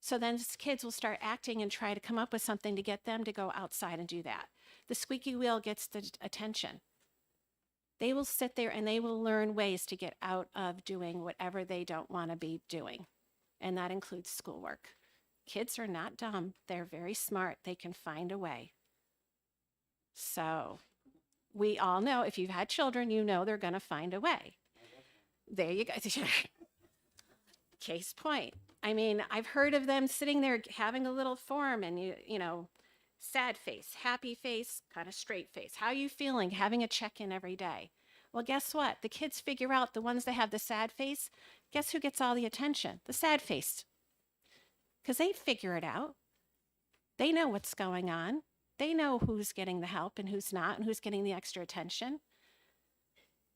So then kids will start acting and try to come up with something to get them to go outside and do that. The squeaky wheel gets the attention. They will sit there and they will learn ways to get out of doing whatever they don't want to be doing. And that includes schoolwork. Kids are not dumb. They're very smart. They can find a way. So we all know, if you've had children, you know they're going to find a way. There you go. Case point. I mean, I've heard of them sitting there having a little form and you know, sad face, happy face, kind of straight face. How are you feeling? Having a check-in every day. Well, guess what? The kids figure out the ones that have the sad face. Guess who gets all the attention? The sad face. Because they figure it out. They know what's going on. They know who's getting the help and who's not and who's getting the extra attention.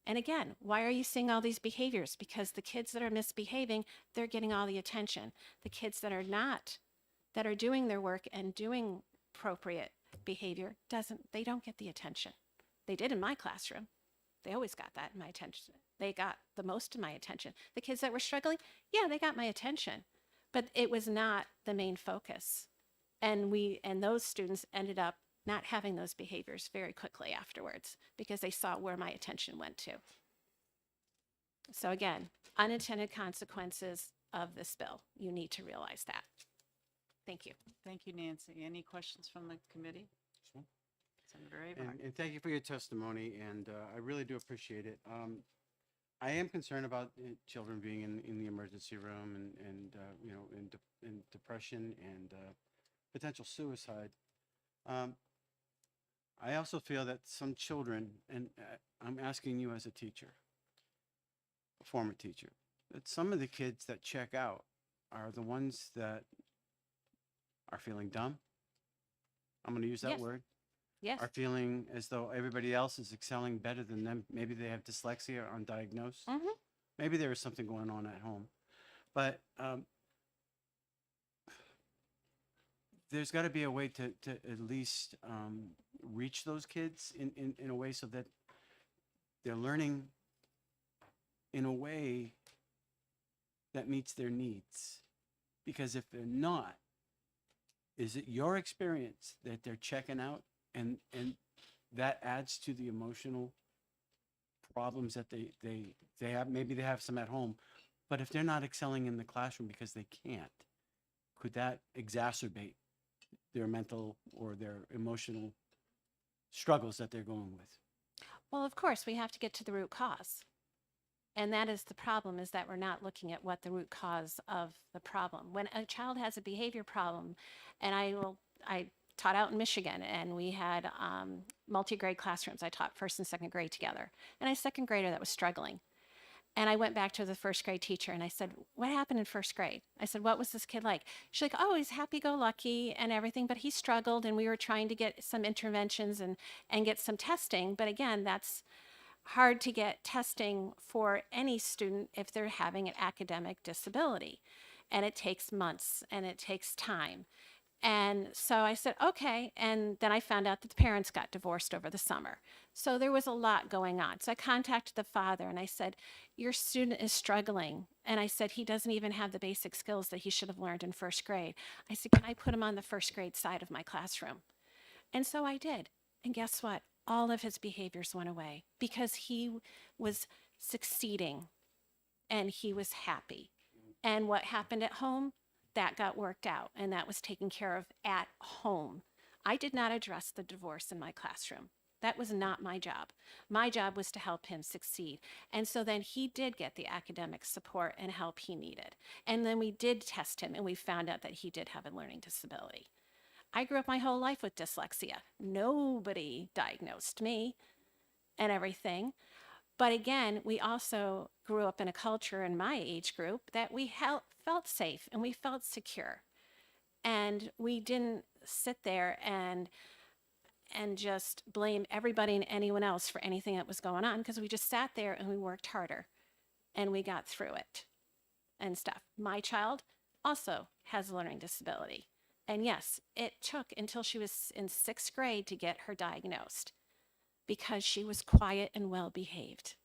And again, why are you seeing all these behaviors? Because the kids that are misbehaving, they're getting all the attention. The kids that are not, that are doing their work and doing appropriate behavior, they don't get the attention. They did in my classroom. They always got that in my attention. They got the most of my attention. The kids that were struggling, yeah, they got my attention, but it was not the main focus. And those students ended up not having those behaviors very quickly afterwards because they saw where my attention went to. So again, unintended consequences of this bill. You need to realize that. Thank you. Thank you, Nancy. Any questions from the committee? Senator Avard. And thank you for your testimony, and I really do appreciate it. I am concerned about children being in the emergency room and you know, in depression and potential suicide. I also feel that some children, and I'm asking you as a teacher, a former teacher, that some of the kids that check out are the ones that are feeling dumb. I'm going to use that Yes. word. Yes. Are feeling as though everybody else is excelling better than them. Maybe they have dyslexia or undiagnosed. Maybe there is something going on at home. But there's got to be a way to at least reach those kids in a way so that they're learning in a way that meets their needs. Because if they're not, is it your experience that they're checking out and that adds to the emotional problems that they have? Maybe they have some at home, but if they're not excelling in the classroom because they can't, could that exacerbate their mental or their emotional struggles that they're going with? Well, of course, we have to get to the root cause. And that is the problem, is that we're not looking at what the root cause of the problem. When a child has a behavior problem, and I taught out in Michigan, and we had multi-grade classrooms. I taught first and second grade together. And I had a second grader that was struggling. And I went back to the first grade teacher and I said, what happened in first grade? I said, what was this kid like? She's like, oh, he's happy-go-lucky and everything, but he struggled and we were trying to get some interventions and get some testing. But again, that's hard to get testing for any student if they're having an academic disability. And it takes months and it takes time. And so I said, okay. And then I found out that the parents got divorced over the summer. So there was a lot going on. So I contacted the father and I said, your student is struggling. And I said, he doesn't even have the basic skills that he should have learned in first grade. I said, can I put him on the first grade side of my classroom? And so I did. And guess what? All of his behaviors went away because he was succeeding and he was happy. And what happened at home? That got worked out and that was taken care of at home. I did not address the divorce in my classroom. That was not my job. My job was to help him succeed. And so then he did get the academic support and help he needed. And then we did test him and we found out that he did have a learning disability. I grew up my whole life with dyslexia. Nobody diagnosed me and everything. But again, we also grew up in a culture in my age group that we felt safe and we felt secure. And we didn't sit there and just blame everybody and anyone else for anything that was going on, because we just sat there and we worked harder and we got through it and stuff. My child, also has a learning disability. And yes, it took until she was in 6th grade to get her diagnosed because she was quiet and well behaved.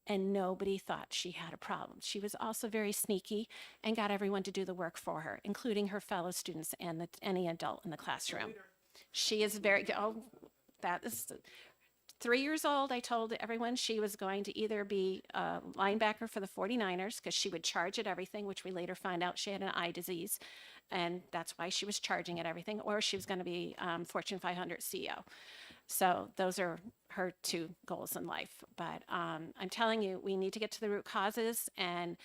And nobody thought she had a problem. She was also very sneaky and got everyone to do the work for her, including her fellow students and any adult in the classroom. She is very, that is 3 years old. I told everyone she was going to either be a linebacker for the 49ers because she would charge at everything, which we later find out she had an eye disease. And that's why she was charging at everything, or she was going to be Fortune 500 CEO. So those are her 2 goals in life. But I'm telling you, we need to get to the root causes. And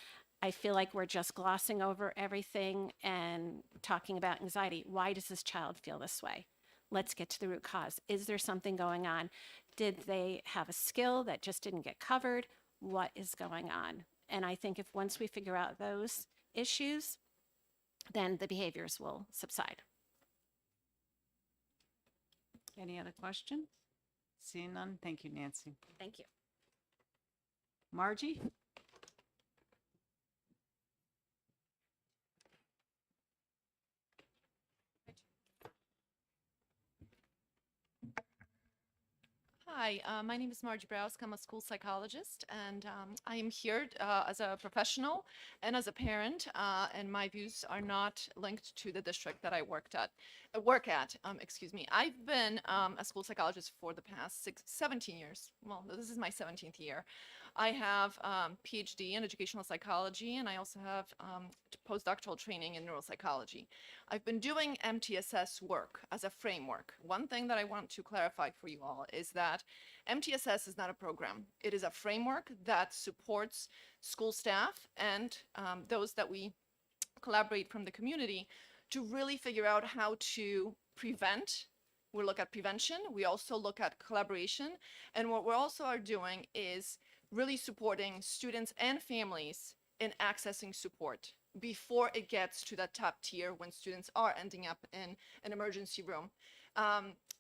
I feel like we're just glossing over everything and talking about anxiety. Why does this child feel this way? Let's get to the root cause. Is there something going on? Did they have a skill that just didn't get covered? What is going on? And I think if once we figure out those issues, then the behaviors will subside. Any other questions? Seeing none, thank you, Nancy. Thank you. Margie? Hi, my name is Margie Browsk. I'm a school psychologist, and I am here as a professional and as a parent, and my views are not linked to the district that I work at. Excuse me. I've been a school psychologist for the past 17 years. Well, this is my 17th year. I have PhD in educational psychology, and I also have postdoctoral training in neuropsychology. I've been doing MTSS work as a framework. One thing that I want to clarify for you all is that MTSS is not a program. It is a framework that supports school staff and those that we collaborate from the community to really figure out how to prevent. We look at prevention. We also look at collaboration. And what we also are doing is really supporting students and families in accessing support before it gets to that top tier when students are ending up in an emergency room.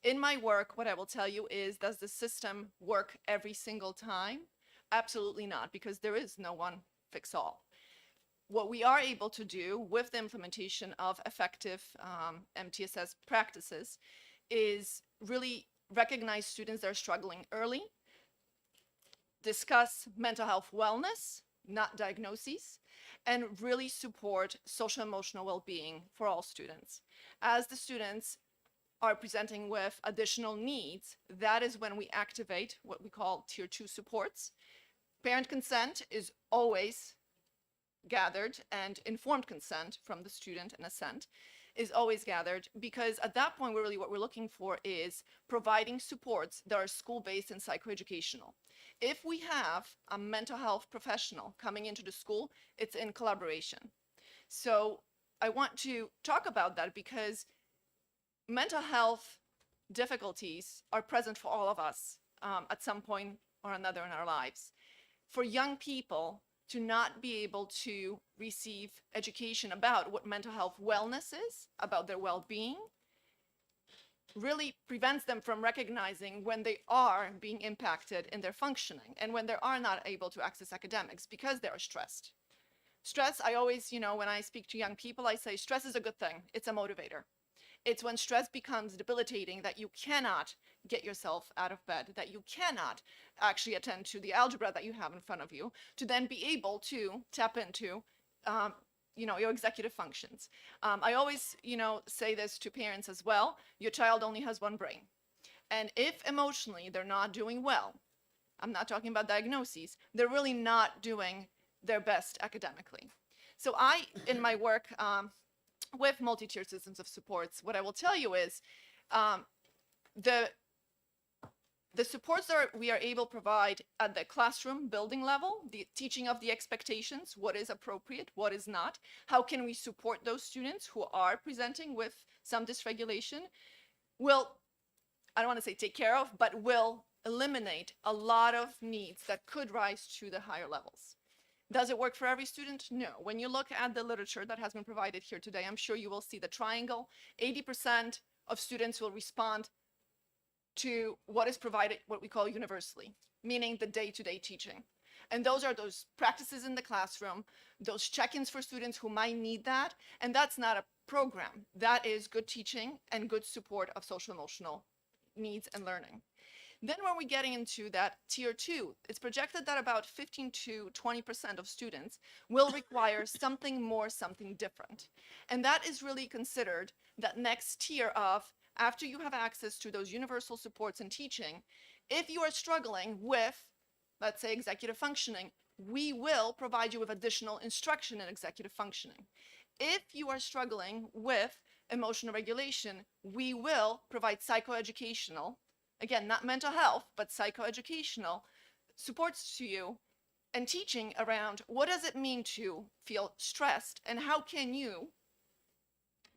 In my work, what I will tell you is, does the system work every single time? Absolutely not, because there is no one fix all. What we are able to do with the implementation of effective MTSS practices is really recognize students that are struggling early, discuss mental health wellness, not diagnoses, and really support social emotional well-being for all students. As the students are presenting with additional needs, that is when we activate what we call tier 2 supports. Parent consent is always gathered, and informed consent from the student and assent is always gathered, because at that point, really what we're looking for is providing supports that are school-based and psychoeducational. If we have a mental health professional coming into the school, it's in collaboration. So I want to talk about that because mental health difficulties are present for all of us at some point or another in our lives. For young people to not be able to receive education about what mental health wellness is, about their well-being, really prevents them from recognizing when they are being impacted in their functioning and when they are not able to access academics because they are stressed. Stress, I always, when I speak to young people, I say stress is a good thing. It's a motivator. It's when stress becomes debilitating that you cannot get yourself out of bed, that you cannot actually attend to the algebra that you have in front of you, to then be able to tap into your executive functions. I always, say this to parents as well. Your child only has one brain. And if emotionally they're not doing well, I'm not talking about diagnoses, they're really not doing their best academically. So in my work with multi-tier systems of supports, what I will tell you is the supports that we are able to provide at the classroom building level, the teaching of the expectations, what is appropriate, what is not, how can we support those students who are presenting with some dysregulation, will, I don't want to say take care of, but will eliminate a lot of needs that could rise to the higher levels. Does it work for every student? No. When you look at the literature that has been provided here today, I'm sure you will see the triangle. 80% of students will respond to what is provided, what we call universally, meaning the day-to-day teaching. And those are those practices in the classroom, those check-ins for students who might need that. And that's not a program. That is good teaching and good support of social emotional needs and learning. Then when we're getting into that tier 2, it's projected that about 15 to 20% of students will require something more, something different. And that is really considered that next tier of, after you have access to those universal supports and teaching, if you are struggling with, let's say, executive functioning, we will provide you with additional instruction in executive functioning. If you are struggling with emotional regulation, we will provide psychoeducational, again, not mental health, but psychoeducational supports to you and teaching around what does it mean to feel stressed and how can you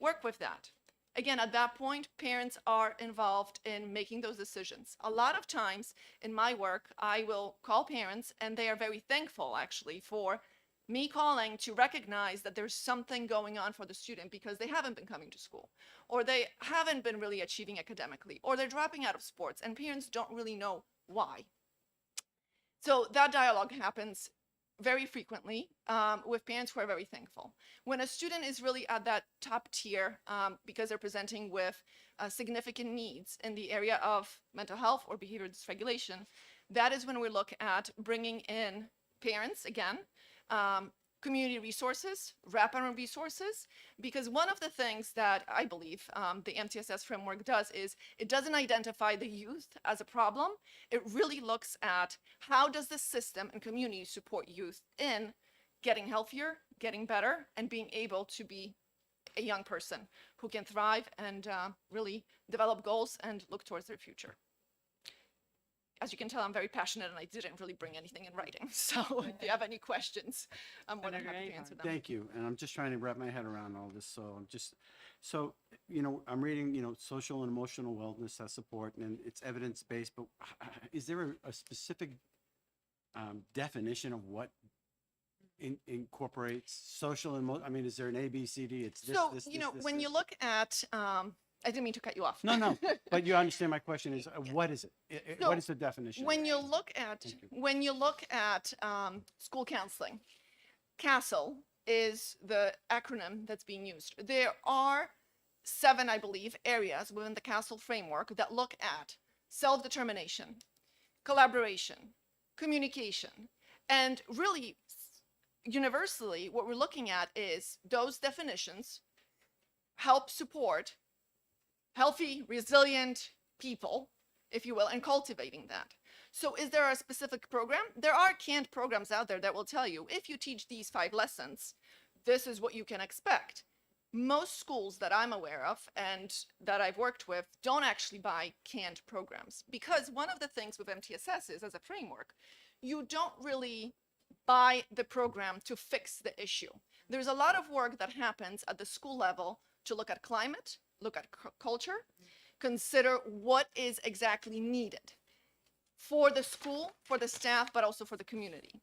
work with that. Again, at that point, parents are involved in making those decisions. A lot of times in my work, I will call parents and they are very thankful actually for me calling to recognize that there's something going on for the student because they haven't been coming to school, or they haven't been really achieving academically, or they're dropping out of sports and parents don't really know why. So that dialogue happens very frequently with parents who are very thankful. When a student is really at that top tier because they're presenting with significant needs in the area of mental health or behavior dysregulation, that is when we look at bringing in parents again, community resources, wraparound resources, because one of the things that I believe the MTSS framework does is it doesn't identify the youth as a problem. It really looks at how does the system and community support youth in getting healthier, getting better, and being able to be a young person who can thrive and really develop goals and look towards their future. As you can tell, I'm very passionate and I didn't really bring anything in writing. So if you have any questions, I'm more than happy to answer them. Thank you. And I'm just trying to wrap my head around all this. So I'm reading, social and emotional wellness as support, and it's evidence-based, but is there a specific definition of what incorporates social and is there an A, B, C, D? It's this, So, this, when this. you look at, I didn't mean to cut you off. No, but you understand my question is, what is it? So, What is the definition? When you look at school counseling, CASEL is the acronym that's being used. There are 7, I believe, areas within the CASEL framework that look at self-determination, collaboration, communication, and really universally what we're looking at is those definitions help support healthy, resilient people, if you will, and cultivating that. So is there a specific program? There are canned programs out there that will tell you, if you teach these 5 lessons, this is what you can expect. Most schools that I'm aware of and that I've worked with don't actually buy canned programs, because one of the things with MTSS is, as a framework, you don't really buy the program to fix the issue. There's a lot of work that happens at the school level to look at climate, look at culture, consider what is exactly needed for the school, for the staff, but also for the community.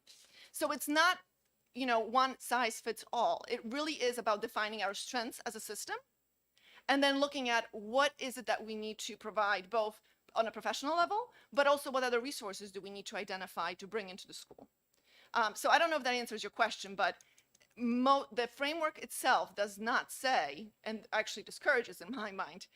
So it's not, one size fits all. It really is about defining our strengths as a system and then looking at what is it that we need to provide both on a professional level, but also what other resources do we need to identify to bring into the school. So I don't know if that answers your question, but the framework itself does not say, and actually discourages in my mind,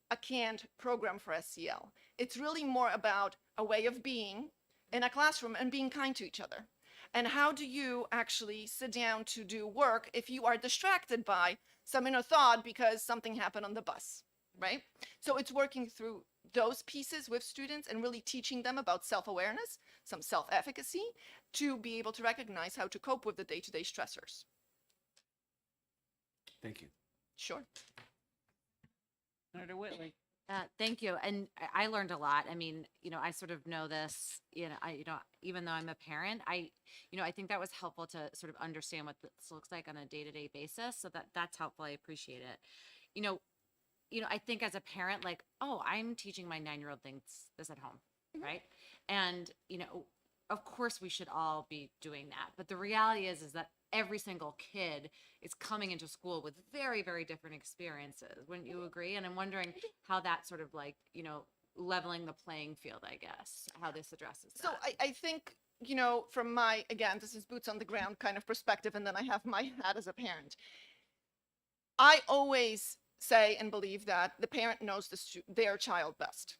a canned program for SEL. It's really more about a way of being in a classroom and being kind to each other. And how do you actually sit down to do work if you are distracted by some inner thought because something happened on the bus, right? So it's working through those pieces with students and really teaching them about self-awareness, some self-efficacy, to be able to recognize how to cope with the day-to-day stressors. Thank you. Sure. Senator Whitley. Thank you. And I learned a lot. I mean, I sort of know this, even though I'm a parent, I think that was helpful to sort of understand what this looks like on a day-to-day basis. So that's helpful. I appreciate it. I think as a parent, like, oh, I'm teaching my 9-year-old this at home, right? And, of course we should all be doing that. But the reality is that every single kid is coming into school with very, very different experiences. Wouldn't you agree? And I'm wondering how that sort of leveling the playing field, I guess, how this addresses that. So I think you know, from my, again, this is boots on the ground kind of perspective, and then I have my hat as a parent. I always say and believe that the parent knows their child best.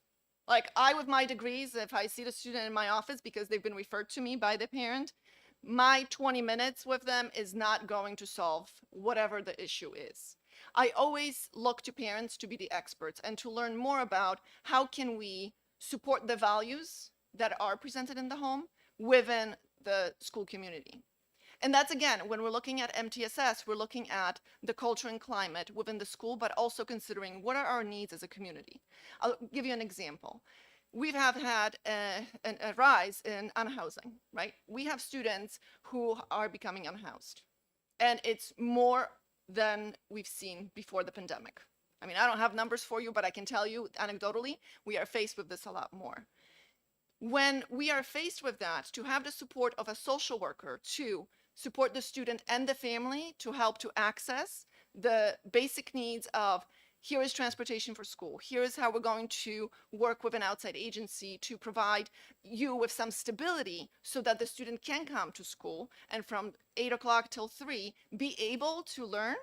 Like I, with my degrees, if I see the student in my office because they've been referred to me by the parent, my 20 minutes with them is not going to solve whatever the issue is. I always look to parents to be the experts and to learn more about how can we support the values that are presented in the home within the school community. And that's, again, when we're looking at MTSS, we're looking at the culture and climate within the school, but also considering what are our needs as a community. I'll give you an example. We have had a rise in unhousing, right? We have students who are becoming unhoused, and it's more than we've seen before the pandemic. I mean, I don't have numbers for you, but I can tell you anecdotally, we are faced with this a lot more. When we are faced with that, to have the support of a social worker to support the student and the family to help to access the basic needs of, here is transportation for school, here is how we're going to work with an outside agency to provide you with some stability so that the student can come to school and from 8 o'clock till 3 be able to learn,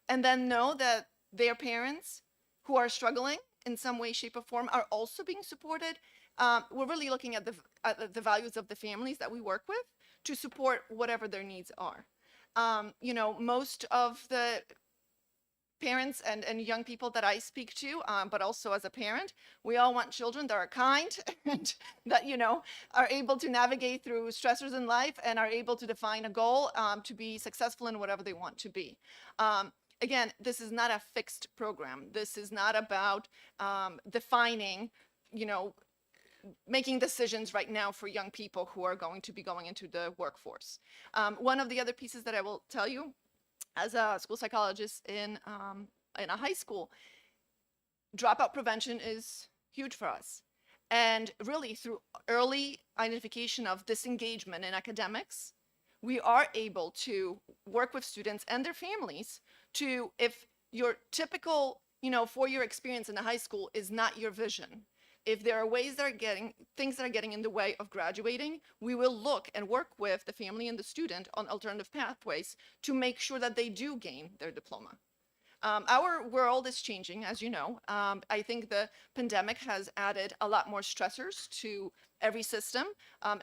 and then know that their parents who are struggling in some way, shape, or form are also being supported. We're really looking at the values of the families that we work with to support whatever their needs are. You know, most of the parents and young people that I speak to, but also as a parent, we all want children that are kind and that, you know, are able to navigate through stressors in life and are able to define a goal to be successful in whatever they want to be. Again, this is not a fixed program. This is not about defining, you know, making decisions right now for young people who are going to be going into the workforce. One of the other pieces that I will tell you, as a school psychologist in a high school, dropout prevention is huge for us. And really, through early identification of disengagement in academics, we are able to work with students and their families to, if your typical, you know, 4-year experience in a high school is not your vision, if there are ways that are things that are getting in the way of graduating, we will look and work with the family and the student on alternative pathways to make sure that they do gain their diploma. Our world is changing, as you know. I think the pandemic has added a lot more stressors to every system,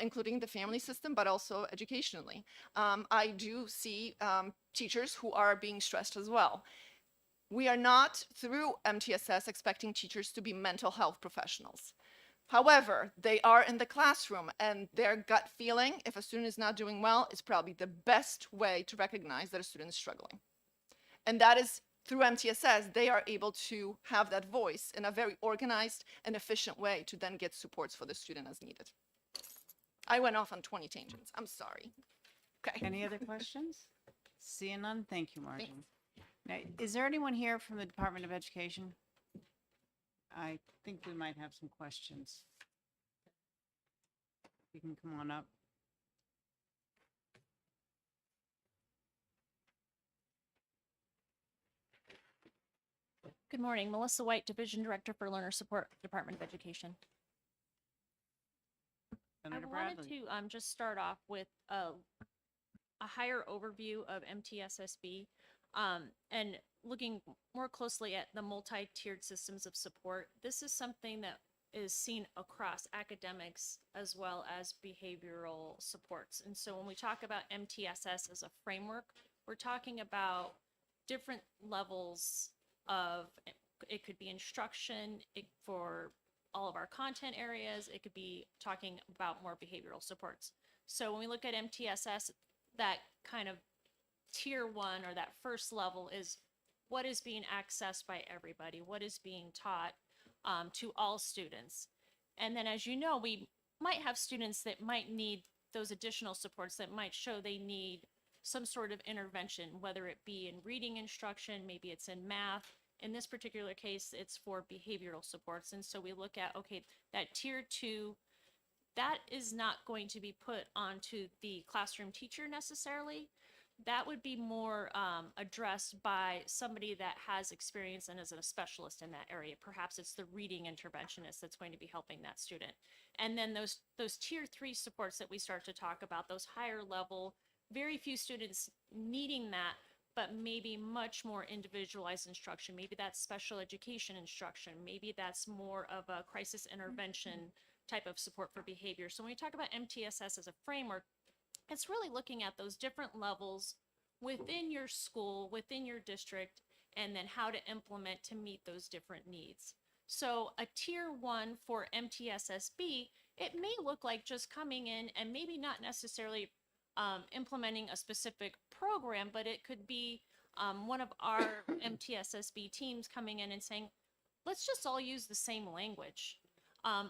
including the family system, but also educationally. I do see teachers who are being stressed as well. We are not, through MTSS, expecting teachers to be mental health professionals. However, they are in the classroom, and their gut feeling, if a student is not doing well, is probably the best way to recognize that a student is struggling. And that is, through MTSS, they are able to have that voice in a very organized and efficient way to then get supports for the student as needed. I went off on 20 tangents. I'm sorry. Okay. Any other questions? Seeing none, thank you, Margie. Now, is there anyone here from the Department of Education? I think we might have some questions. You can come on up. Good morning, Melissa White, Division Director for Learner Support, Department of Education. Senator I wanted Bradley. to just start off with a higher overview of MTSSB and looking more closely at the multi-tiered systems of support. This is something that is seen across academics as well as behavioral supports. And so when we talk about MTSS as a framework, we're talking about different levels of, it could be instruction for all of our content areas, it could be talking about more behavioral supports. So when we look at MTSS, that kind of tier 1 or that first level is what is being accessed by everybody, what is being taught to all students. And then, as you know, we might have students that might need those additional supports that might show they need some sort of intervention, whether it be in reading instruction, maybe it's in math. In this particular case, it's for behavioral supports. And so we look at, okay, that tier 2, that is not going to be put onto the classroom teacher necessarily. that would be more addressed by somebody that has experience and is a specialist in that area. Perhaps it's the reading interventionist that's going to be helping that student. And then those tier 3 supports that we start to talk about, those higher level, very few students needing that, but maybe much more individualized instruction. Maybe that's special education instruction. Maybe that's more of a crisis intervention type of support for behavior. So when we talk about MTSS as a framework, it's really looking at those different levels within your school, within your district, and then how to implement to meet those different needs. So a tier 1 for MTSSB, it may look like just coming in and maybe not necessarily implementing a specific program, but it could be one of our MTSSB teams coming in and saying, let's just all use the same language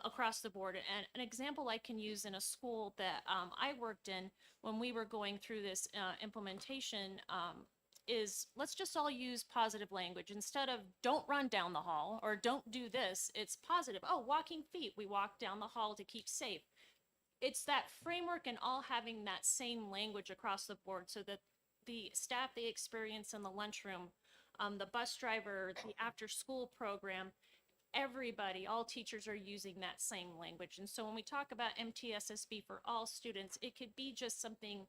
across the board. And an example I can use in a school that I worked in when we were going through this implementation is let's just all use positive language. Instead of don't run down the hall or don't do this, it's positive. Oh, walking feet, we walk down the hall to keep safe. It's that framework and all having that same language across the board so that the staff they experience in the lunchroom, the bus driver, the after school program, everybody, all teachers are using that same language. And so when we talk about MTSSB for all students, it could be just something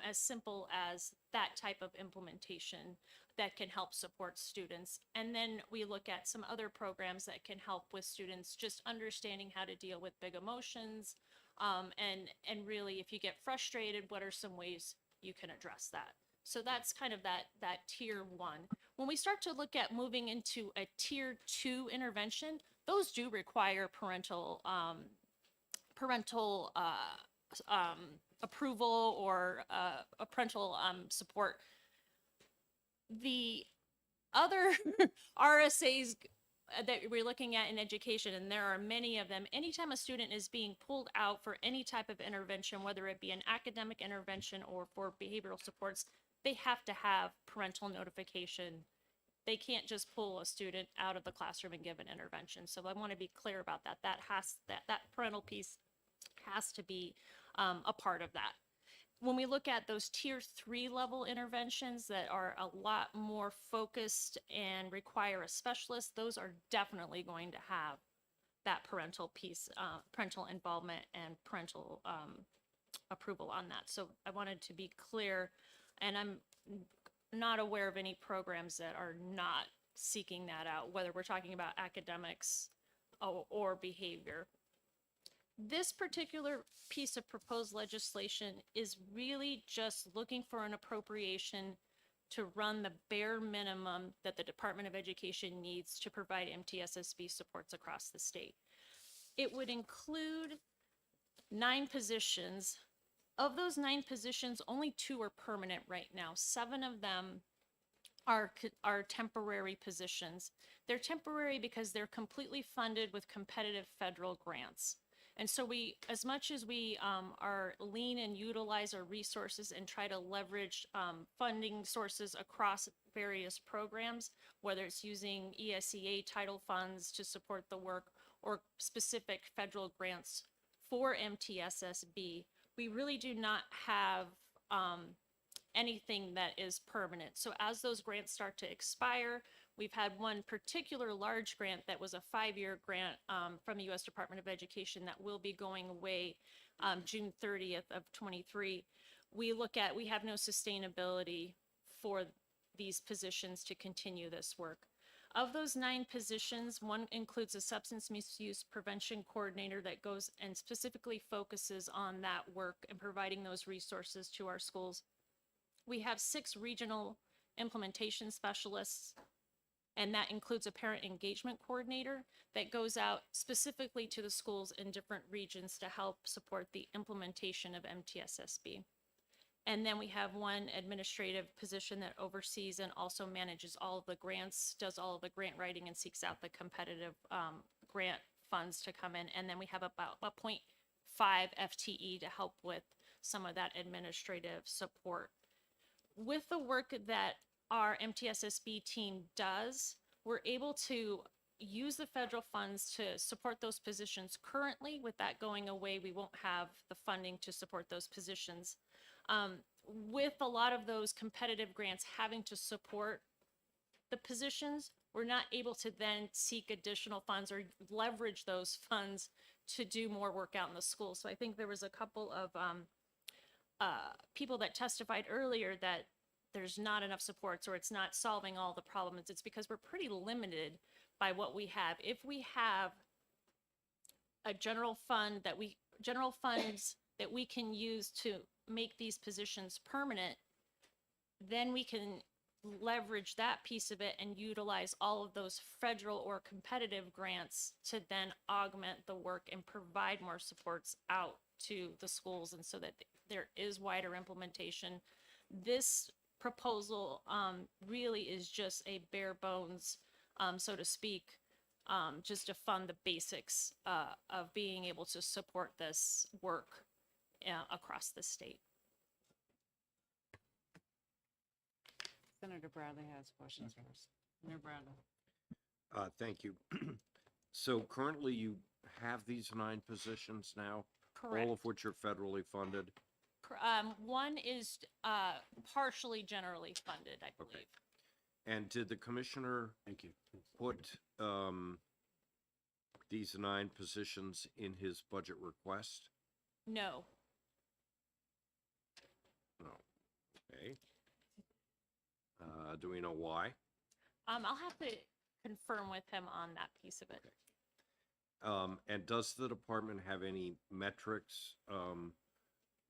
as simple as that type of implementation that can help support students. And then we look at some other programs that can help with students just understanding how to deal with big emotions. And really, if you get frustrated, what are some ways you can address that? So that's kind of that tier 1. When we start to look at moving into a tier 2 intervention, those do require parental approval or a parental support. The other RSAs that we're looking at in education, and there are many of them, anytime a student is being pulled out for any type of intervention, whether it be an academic intervention or for behavioral supports, they have to have parental notification. They can't just pull a student out of the classroom and give an intervention. So I want to be clear about that. That parental piece has to be a part of that. When we look at those tier 3 level interventions that are a lot more focused and require a specialist, those are definitely going to have that parental piece, parental involvement and parental approval on that. So I wanted to be clear, and I'm not aware of any programs that are not seeking that out, whether we're talking about academics or behavior. This particular piece of proposed legislation is really just looking for an appropriation to run the bare minimum that the Department of Education needs to provide MTSSB supports across the state. It would include 9 positions. Of those 9 positions, only 2 are permanent right now. 7 of them are temporary positions. They're temporary because they're completely funded with competitive federal grants. And so we, as much as we are lean and utilize our resources and try to leverage funding sources across various programs, whether it's using ESEA title funds to support the work or specific federal grants for MTSSB, we really do not have anything that is permanent. So as those grants start to expire, we've had one particular large grant that was a 5-year grant from the U.S. Department of Education that will be going away June 30th of 23. We have no sustainability for these positions to continue this work. Of those 9 positions, one includes a substance misuse prevention coordinator that goes and specifically focuses on that work and providing those resources to our schools. We have 6 regional implementation specialists, and that includes a parent engagement coordinator that goes out specifically to the schools in different regions to help support the implementation of MTSSB. And then we have 1 administrative position that oversees and also manages all of the grants, does all of the grant writing, and seeks out the competitive grant funds to come in. And then we have about a 0.5 FTE to help with some of that administrative support. With the work that our MTSSB team does, we're able to use the federal funds to support those positions currently. With that going away, we won't have the funding to support those positions. With a lot of those competitive grants having to support the positions, we're not able to then seek additional funds or leverage those funds to do more work out in the school. So I think there was a couple of people that testified earlier that there's not enough supports or it's not solving all the problems. It's because we're pretty limited by what we have. If we have a general funds that we can use to make these positions permanent, then we can leverage that piece of it and utilize all of those federal or competitive grants to then augment the work and provide more supports out to the schools, and so that there is wider implementation. This proposal really is just a bare bones, so to speak, just to fund the basics of being able to support this work across the state. Senator Bradley has questions first. Senator Bradley. Thank you. So currently you have these 9 positions now? Correct. All of which are federally funded? One is partially generally funded, I believe. And did the commissioner put these 9 positions in his budget request? No. No. Okay. Do we know why? I'll have to confirm with him on that piece of it. And does the department have any metrics?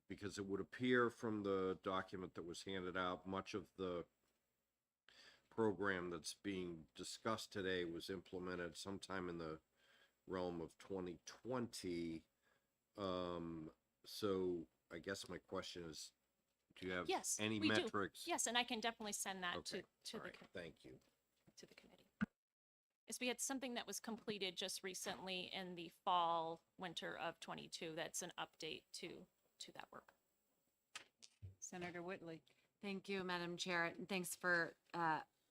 Because it would appear from the document that was handed out, much of the program that's being discussed today was implemented sometime in the realm of 2020. So I guess my question is, do you have Yes, any we metrics? do. Yes, and I can definitely send that Okay. to All the right. Thank you. to the committee. Yes, we had something that was completed just recently in the fall, winter of 22. That's an update to that work. Senator Whitley. Thank you, Madam Chair, and thanks for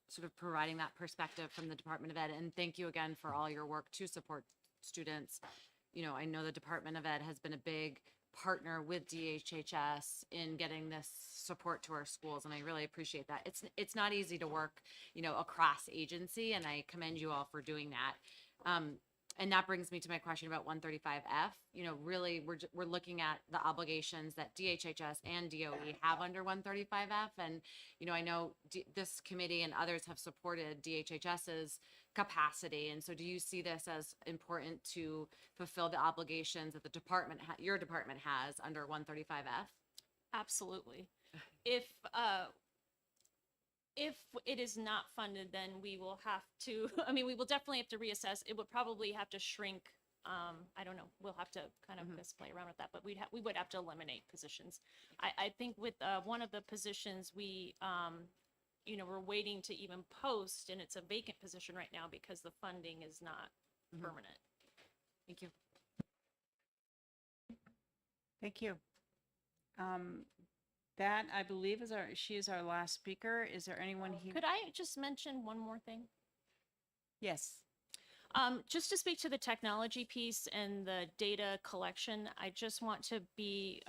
sort of providing that perspective from the Department of Ed. And thank you again for all your work to support students. You know, I know the Department of Ed has been a big partner with DHHS in getting this support to our schools, and I really appreciate that. It's not easy to work, you know, across agency, and I commend you all for doing that. And that brings me to my question about 135F. You know, really, we're looking at the obligations that DHHS and DOE have under 135F. And, you know, I know this committee and others have supported DHHS's capacity. And so do you see this as important to fulfill the obligations that the department, your department has under 135F? Absolutely. If it is not funded, then we will have to, I mean, we will definitely have to reassess. It would probably have to shrink. I don't know. We'll have to kind of just play around with that, but we would have to eliminate positions. I think with one of the positions we, you know, we're waiting to even post, and it's a vacant position right now because the funding is not permanent. Thank you. Thank you. That, I believe, she is our last speaker. Is there anyone here? Could I just mention one more thing? Yes. Just to speak to the technology piece and the data collection, I just want to be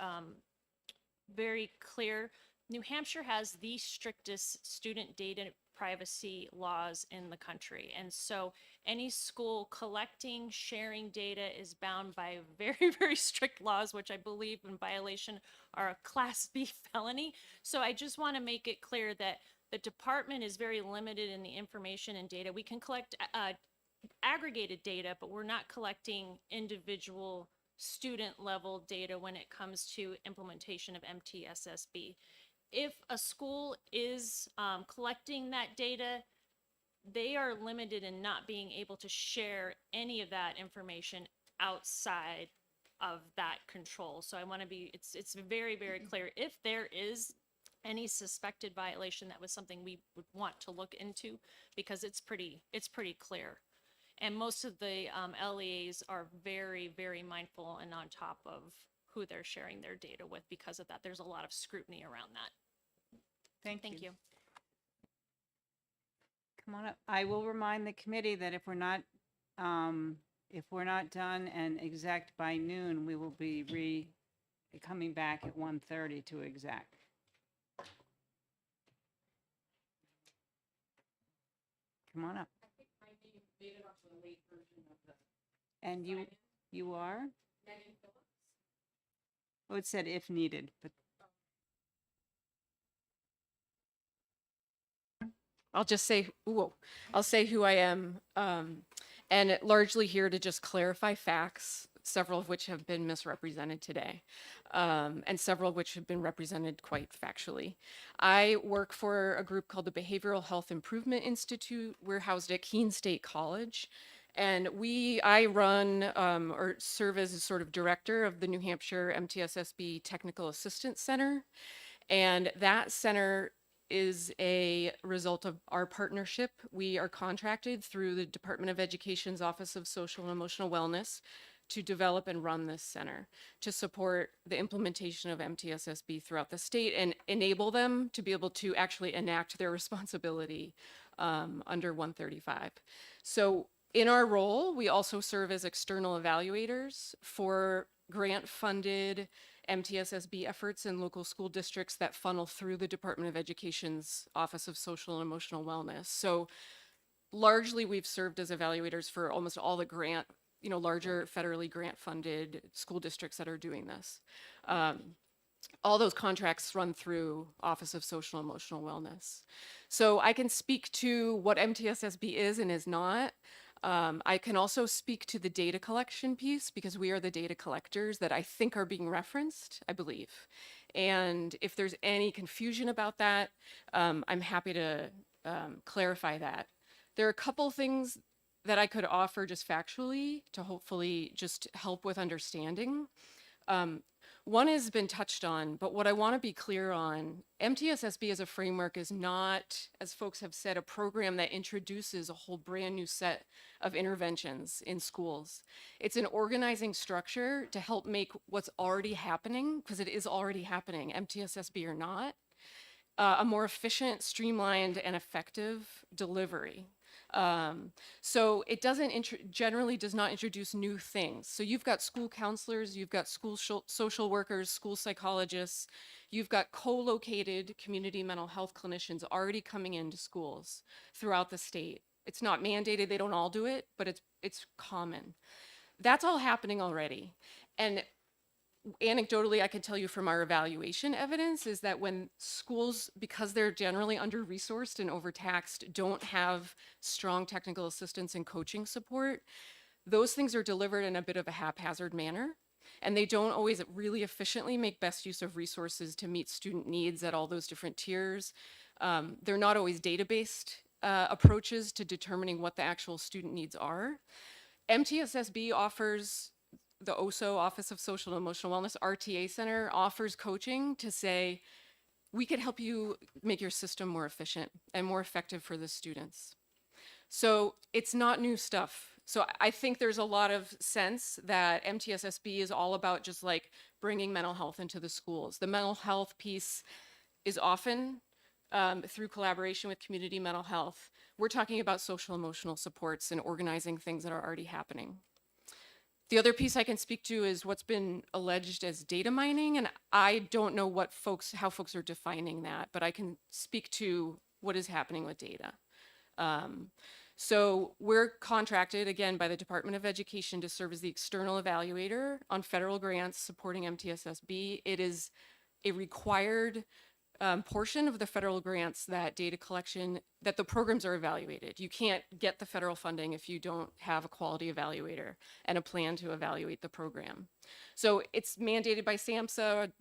very clear. New Hampshire has the strictest student data privacy laws in the country. And so any school collecting, sharing data is bound by very, very strict laws, which I believe in violation are a Class B felony. So I just want to make it clear that the department is very limited in the information and data. We can collect aggregated data, but we're not collecting individual student level data when it comes to implementation of MTSSB. If a school is collecting that data, they are limited in not being able to share any of that information outside of that control. So I want to be, it's very, very clear. If there is any suspected violation, that was something we would want to look into because it's pretty clear. And most of the LEAs are very, very mindful and on top of who they're sharing their data with because of that. There's a lot of scrutiny around that. Thank you. Come on up. I will remind the committee that if we're not if we're not done and exec by noon, we will be coming back at 1:30 to exec. Come on up. And you are? Oh, it said if needed, but I'll just say, I'll say who I am, and largely here to just clarify facts, several of which have been misrepresented today, and several of which have been represented quite factually. I work for a group called the Behavioral Health Improvement Institute. We're housed at Keene State College. And I run or serve as a sort of director of the New Hampshire MTSSB Technical Assistance Center. And that center is a result of our partnership. We are contracted through the Department of Education's Office of Social and Emotional Wellness to develop and run this center to support the implementation of MTSSB throughout the state and enable them to be able to actually enact their responsibility under 135. So in our role, we also serve as external evaluators for grant-funded MTSSB efforts in local school districts that funnel through the Department of Education's Office of Social and Emotional Wellness. So largely, we've served as evaluators for almost all the larger federally grant-funded school districts that are doing this. All those contracts run through Office of Social and Emotional Wellness. So I can speak to what MTSSB is and is not. I can also speak to the data collection piece because we are the data collectors that I think are being referenced, I believe. And if there's any confusion about that, I'm happy to clarify that. There are a couple things that I could offer just factually to hopefully just help with understanding. One has been touched on, but what I want to be clear on, MTSSB as a framework is not, as folks have said, a program that introduces a whole brand new set of interventions in schools. It's an organizing structure to help make what's already happening, because it is already happening, MTSSB or not, a more efficient, streamlined, and effective delivery. So it generally does not introduce new things. So you've got school counselors, you've got school social workers, school psychologists, you've got co-located community mental health clinicians already coming into schools throughout the state. It's not mandated, they don't all do it, but it's common. That's all happening already. And anecdotally, I can tell you from our evaluation evidence is that when schools, because they're generally under-resourced and overtaxed, don't have strong technical assistance and coaching support, those things are delivered in a bit of a haphazard manner. And they don't always really efficiently make best use of resources to meet student needs at all those different tiers. They're not always data-based approaches to determining what the actual student needs are. MTSSB offers, the OSO, Office of Social and Emotional Wellness, RTA Center, offers coaching to say, we could help you make your system more efficient and more effective for the students. So it's not new stuff. So I think there's a lot of sense that MTSSB is all about just like bringing mental health into the schools. The mental health piece is often through collaboration with community mental health. We're talking about social emotional supports and organizing things that are already happening. The other piece I can speak to is what's been alleged as data mining, and I don't know how folks are defining that, but I can speak to what is happening with data. So we're contracted, again, by the Department of Education to serve as the external evaluator on federal grants supporting MTSSB. It is a required portion of the federal grants that data collection, that the programs are evaluated. You can't get the federal funding if you don't have a quality evaluator and a plan to evaluate the program. So it's mandated by SAMHSA,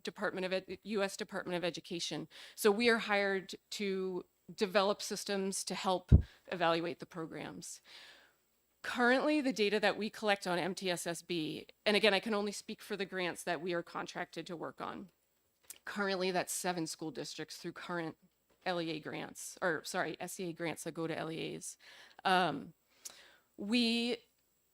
US Department of Education. So we are hired to develop systems to help evaluate the programs. Currently, the data that we collect on MTSSB, and again, I can only speak for the grants that we are contracted to work on. Currently, that's 7 school districts through current LEA grants, or sorry, SEA grants that go to LEAs. We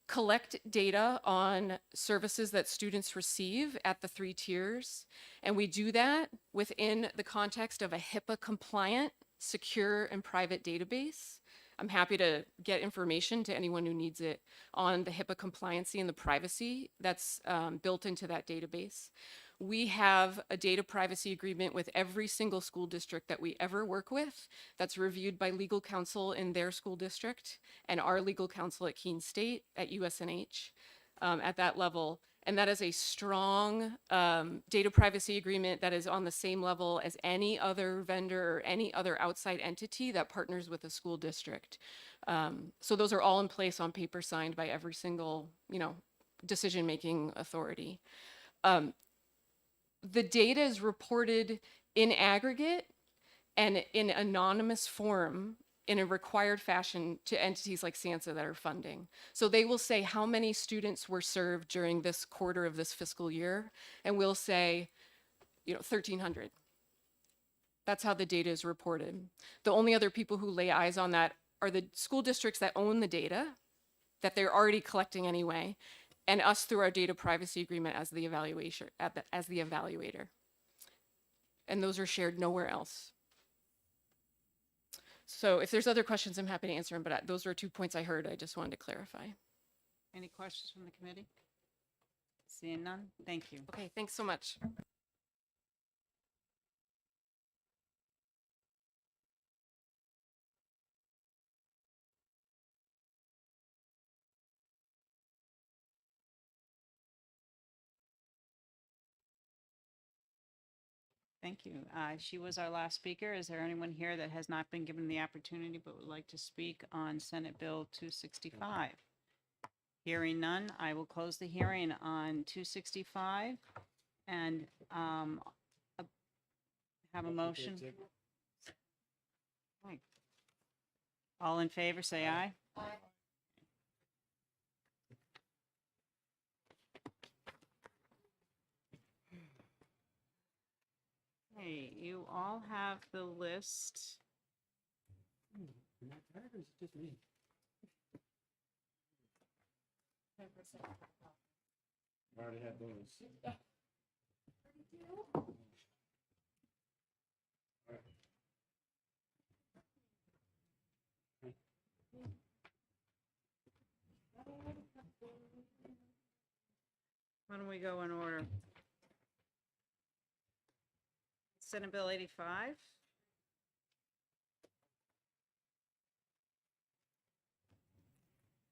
collect data on services that students receive at the 3 tiers, and we do that within the context of a HIPAA compliant, secure, and private database. I'm happy to get information to anyone who needs it on the HIPAA compliancy and the privacy that's built into that database. We have a data privacy agreement with every single school district that we ever work with that's reviewed by legal counsel in their school district and our legal counsel at Keene State, at USNH, at that level. And that is a strong data privacy agreement that is on the same level as any other vendor or any other outside entity that partners with a school district. So those are all in place on paper signed by every single, decision-making authority. The data is reported in aggregate and in anonymous form in a required fashion to entities like SANSA that are funding. So they will say how many students were served during this quarter of this fiscal year, and we'll say, 1,300. That's how the data is reported. The only other people who lay eyes on that are the school districts that own the data, that they're already collecting anyway, and us through our data privacy agreement as the evaluator. And those are shared nowhere else. So if there's other questions, I'm happy to answer them, but those are 2 points I heard. I just wanted to clarify. Any questions from the committee? Seeing none, thank you. Okay, thanks so much. Thank you. She was our last speaker. Is there anyone here that has not been given the opportunity but would like to speak on Senate Bill 265? Hearing none, I will close the hearing on 265 and have a motion. Right. All in favor, say aye. Aye. Hey, you all have the list. I already had those. Why don't we go in order? Senate Bill 85.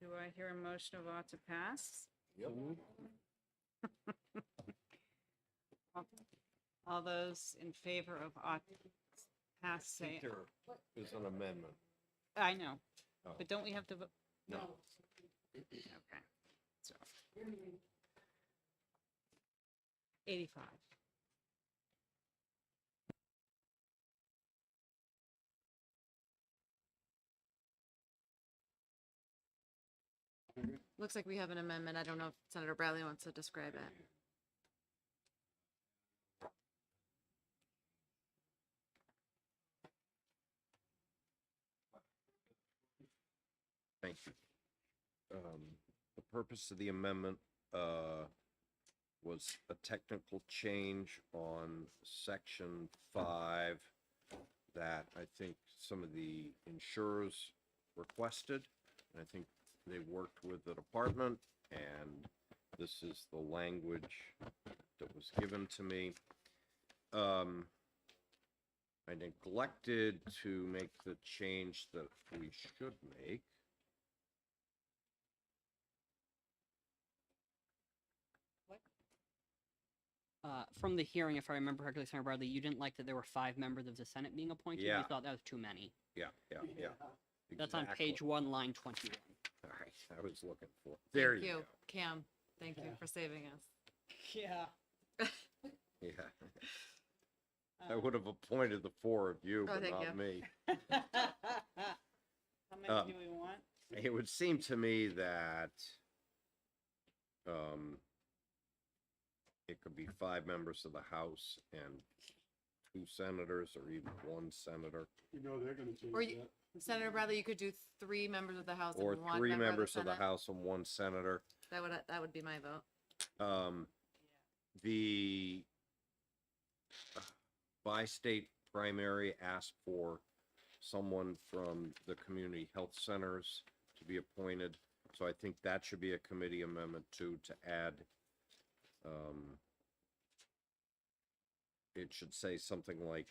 Do I hear a motion of ought to pass? Yep. All those in favor of ought to pass, say. There is an amendment. I know, Oh. but don't we have to vote? No. Okay, so. 85. Looks like we have an amendment. I don't know if Senator Bradley wants to describe it. Thank you. The purpose of the amendment was a technical change on section 5 that I think some of the insurers requested. And I think they worked with the department, and this is the language that was given to me. I neglected to make the change that we should make. From the hearing, if I remember correctly, Senator Bradley, you didn't like that there were 5 members of the Senate being appointed. Yeah. You thought that was too many. Yeah. That's on Exactly. page 1, line 21. All right, I was looking for. There Thank you you, go. Cam. Thank you for saving us. Yeah. Yeah. I would have appointed the 4 of you, Oh, but thank not you. me. How many do we want? It would seem to me that it could be 5 members of the House and 2 senators, or even 1 senator, You know they're gonna change Or you, Senator Bradley, you could do 3 members of the House or and 1 3 member members of of the the Senate. House and 1 senator. That would be my vote. The by-state primary asked for someone from the community health centers to be appointed. So I think that should be a committee amendment too, to add, it should say something like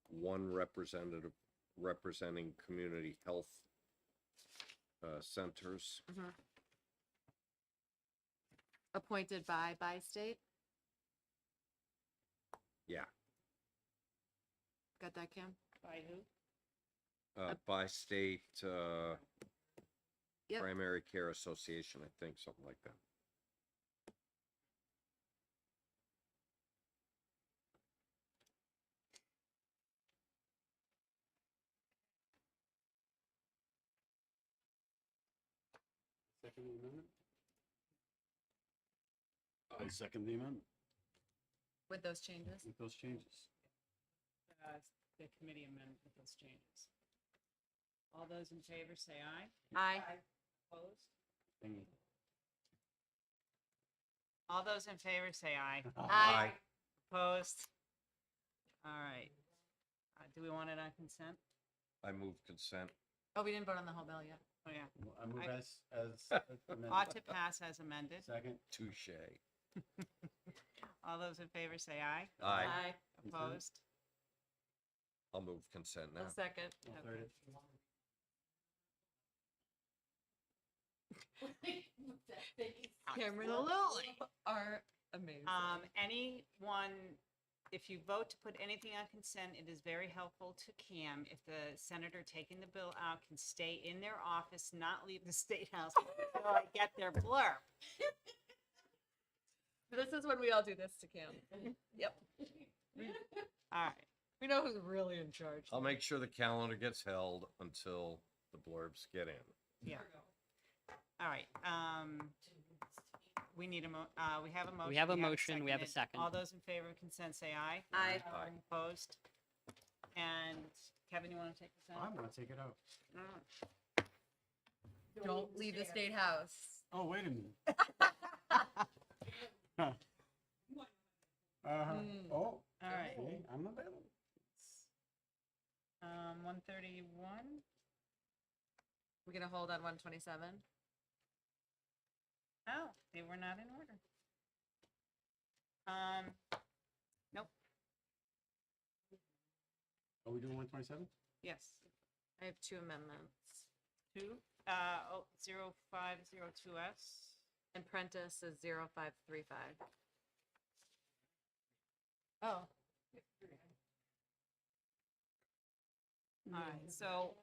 one representative representing community health centers. Appointed by state? Yeah, Got that, Kim? By who? by state, Yep. primary care association, I think, something like that. Second the amendment? I second the amendment With those changes? with those changes. The committee amendment with those changes. All those in favor say aye. Aye. Opposed? Thank you. All those in favor say aye. Aye. Opposed? All right. Do we want it on consent? I move consent. Oh, we didn't vote on the whole bill yet. Oh, yeah. I move I- as amended. Ought to pass as amended. Second. Touche. All those in favor say aye. Aye. Opposed? I'll move consent now. A second. I'll third it. Cameron and Lily are amazing. Anyone, if you vote to put anything on consent, it is very helpful to Cam if the senator taking the bill out can stay in their office, not leave the state house until I get their blurb. This is when we all do this to Cam. Yep. All right. We know who's really in charge. I'll make sure the calendar gets held until the blurbs get in. Yeah. All right. We need we have a motion. We have a motion, we have a seconded. second. All those in favor of consent say aye. Aye. Aye. Opposed? And Kevin, you want to take this out? I'm gonna take it out. Don't leave the state house. Oh, wait a minute. Oh, All right. okay, I'm available. 131. We're gonna hold on 127. Oh, they were not in order. Nope. Are we doing 127? Yes. I have two amendments. 0502S. And Prentice is 0535. Oh. All right, so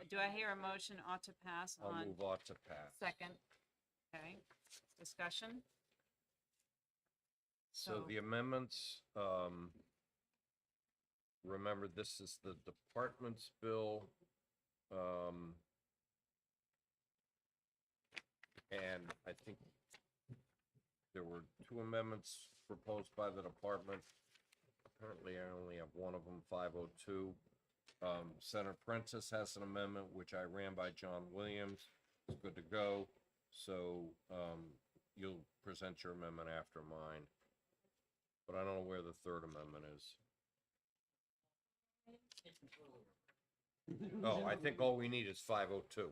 do I hear a motion ought to pass I'll on? move ought to pass. Second. Okay, discussion? So the amendments, remember, this is the department's bill. And I think there were two amendments proposed by the department. Apparently, I only have one of them, 502. Senator Prentice has an amendment, which I ran by John Williams. It's good to go. So, you'll present your amendment after mine. But I don't know where the third amendment is. Oh, I think all we need is 502.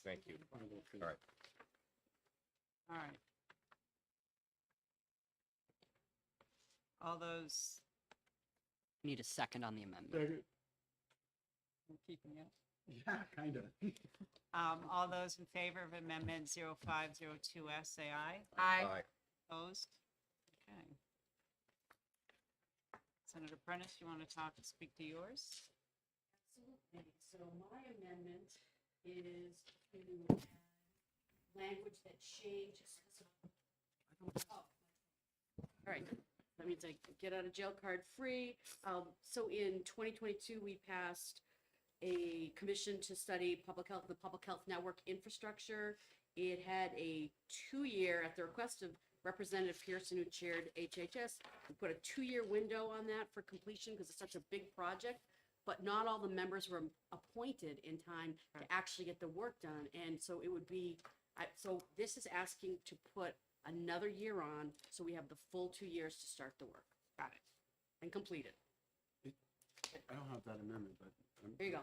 Thank you. All right. All right. All those, Need a second on the amendment. Second. we're keeping it. Yeah, kinda. All those in favor of amendment 0502S, say aye. Aye. Opposed? Okay. Senator Prentice, you want to speak to yours? Absolutely. So my amendment is to add language that changes. All right. That means I get out of jail card free. So in 2022, we passed a commission to study public health and the public health network infrastructure. It had a 2-year, at the request of Representative Pearson, who chaired HHS, we put a 2-year window on that for completion because it's such a big project. But not all the members were appointed in time to actually get the work done. And so it would be, so this is asking to put another year on, so we have the full 2 years to start the work. Got it. And complete it. I don't have that amendment, but. There you go.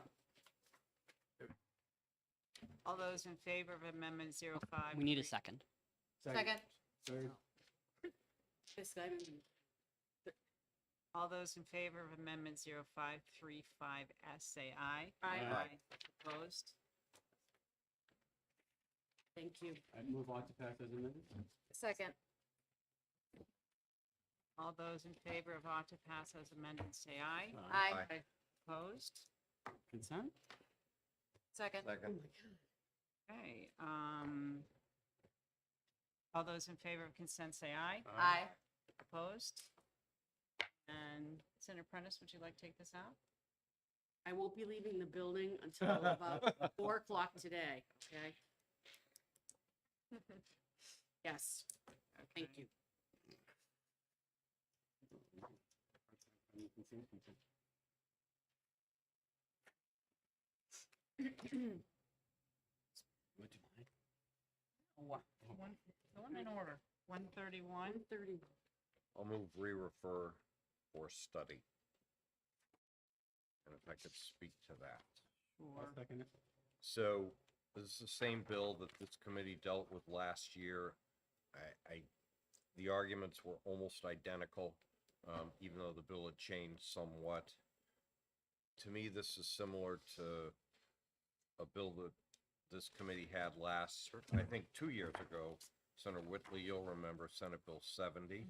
All those in favor of Amendment 05? We need a second. Second. All those in favor of Amendment 0535S, say aye. Aye. Opposed? Thank you. I move on to pass as amended. Second. All those in favor of ought to pass as amended, say aye. Aye. Opposed? Consent? Second. Second. Okay, all those in favor of consent, say aye. Aye. Opposed? And Senator Prentice, would you like to take this out? I won't be leaving the building until about 4 o'clock today, okay? Yes, thank you. One in order. 131. 130. I'll move re-refer for study. And if I could speak to that. Sure. Second it. So this is the same bill that this committee dealt with last year. The arguments were almost identical, even though the bill had changed somewhat. To me, this is similar to a bill that this committee had last, I think 2 years ago. Senator Whitley, you'll remember Senate Bill 70.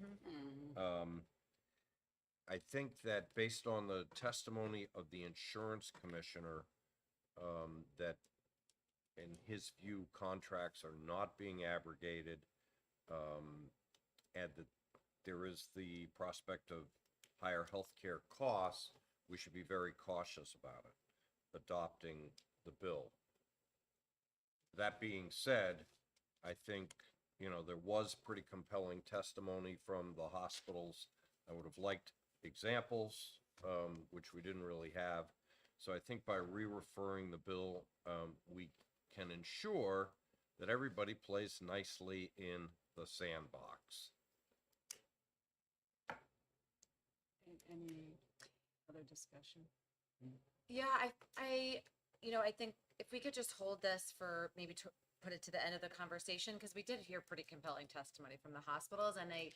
I think that based on the testimony of the insurance commissioner, that in his view, contracts are not being abrogated, and that there is the prospect of higher healthcare costs, we should be very cautious about it, adopting the bill. That being said, I think, you know, there was pretty compelling testimony from the hospitals. I would have liked examples, which we didn't really have. So I think by re-referring the bill, we can ensure that everybody plays nicely in the sandbox. Any other discussion? Yeah, I think if we could just hold this for maybe to put it to the end of the conversation, because we did hear pretty compelling testimony from the hospitals, and they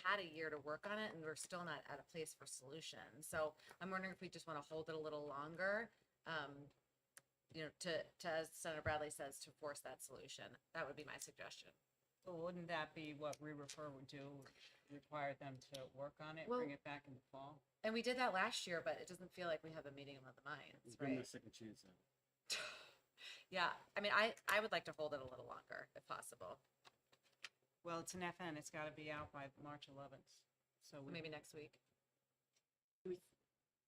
had a year to work on it, and we're still not at a place for solutions. So I'm wondering if we just want to hold it a little longer, to as Senator Bradley says, to force that solution. That would be my suggestion. Well, wouldn't that be what re-refer would do? Require them to work on it, Well- bring it back in the fall? And we did that last year, but it doesn't feel like we have a meeting of the minds, Give them right? a second chance. Yeah, I mean, I would like to hold it a little longer if possible. Well, it's an FN, it's gotta be out by March 11th, so we. Maybe next week.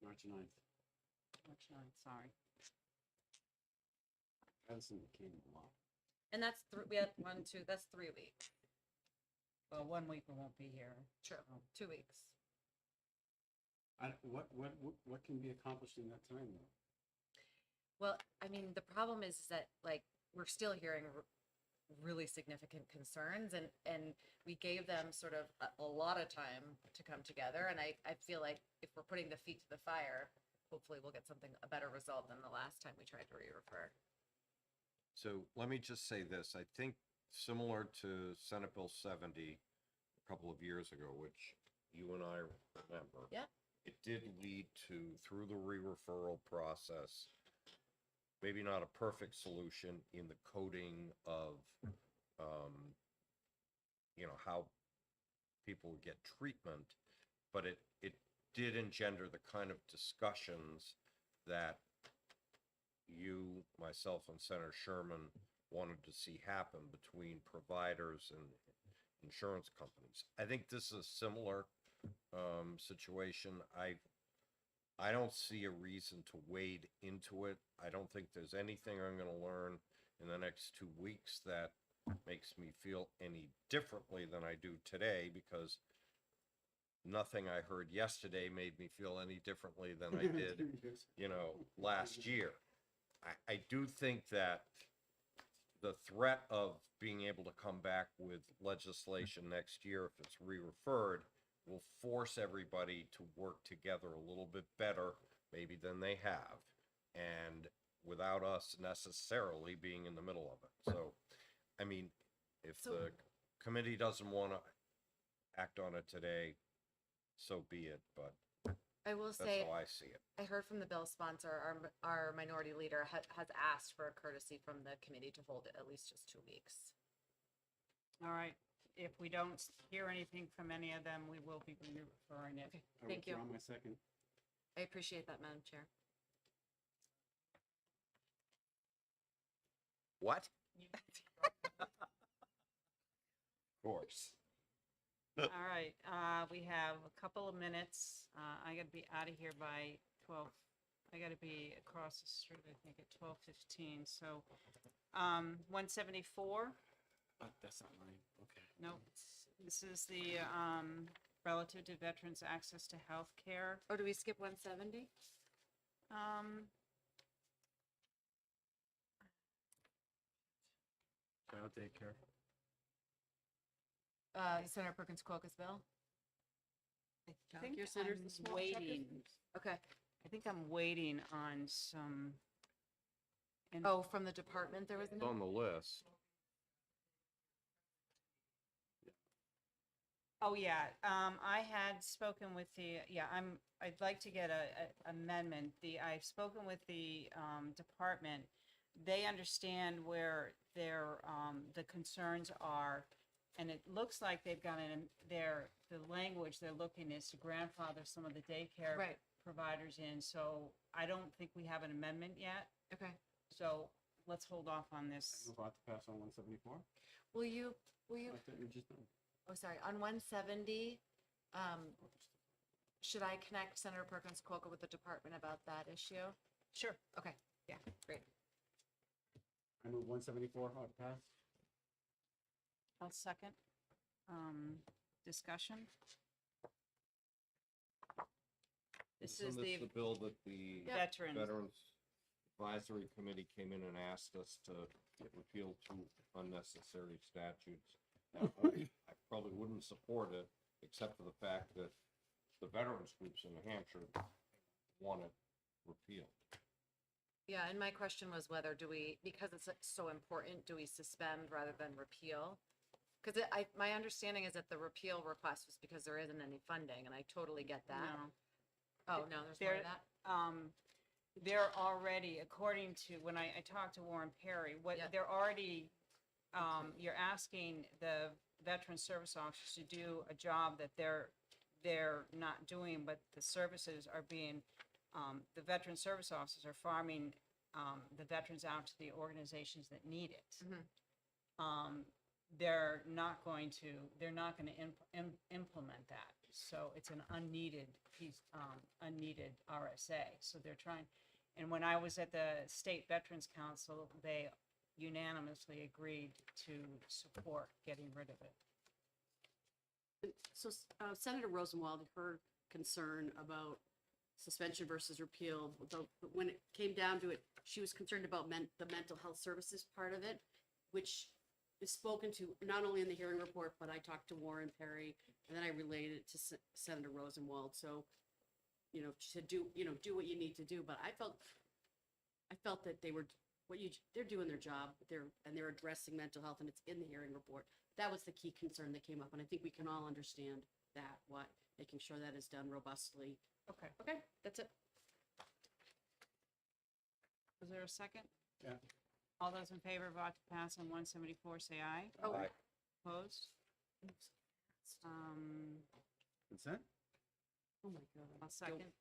March 9th. March 9th, sorry. Madison came a lot. And that's we have 3 weeks. Well, 1 week we won't be here. True. 2 weeks. What can be accomplished in that time though? Well, I mean, the problem is that like we're still hearing really significant concerns, and we gave them sort of a lot of time to come together. And I feel like if we're putting the feet to the fire, hopefully we'll get a better result than the last time we tried to re-refer. So let me just say this. I think similar to Senate Bill 70 a couple of years ago, which you and I remember. Yeah. It did lead to, through the re-referral process, maybe not a perfect solution in the coding of, how people would get treatment, but it did engender the kind of discussions that you, myself, and Senator Sherman wanted to see happen between providers and insurance companies. I think this is a similar situation. I don't see a reason to wade into it. I don't think there's anything I'm going to learn in the next 2 weeks that makes me feel any differently than I do today, because nothing I heard yesterday made me feel any differently than I did, last year. I do think that the threat of being able to come back with legislation next year, if it's re-referred, will force everybody to work together a little bit better, maybe than they have. And without us necessarily being in the middle of it. So, I mean, if the committee doesn't want to act on it today, so be it, but I will that's say, how I see it. I heard from the bill sponsor, our minority leader has asked for a courtesy from the committee to hold it at least just 2 weeks. All right. If we don't hear anything from any of them, we will be referring it. I Thank you. withdraw my second. I appreciate that, Madam Chair. What? Of course. All right, we have a couple of minutes. I gotta be out of here by 12. I gotta be across the street, I think, at 12:15. So, 174. That's not mine. Okay. Nope. This is the relative to veterans' access to health care. Oh, do we skip 170? Child daycare. Senator Perkins Coca's bill? I think Childcare centers and I'm small waiting. Okay. I think I'm waiting on some. Oh, from the department, there was It's on the list. Oh, yeah, I had spoken with I'd like to get a amendment. I've spoken with the, department. They understand where the concerns are. And it looks like they've got the language they're looking is to grandfather some of the daycare Right. providers in. So I don't think we have an amendment yet. Okay. So let's hold off on I this. move out to pass on 174. Will you, I thought you were just done. oh, sorry, on 170, should I connect Senator Perkins Coca with the department about that issue? Sure. Okay, yeah, great. I move 174 out to pass. I'll second. Discussion. This is Isn't the the bill that the veterans. Veterans Advisory Committee came in and asked us to repeal 2 unnecessary statutes. Now, I probably wouldn't support it, except for the fact that the veterans groups in New Hampshire want it repealed. Yeah, and my question was whether because it's so important, do we suspend rather than repeal? Because my understanding is that the repeal request was because there isn't any funding, and I totally get that. No. Oh, no, there's more to that? They're already, according to, when I talked to Warren Perry, they're already, you're asking the veteran service officers to do a job that they're not doing, but the services are being, the veteran service officers are farming the veterans out to the organizations that need it. They're not going to implement that. So it's an unneeded piece, unneeded RSA. So they're trying, and when I was at the State Veterans Council, they unanimously agreed to support getting rid of it. So Senator Rosenwald, her concern about suspension versus repeal, though, when it came down to it, she was concerned about the mental health services part of it, which is spoken to not only in the hearing report, but I talked to Warren Perry, and then I relayed it to Senator Rosenwald. So, she said, do what you need to do. But I felt that they're doing their job. They're addressing mental health, and it's in the hearing report. That was the key concern that came up, and I think we can all understand that, making sure that is done robustly. Okay. Okay, that's it. Was there a second? Yeah. All those in favor of ought to pass on 174, say aye. Aye. Opposed? Consent? Oh my God. I'll second.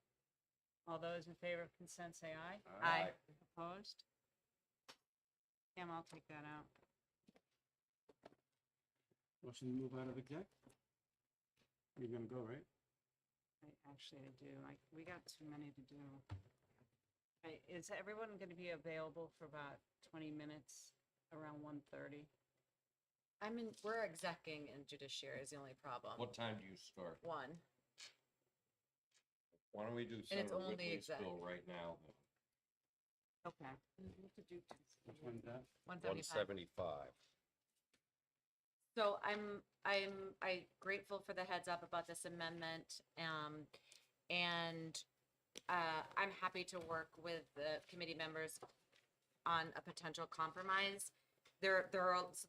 All those in favor of consent, say aye. Aye. Opposed? Kim, I'll take that out. Motion to move out of exec? You're gonna go, right? I do. We got too many to do. Is everyone going to be available for about 20 minutes around 1:30? We're execing and judiciary is the only problem. What time do you start? 1. Why don't we do it's Senator only Whitley's exec. bill right now then? Okay. Which one's that? 175. 175. So I'm grateful for the heads up about this amendment, and I'm happy to work with the committee members on a potential compromise. So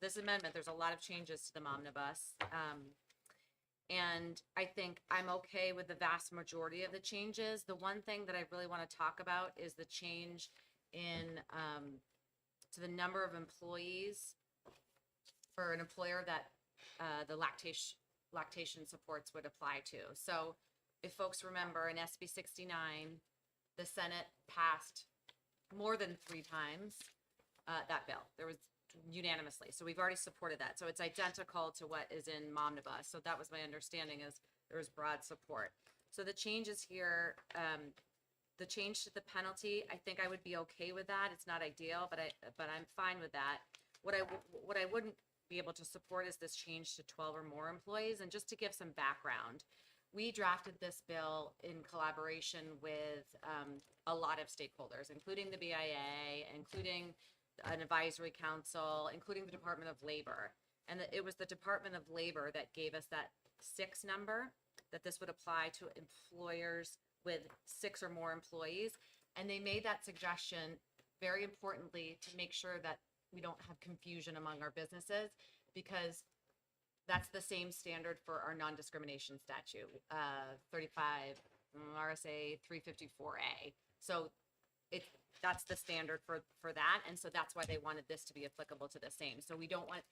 this amendment, there's a lot of changes to the omnibus. And I think I'm okay with the vast majority of the changes. The one thing that I really want to talk about is the change in, to the number of employees for an employer that, the lactation supports would apply to. So if folks remember in SB 69, the Senate passed more than 3 times, that bill. There was unanimously. So we've already supported that. So it's identical to what is in Momnibus. So that was my understanding, is there was broad support. So the changes here, the change to the penalty, I think I would be okay with that. It's not ideal, but I'm fine with that. What I wouldn't be able to support is this change to 12 or more employees. And just to give some background, we drafted this bill in collaboration with a lot of stakeholders, including the BIA, including an advisory council, including the Department of Labor. And it was the Department of Labor that gave us that 6 number, that this would apply to employers with 6 or more employees. And they made that suggestion very importantly to make sure that we don't have confusion among our businesses, because that's the same standard for our non-discrimination statute, 35 RSA 354A. So that's the standard for that. And so that's why they wanted this to be applicable to the same. So we don't want,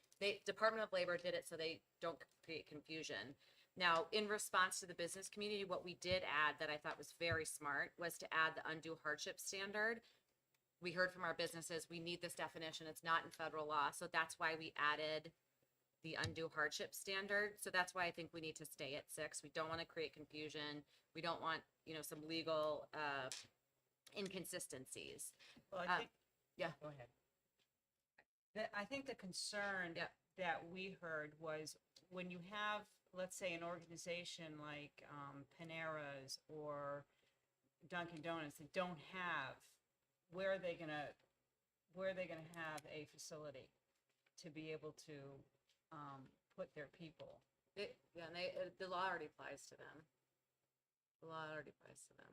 Department of Labor did it so they don't create confusion. Now, in response to the business community, what we did add that I thought was very smart was to add the undue hardship standard. We heard from our businesses, we need this definition. It's not in federal law. So that's why we added the undue hardship standard. So that's why I think we need to stay at 6. We don't want to create confusion. We don't want, some legal inconsistencies. Well, I think, yeah. go ahead. I think the concern that we heard was when you have, let's say, an organization like Panera's or Dunkin' Donuts that don't have, where are they gonna have a facility to be able to put their people? And the law already applies to them. The law already applies to them.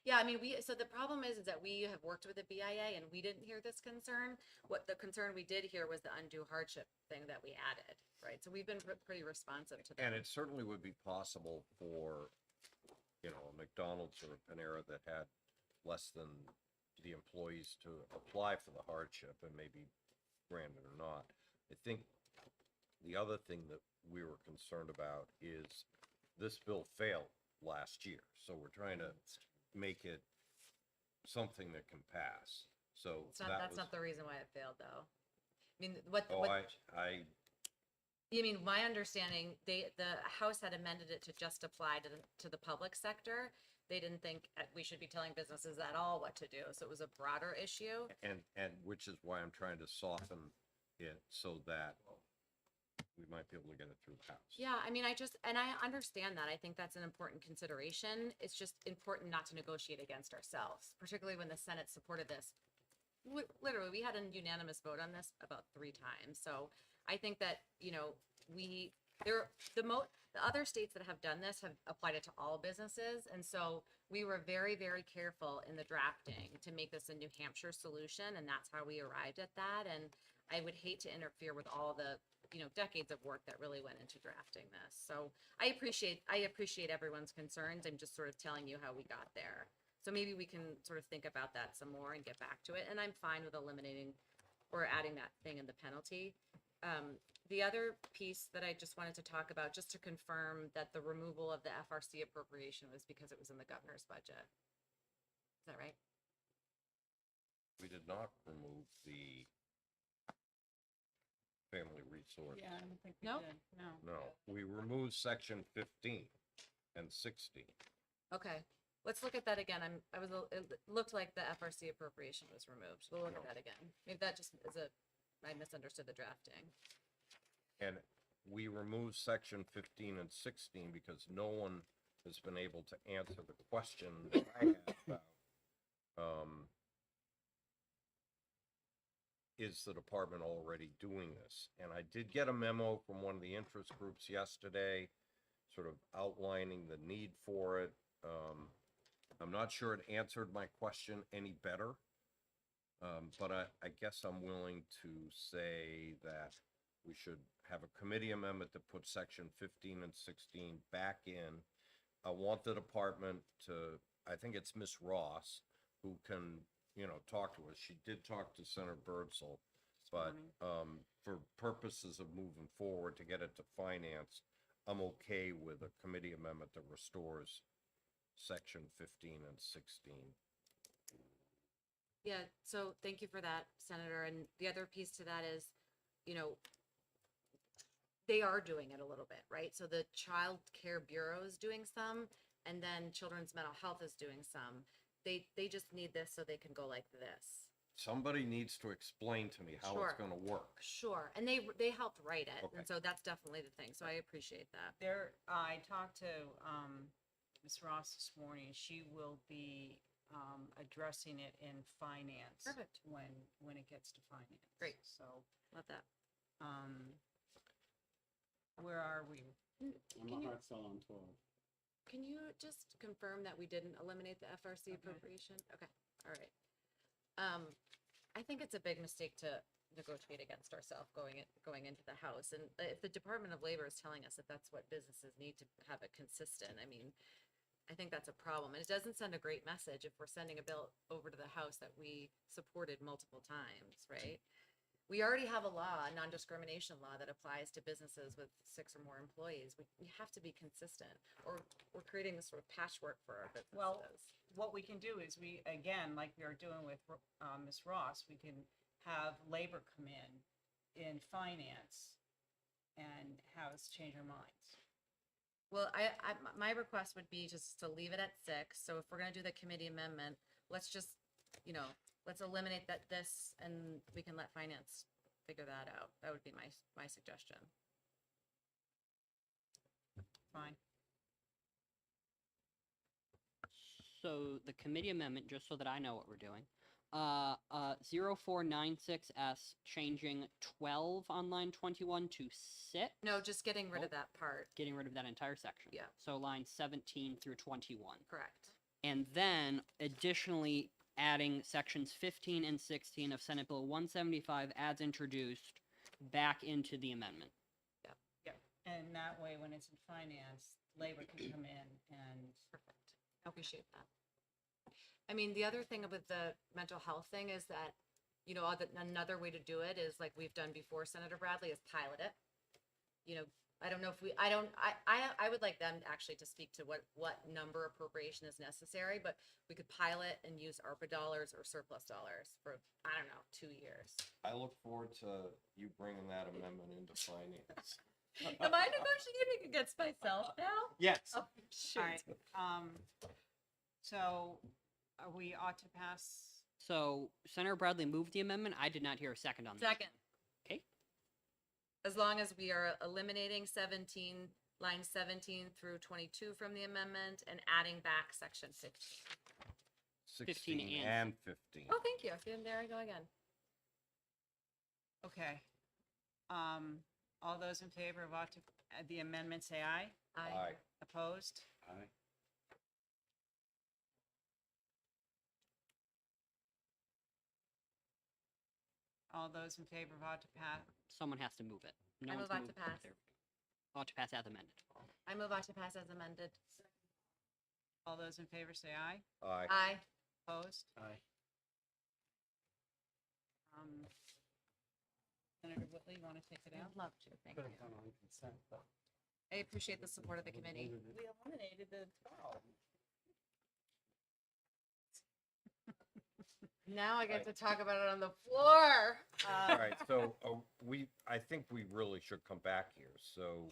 Yeah, I mean, so the problem is that we have worked with the BIA and we didn't hear this concern. What the concern we did hear was the undue hardship thing that we added, right? So we've been pretty responsive to that. And it certainly would be possible for, a McDonald's or a Panera that had less than the employees to apply for the hardship and maybe granted or not. I think the other thing that we were concerned about is this bill failed last year. So we're trying to make it something that can pass. So That's not the reason why it failed, though. I mean, my understanding, the House had amended it to just apply to the public sector. They didn't think we should be telling businesses at all what to do. So it was a broader issue. And which is why I'm trying to soften it so that we might be able to get it through the House. Yeah, I mean, I understand that. I think that's an important consideration. It's just important not to negotiate against ourselves, particularly when the Senate supported this. Literally, we had a unanimous vote on this about 3 times. So I think that, the other states that have done this have applied it to all businesses. And so we were very, very careful in the drafting to make this a New Hampshire solution. And that's how we arrived at that. And I would hate to interfere with all the, decades of work that really went into drafting this. So I appreciate everyone's concerns. I'm just sort of telling you how we got there. So maybe we can sort of think about that some more and get back to it. And I'm fine with eliminating or adding that thing in the penalty. The other piece that I just wanted to talk about, just to confirm that the removal of the FRC appropriation was because it was in the governor's budget. Is that right? We did not remove the family resource. Yeah, I don't think we No? did. No. No, we removed section 15 and 16. Okay, let's look at that again. It looked like the FRC appropriation was removed. We'll look at that again. Maybe that just is I misunderstood the drafting. And we removed section 15 and 16 because no one has been able to answer the question that I had about, is the department already doing this? And I did get a memo from one of the interest groups yesterday, sort of outlining the need for it. I'm not sure it answered my question any better. But I guess I'm willing to say that we should have a committee amendment to put section 15 and 16 back in. I want the department to, I think it's Miss Ross, who can, talk to us. She did talk to Senator Birdsall, but for purposes of moving forward to get it to finance, I'm okay with a committee amendment that restores section 15 and 16. Yeah, so thank you for that, Senator. And the other piece to that is, they are doing it a little bit, right? So the Child Care Bureau is doing some, and then Children's Mental Health is doing some. They just need this so they can go like this. Somebody needs to explain to me how it's Sure. gonna work. Sure, and they helped write it, Okay. and so that's definitely the thing. So I appreciate that. I talked to Ms. Ross this morning. She will be addressing it in finance. Perfect. When it gets to finance. Great. So, Love that. where are we? Can you- still on 12. Can you just confirm that we didn't eliminate the FRC appropriation? Okay, all right. I think it's a big mistake to negotiate against ourselves going into the House. And if the Department of Labor is telling us that that's what businesses need to have it consistent, I mean, I think that's a problem. And it doesn't send a great message if we're sending a bill over to the House that we supported multiple times, right? We already have a law, a non-discrimination law that applies to businesses with 6 or more employees. We have to be consistent, or we're creating this sort of patchwork for our businesses. Well, what we can do is again, like we are doing with Ms. Ross, we can have labor come in finance and have us change our minds. Well, my request would be just to leave it at 6. So if we're gonna do the committee amendment, let's just, let's eliminate this, and we can let finance figure that out. That would be my suggestion. Fine. So the committee amendment, just so that I know what we're doing, 0496S changing 12 on line 21 to 6. No, just getting rid of that part. Getting rid of that entire section. Yeah. So line 17 through 21. Correct. And then additionally adding sections 15 and 16 of Senate Bill 175 as introduced back into the amendment. Yep. And that way, when it's in finance, labor can come in and. Perfect. I appreciate that. I mean, the other thing with the mental health thing is that, another way to do it is like we've done before, Senator Bradley, is pilot it. I don't know if I would like them actually to speak to what number appropriation is necessary, but we could pilot and use ARPA dollars or surplus dollars for, 2 years. I look forward to you bringing that amendment into finance. Am I negotiating against myself now? Yes. Oh, shoot. All right. So we ought to pass. So Senator Bradley moved the amendment. I did not hear a second on that. Second. Okay. As long as we are eliminating line 17 through 22 from the amendment and adding back section 15. 16 and and 15. Oh, thank you. There I go again. Okay. All those in favor of the amendment, say aye. Aye. Opposed? Aye. All those in favor of ought to pass? Someone has to move it. No I one's move ought to moved. pass. There we go. Ought to pass as amended. I move ought to pass as amended. All those in favor say aye. Aye. Aye. Opposed? Aye. Senator Whitley, you want to take it out? I'd love to. Thank you. Could have gone on consent, but. I appreciate the support of the committee. We eliminated the 12. Now I get to talk about it on the floor. All right, so I think we really should come back here, so.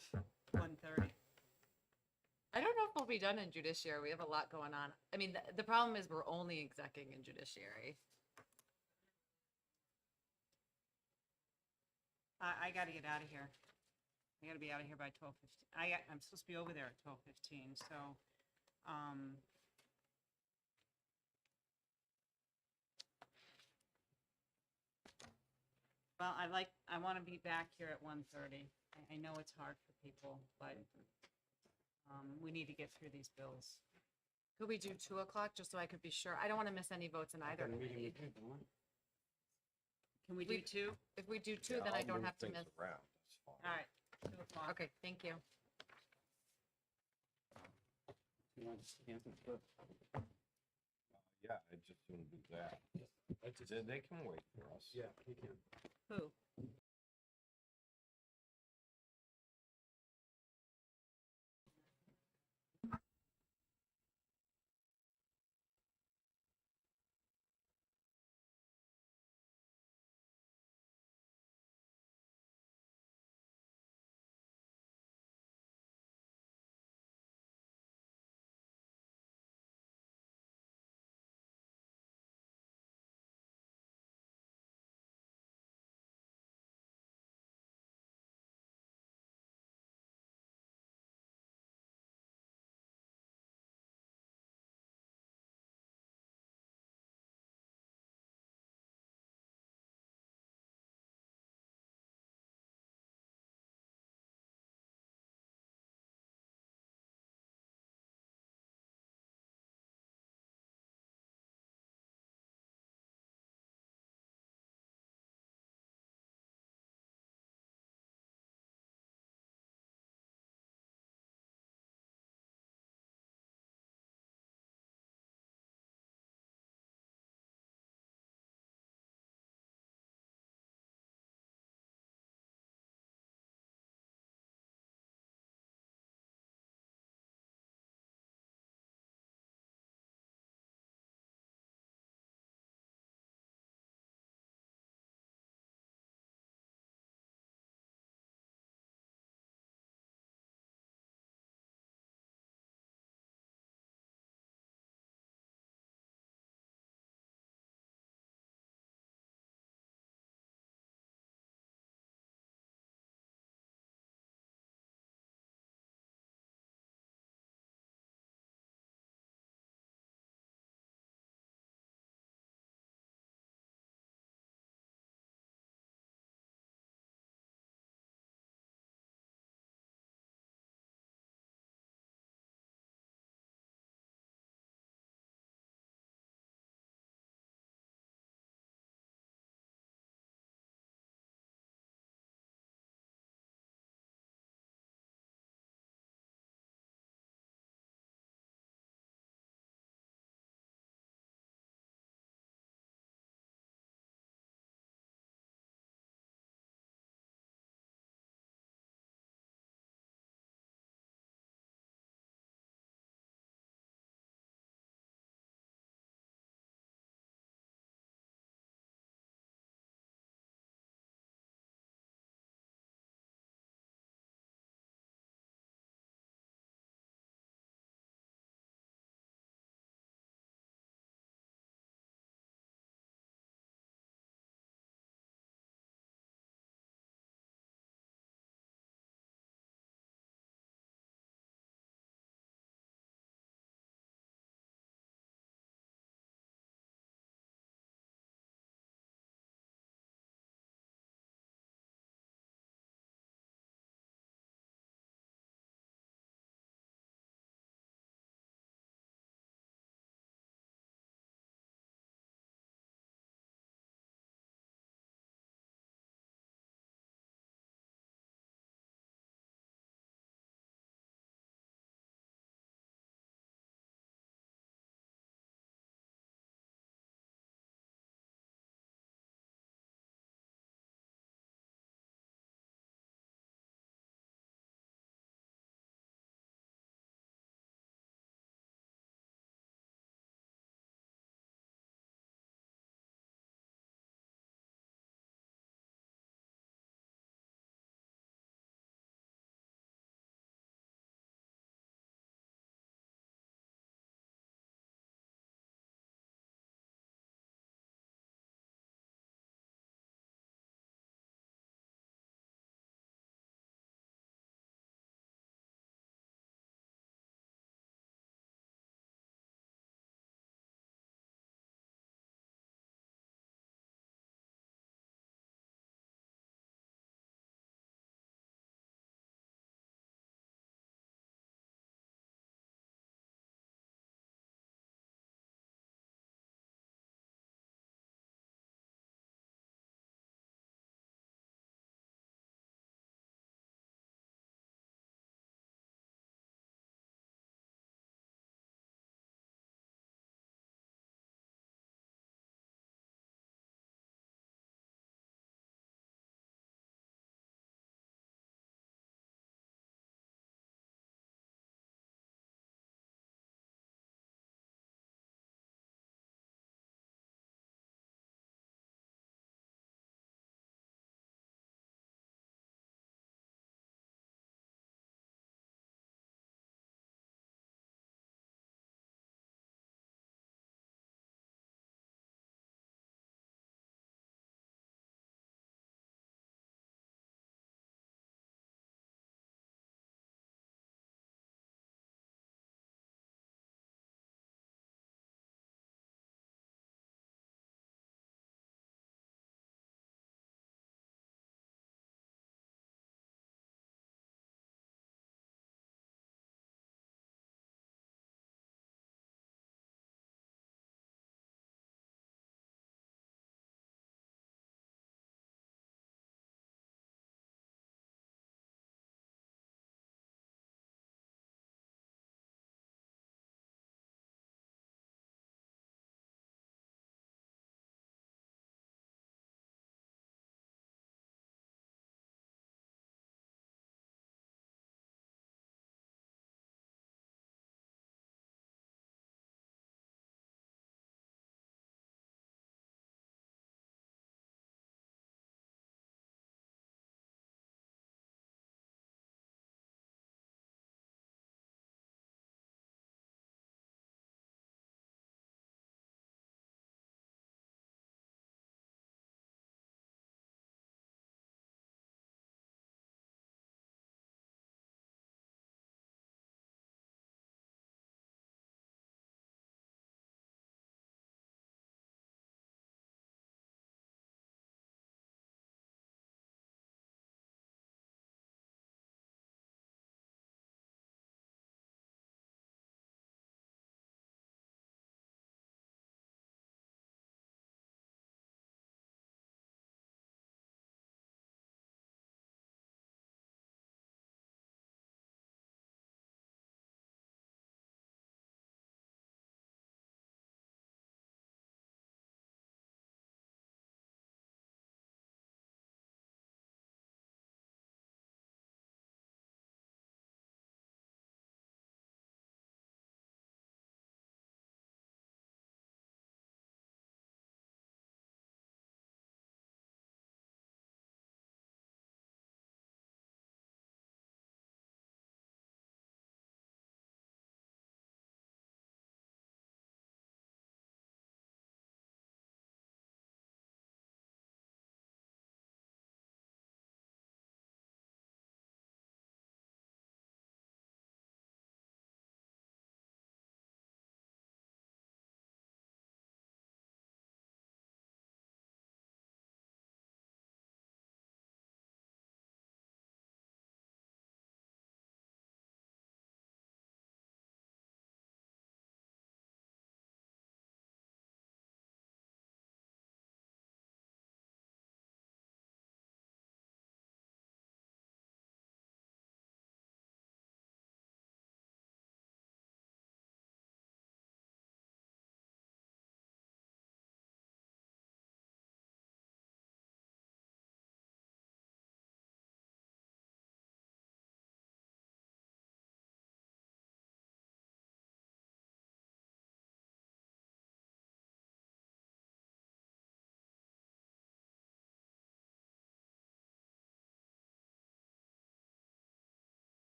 1:30. I don't know if we'll be done in judiciary. We have a lot going on. I mean, the problem is we're only execing in judiciary. I got to get out of here. I got to be out of here by 12:15. I'm supposed to be over there at 12:15. So, well, I want to be back here at 1:30. I know it's hard for people, but we need to get through these bills. Could we do 2 o'clock just so I could be sure? I don't want to miss any votes in either committee. Can we do We- two? If we do two, then I don't have to miss. Around, that's fine. All right. 2:00. Okay, thank you. You want to stand and put- Yeah, I just soon do that. They can wait for us. Yeah, you can. Who?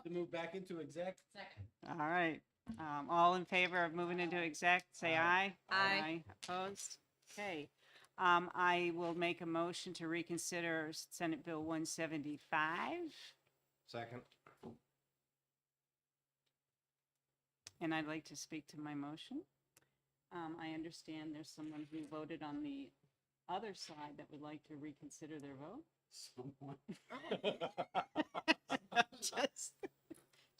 To move back into exec. All right. All in favor of moving into exec, say aye. Aye. Opposed? Okay. I will make a motion to reconsider Senate Bill 175, Second. and I'd like to speak to my motion. I understand there's someone who voted on the other side that would like to reconsider their vote. Someone.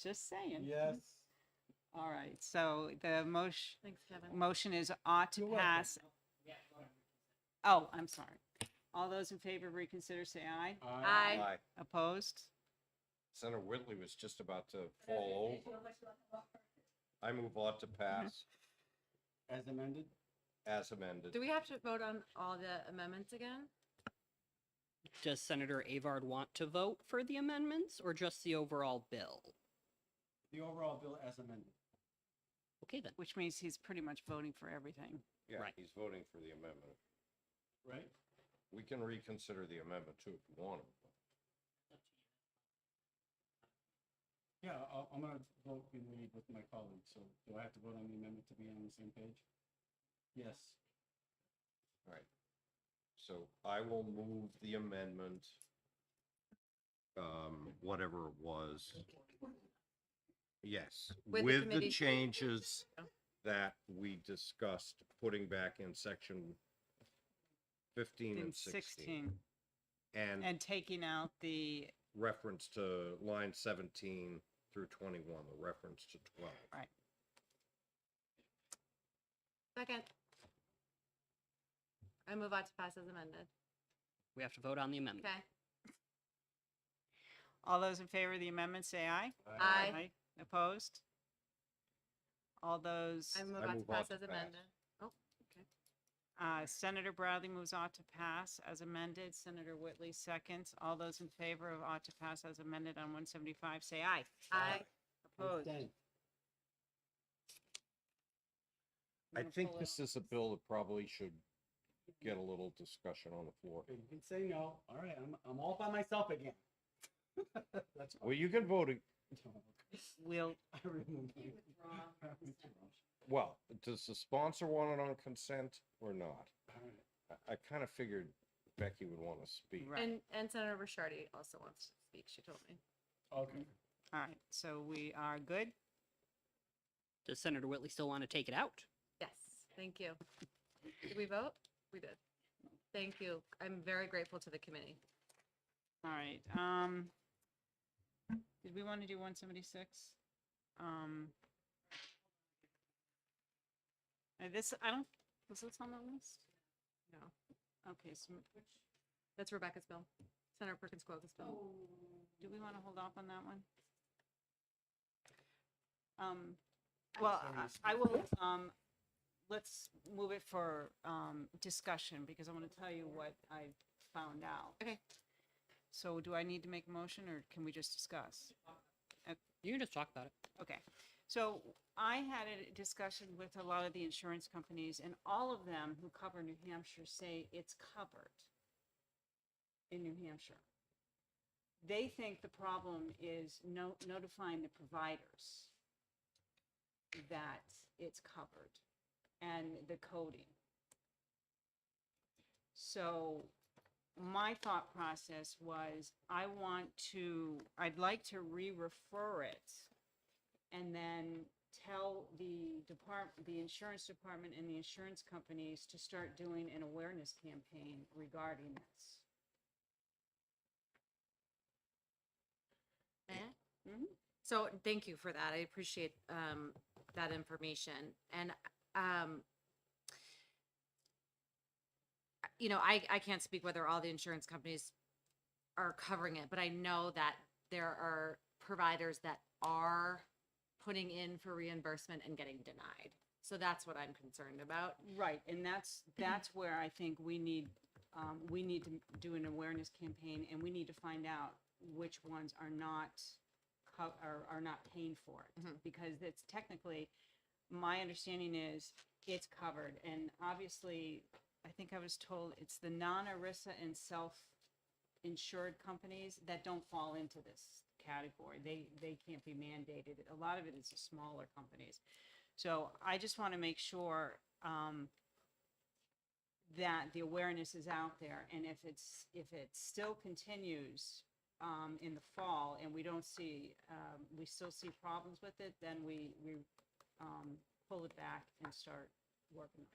Just saying. Yes. All right, so the motion. Thanks, Kevin. Motion is ought to pass. Oh, I'm sorry. All those in favor of reconsider, say aye. Aye. Aye. Opposed? Senator Whitley was just about to fall over. I move ought to pass As amended? as amended. Do we have to vote on all the amendments again? Does Senator Avard want to vote for the amendments or just the overall bill? The overall bill as amended. Okay, then. Which means he's pretty much voting for everything. Yeah, Right. he's voting for the amendment. Right? We can reconsider the amendment too if you want to. Yeah, I'm gonna vote in lead with my colleagues, so do I have to vote on the amendment to be on the same page? Yes. All right. So I will move the amendment, whatever it was. Yes, With the with the committee- changes Oh. that we discussed, putting back in section 15 In and 16. And And taking out the, reference to line 17 through 21, the reference to 12. right. Second. I move ought to pass as amended. We have to vote on the amendment. Okay. All those in favor of the amendment, say aye. Aye. Opposed? All those, I move I ought to move pass ought to as pass. amended. Oh, okay. Senator Bradley moves ought to pass as amended. Senator Whitley seconds. All those in favor of ought to pass as amended on 175, say aye. Aye. Opposed? Abstain. I gonna think pull it this is a bill that probably should get a little discussion on the floor. Okay, you can say no. All right, I'm all by myself again. That's Well, you can vote, We'll, I remove my- well, does the sponsor want it on consent or not? All right. I kind of figured Becky would want to speak. right. And Senator Rishardi also wants to speak, she told me. Okay. All right, so we are good. Does Senator Whitley still want to take it out? Yes, thank you. Did we vote? We did. Thank you. I'm very grateful to the committee. All right, did we want to do 176? This, I don't, was this on the list? No, Okay, so that's Rebecca's bill. Senator Perkins Coga's bill. do we want to hold off on that one? Well, I will, let's move it for, discussion, because I want to tell you what I found out. Okay. So do I need to make a motion, or can we just discuss? You can just talk about it. Okay, so I had a discussion with a lot of the insurance companies, and all of them who cover New Hampshire say it's covered in New Hampshire. They think the problem is notifying the providers that it's covered and the coding. So my thought process was, I'd like to re-refer it and then tell the insurance department and the insurance companies to start doing an awareness campaign regarding this. Mhm. So thank you for that. I appreciate that information. And you know, I can't speak whether all the insurance companies are covering it, but I know that there are providers that are putting in for reimbursement and getting denied. So that's what I'm concerned about. Right, and that's where I think we need to do an awareness campaign, and we need to find out which ones are not are not paying for it, because it's technically, my understanding is it's covered, and obviously, I think I was told it's the non-ERISA and self-insured companies that don't fall into this category. They can't be mandated. A lot of it is the smaller companies. So I just want to make sure that the awareness is out there, and if it still continues in the fall and we don't see we still see problems with it, then we pull it back and start working on it.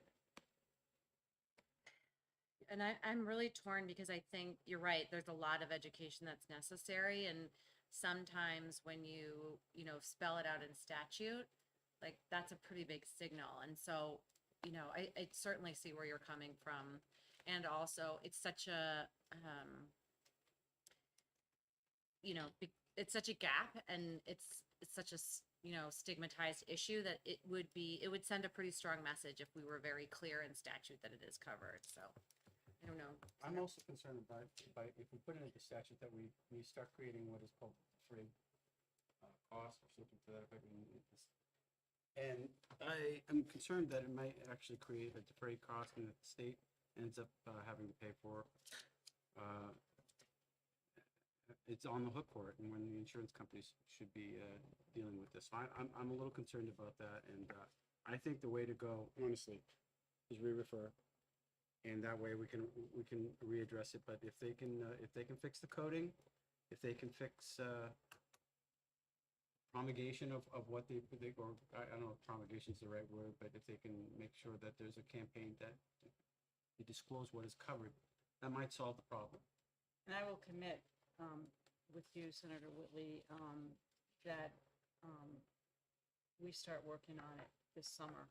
And I'm really torn because I think you're right. There's a lot of education that's necessary. And sometimes when you spell it out in statute, like that's a pretty big signal. And so, I certainly see where you're coming from. And also it's such a, it's such a gap, and it's such a, stigmatized issue that it would send a pretty strong message if we were very clear in statute that it is covered. So I don't know. I'm also concerned about if we put it into statute that we start creating what is called free cost or something to that effect. And I am concerned that it might actually create a defrayed cost and that the state ends up having to pay for. It's on the hook for it, and when the insurance companies should be dealing with this. So I'm a little concerned about that, and I think the way to go, honestly, is re-refer. And that way we can readdress it. But if they can fix the coding, if they can fix promulgation of what they or I don't know if promulgation is the right word, but if they can make sure that there's a campaign that you disclose what is covered, that might solve the problem. And I will commit with you, Senator Whitley, that we start working on it this summer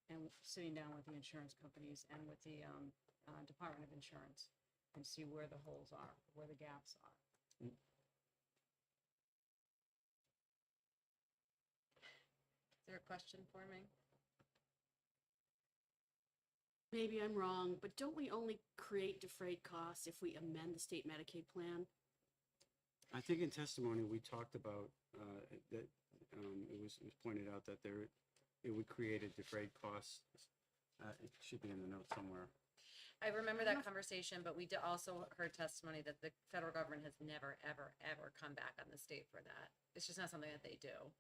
and sitting down with the insurance companies and with the Department of Insurance and see where the holes are, where the gaps are. Is there a question for me? Maybe I'm wrong, but don't we only create defrayed costs if we amend the state Medicaid plan? I think in testimony we talked about that it was pointed out that it would create a defrayed cost. It should be in the notes somewhere. I remember that conversation, but we also heard testimony that the federal government has never, ever, ever come back on the state for that. It's just not something that they do.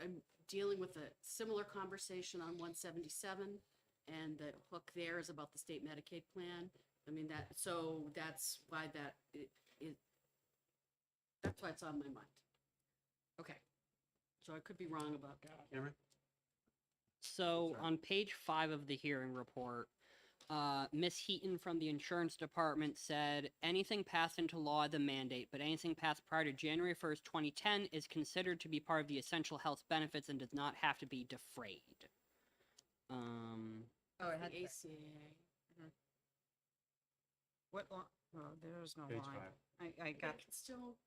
I'm dealing with a similar conversation on 177, and the hook there is about the state Medicaid plan. I mean, that's why that's why it's on my mind. Okay. So I could be wrong about that. Cameron? So on page 5 of the hearing report, Ms. Heaton from the insurance department said, anything passed into law the mandate, but anything passed prior to January 1st, 2010 is considered to be part of the essential health benefits and does not have to be defrayed. Oh, it had the ACA. What line? Oh, there's no Page line. I got still.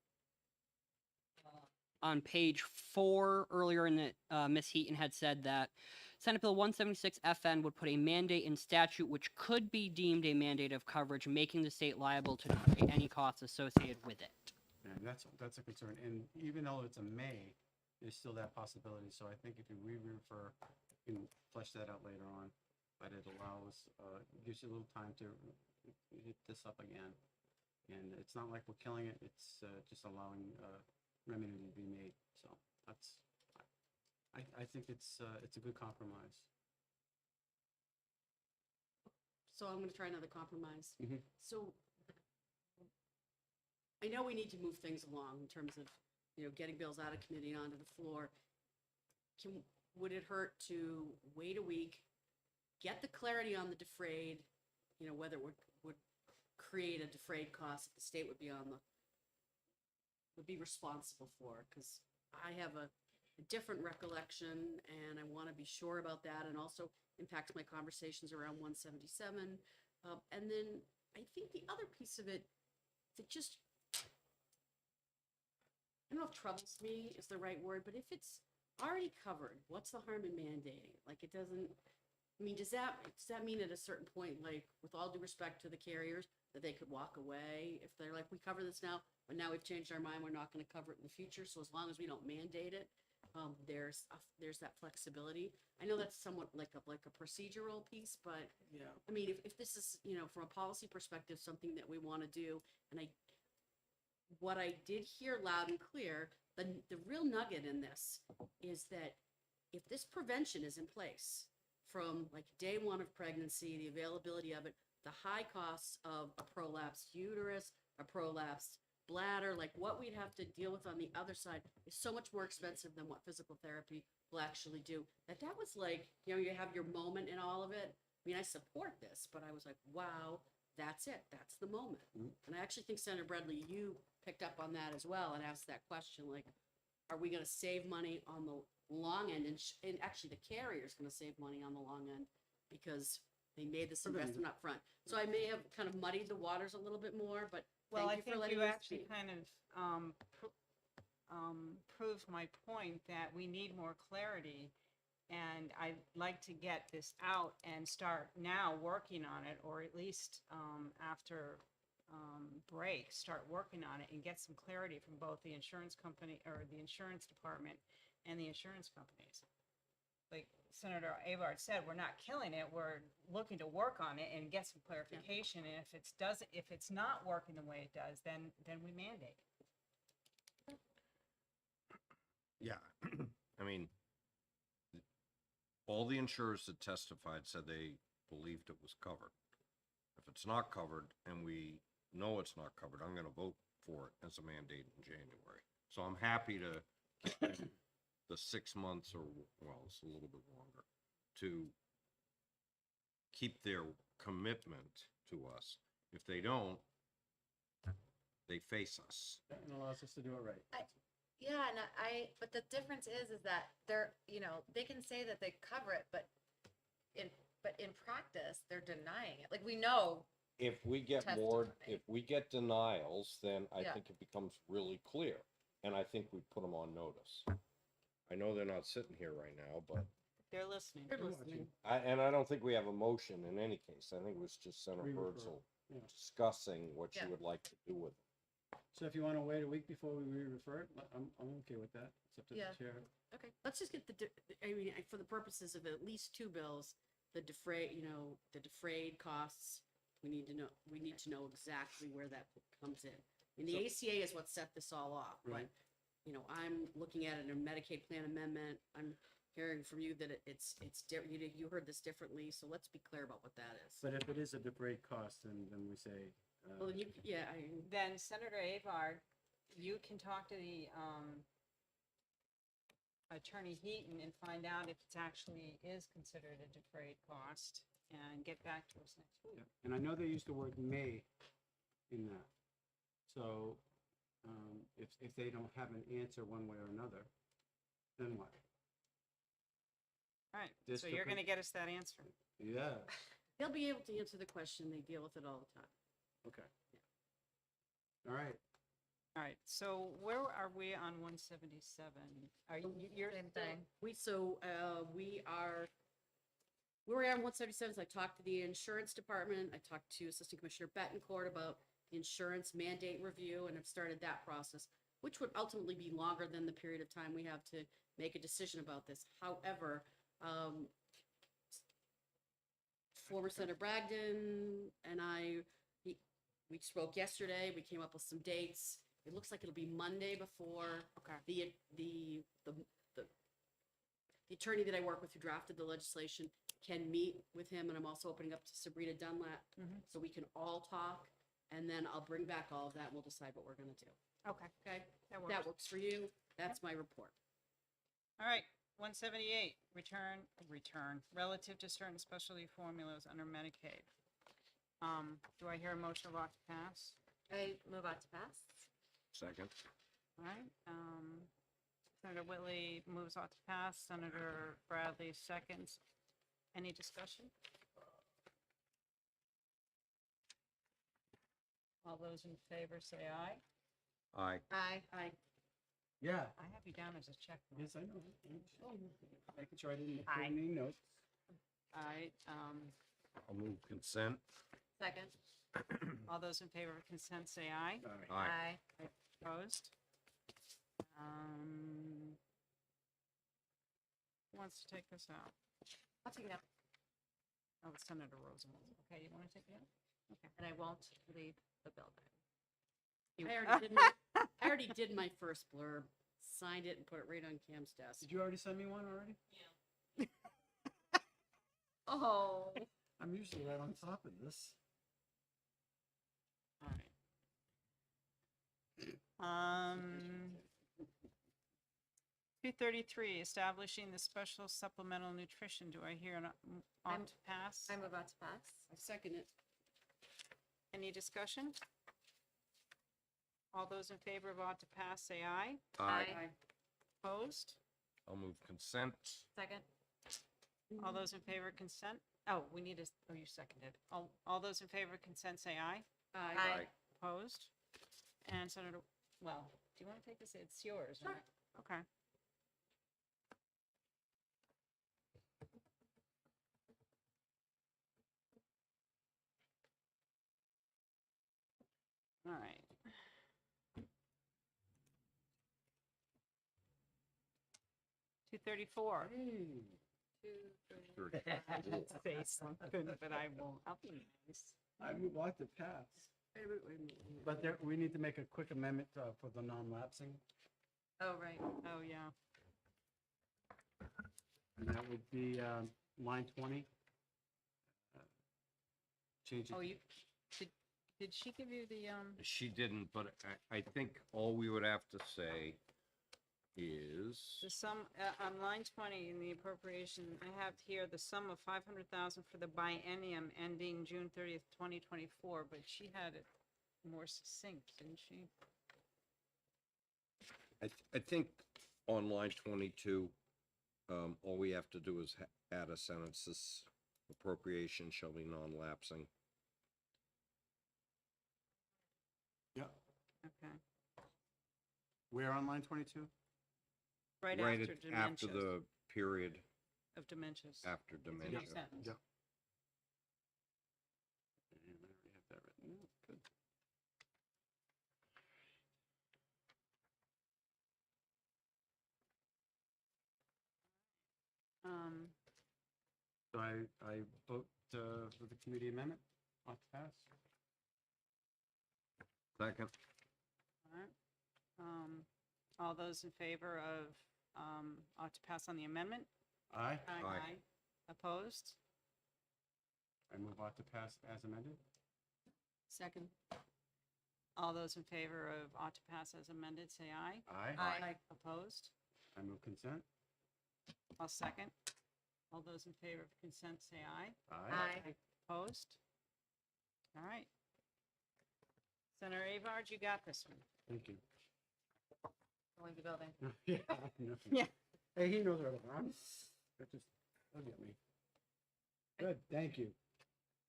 On page 4, earlier in the, Ms. Heaton had said that Senate Bill 176 FN would put a mandate in statute which could be deemed a mandate of coverage, making the state liable to defray any costs associated with it. Yeah, that's a concern. And even though it's a may, there's still that possibility. So I think if you re-refer, you can flesh that out later on. But it gives you a little time to hit this up again. And it's not like we're killing it. It's just allowing remedy to be made. So I think it's a good compromise. So I'm going to try another compromise. Mhm. So I know we need to move things along in terms of, getting bills out of committee and onto the floor. Would it hurt to wait a week, get the clarity on the defrayed, whether it would create a defrayed cost that the state would be responsible for? Because I have a different recollection, and I want to be sure about that, and also impacts my conversations around 177 And then I think the other piece of it that just, I don't know if troubles me is the right word, but if it's already covered, what's the harm in mandating? Like, it doesn't, I mean, does that mean at a certain point, like, with all due respect to the carriers, that they could walk away if they're like, we cover this now, but now we've changed our mind, we're not gonna cover it in the future, so as long as we don't mandate it, there's that flexibility. I know that's somewhat like a procedural piece, but Yeah. I mean, if this is, you know, from a policy perspective, something that we want to do, and what I did hear loud and clear, the real nugget in this is that if this prevention is in place from like day one of pregnancy, the availability of it, the high costs of a prolapsed uterus, a prolapsed bladder, like what we'd have to deal with on the other side is so much more expensive than what physical therapy will actually do. That was like, you know, you have your moment in all of it. I mean, I support this, but I was like, wow, that's it. That's the moment. And I actually think Senator Bradley, you picked up on that as well and asked that question, like, are we going to save money on the long end? And actually the carrier is going to save money on the long end because they made this investment up front. So I may have kind of muddied the waters a little bit more, but Well, I thank you for think letting you me actually speak. kind of proved my point that we need more clarity. And I'd like to get this out and start now working on it, or at least after break, start working on it and get some clarity from both the insurance company or the insurance department and the insurance companies. Like Senator Avard said, we're not killing it. We're looking to work on it and get some clarification. And if it's not working the way it does, then we mandate. Yeah, I mean, all the insurers that testified said they believed it was covered. If it's not covered and we know it's not covered, I'm gonna vote for it as a mandate in January. So I'm happy to give them the 6 months or, well, it's a little bit longer, to keep their commitment to us. If they don't, they face us. And allows us to do it right. Yeah, and but the difference is that they're, you know, they can say that they cover it, but in practice, they're denying it. Like, we know. If we get if we get denials, then I Yeah. think it becomes really clear. And I think we put them on notice. I know they're not sitting here right now, but They're listening. They're listening. I don't think we have a motion in any case. I think it was just Senator Re-refer, Birdsall yeah. discussing what she Yeah. would like to do with it. So if you want to wait a week before we re-refer it, I'm okay with that. It's up to Yeah. the chair. Okay, let's just get I mean, for the purposes of at least two bills, the defrayed costs, we need to know exactly where that comes in. I mean, the ACA is what set this all off, but, Right. you know, I'm looking at it in a Medicaid plan amendment. I'm hearing from you that it's you heard this differently, so let's be clear about what that is. But if it is a defrayed cost, then we say, Well, then Then Senator Avard, you can talk to the Attorney Heaton and find out if it's actually is considered a defrayed cost and get back to us next week. yeah. And I know they used the word may in that. So if they don't have an answer one way or another, then what? All right, This so you're different- gonna get us that answer. Yeah, they'll be able to answer the question. They deal with it all the time. okay. All right. All right, so where are we on 177? Are you're Same thing. We're on 177. So I talked to the insurance department. I talked to Assistant Commissioner Betancourt about the insurance mandate review and have started that process, which would ultimately be longer than the period of time we have to make a decision about this. However, former Senator Bragdon and we spoke yesterday. We came up with some dates. It looks like it'll be Monday before the attorney that I work with who drafted the legislation can meet with him, and I'm also opening up to Sabrina Dunlap so we can all talk, and then I'll bring back all of that and we'll decide what we're gonna do. Okay. Okay? That That works. works for you. That's my report. All right, 178, return relative to certain specialty formulas under Medicaid. Do I hear a motion of ought to pass? I move on to pass. Second. All right, Senator Whitley moves ought to pass, Senator Bradley seconds. Any discussion? All those in favor say aye. Aye. Aye. Yeah. I have you down as a check. Yes, I know. Making sure I didn't put Aye. any notes. Aye, I'll move consent. Second. all those in favor of consent say aye. Aye. Opposed? Who wants to take this out? I'll take it out. Oh, it's Senator Rosenwald. Okay, you want to take it out? Okay. And I won't leave the building. I already did my first blurb, signed it and put it right on Cam's desk. Did you already send me one already? Oh. I'm usually right on top of this. All right. 233, establishing the special supplemental nutrition. Do I hear an ought to pass? I'm about to pass. I second it. Any discussion? All those in favor of ought to pass, say aye. Aye. Opposed? I'll move consent. Second. All those in favor of consent? Oh, we need a, oh, you seconded. All those in favor of consent, say aye. Aye. Opposed? And Senator, well, do you want to take this? It's yours. Sure. right? Okay. All right. Two 34. Say something, but I'll be nice. I move on to pass. But there, we need to make a quick amendment for the non-lapsing, Oh, right. Oh, yeah. and that would be line 20. Change it. Oh, did she give you the, She didn't, but I think all we would have to say is, the sum, on line 20 in the appropriation, I have here the sum of 500,000 for the biennium ending June 30th, 2024, but she had it more succinct, didn't she? I think on line 22, all we have to do is add a sentence, this appropriation shall be non-lapsing. Yeah. Okay. Where on line 22? Right Right after after dementia, the period of dementias. after It's a new dementia. sentence. Yeah. And I already have that written. Yeah, good. So I vote for the committee amendment. Ought to pass. Second. All right. All those in favor of, ought to pass on the amendment? Aye. Aye. Opposed? I move ought to pass as amended. Second. All those in favor of ought to pass as amended, say aye. Aye. Opposed? I move consent. I'll second. All those in favor of consent, say aye. Aye. Opposed? All right. Senator Avard, you got this one. Thank you. Leave the building. Yeah. I know. Yeah. Hey, he knows where to run. That just, look at me. Good, thank you.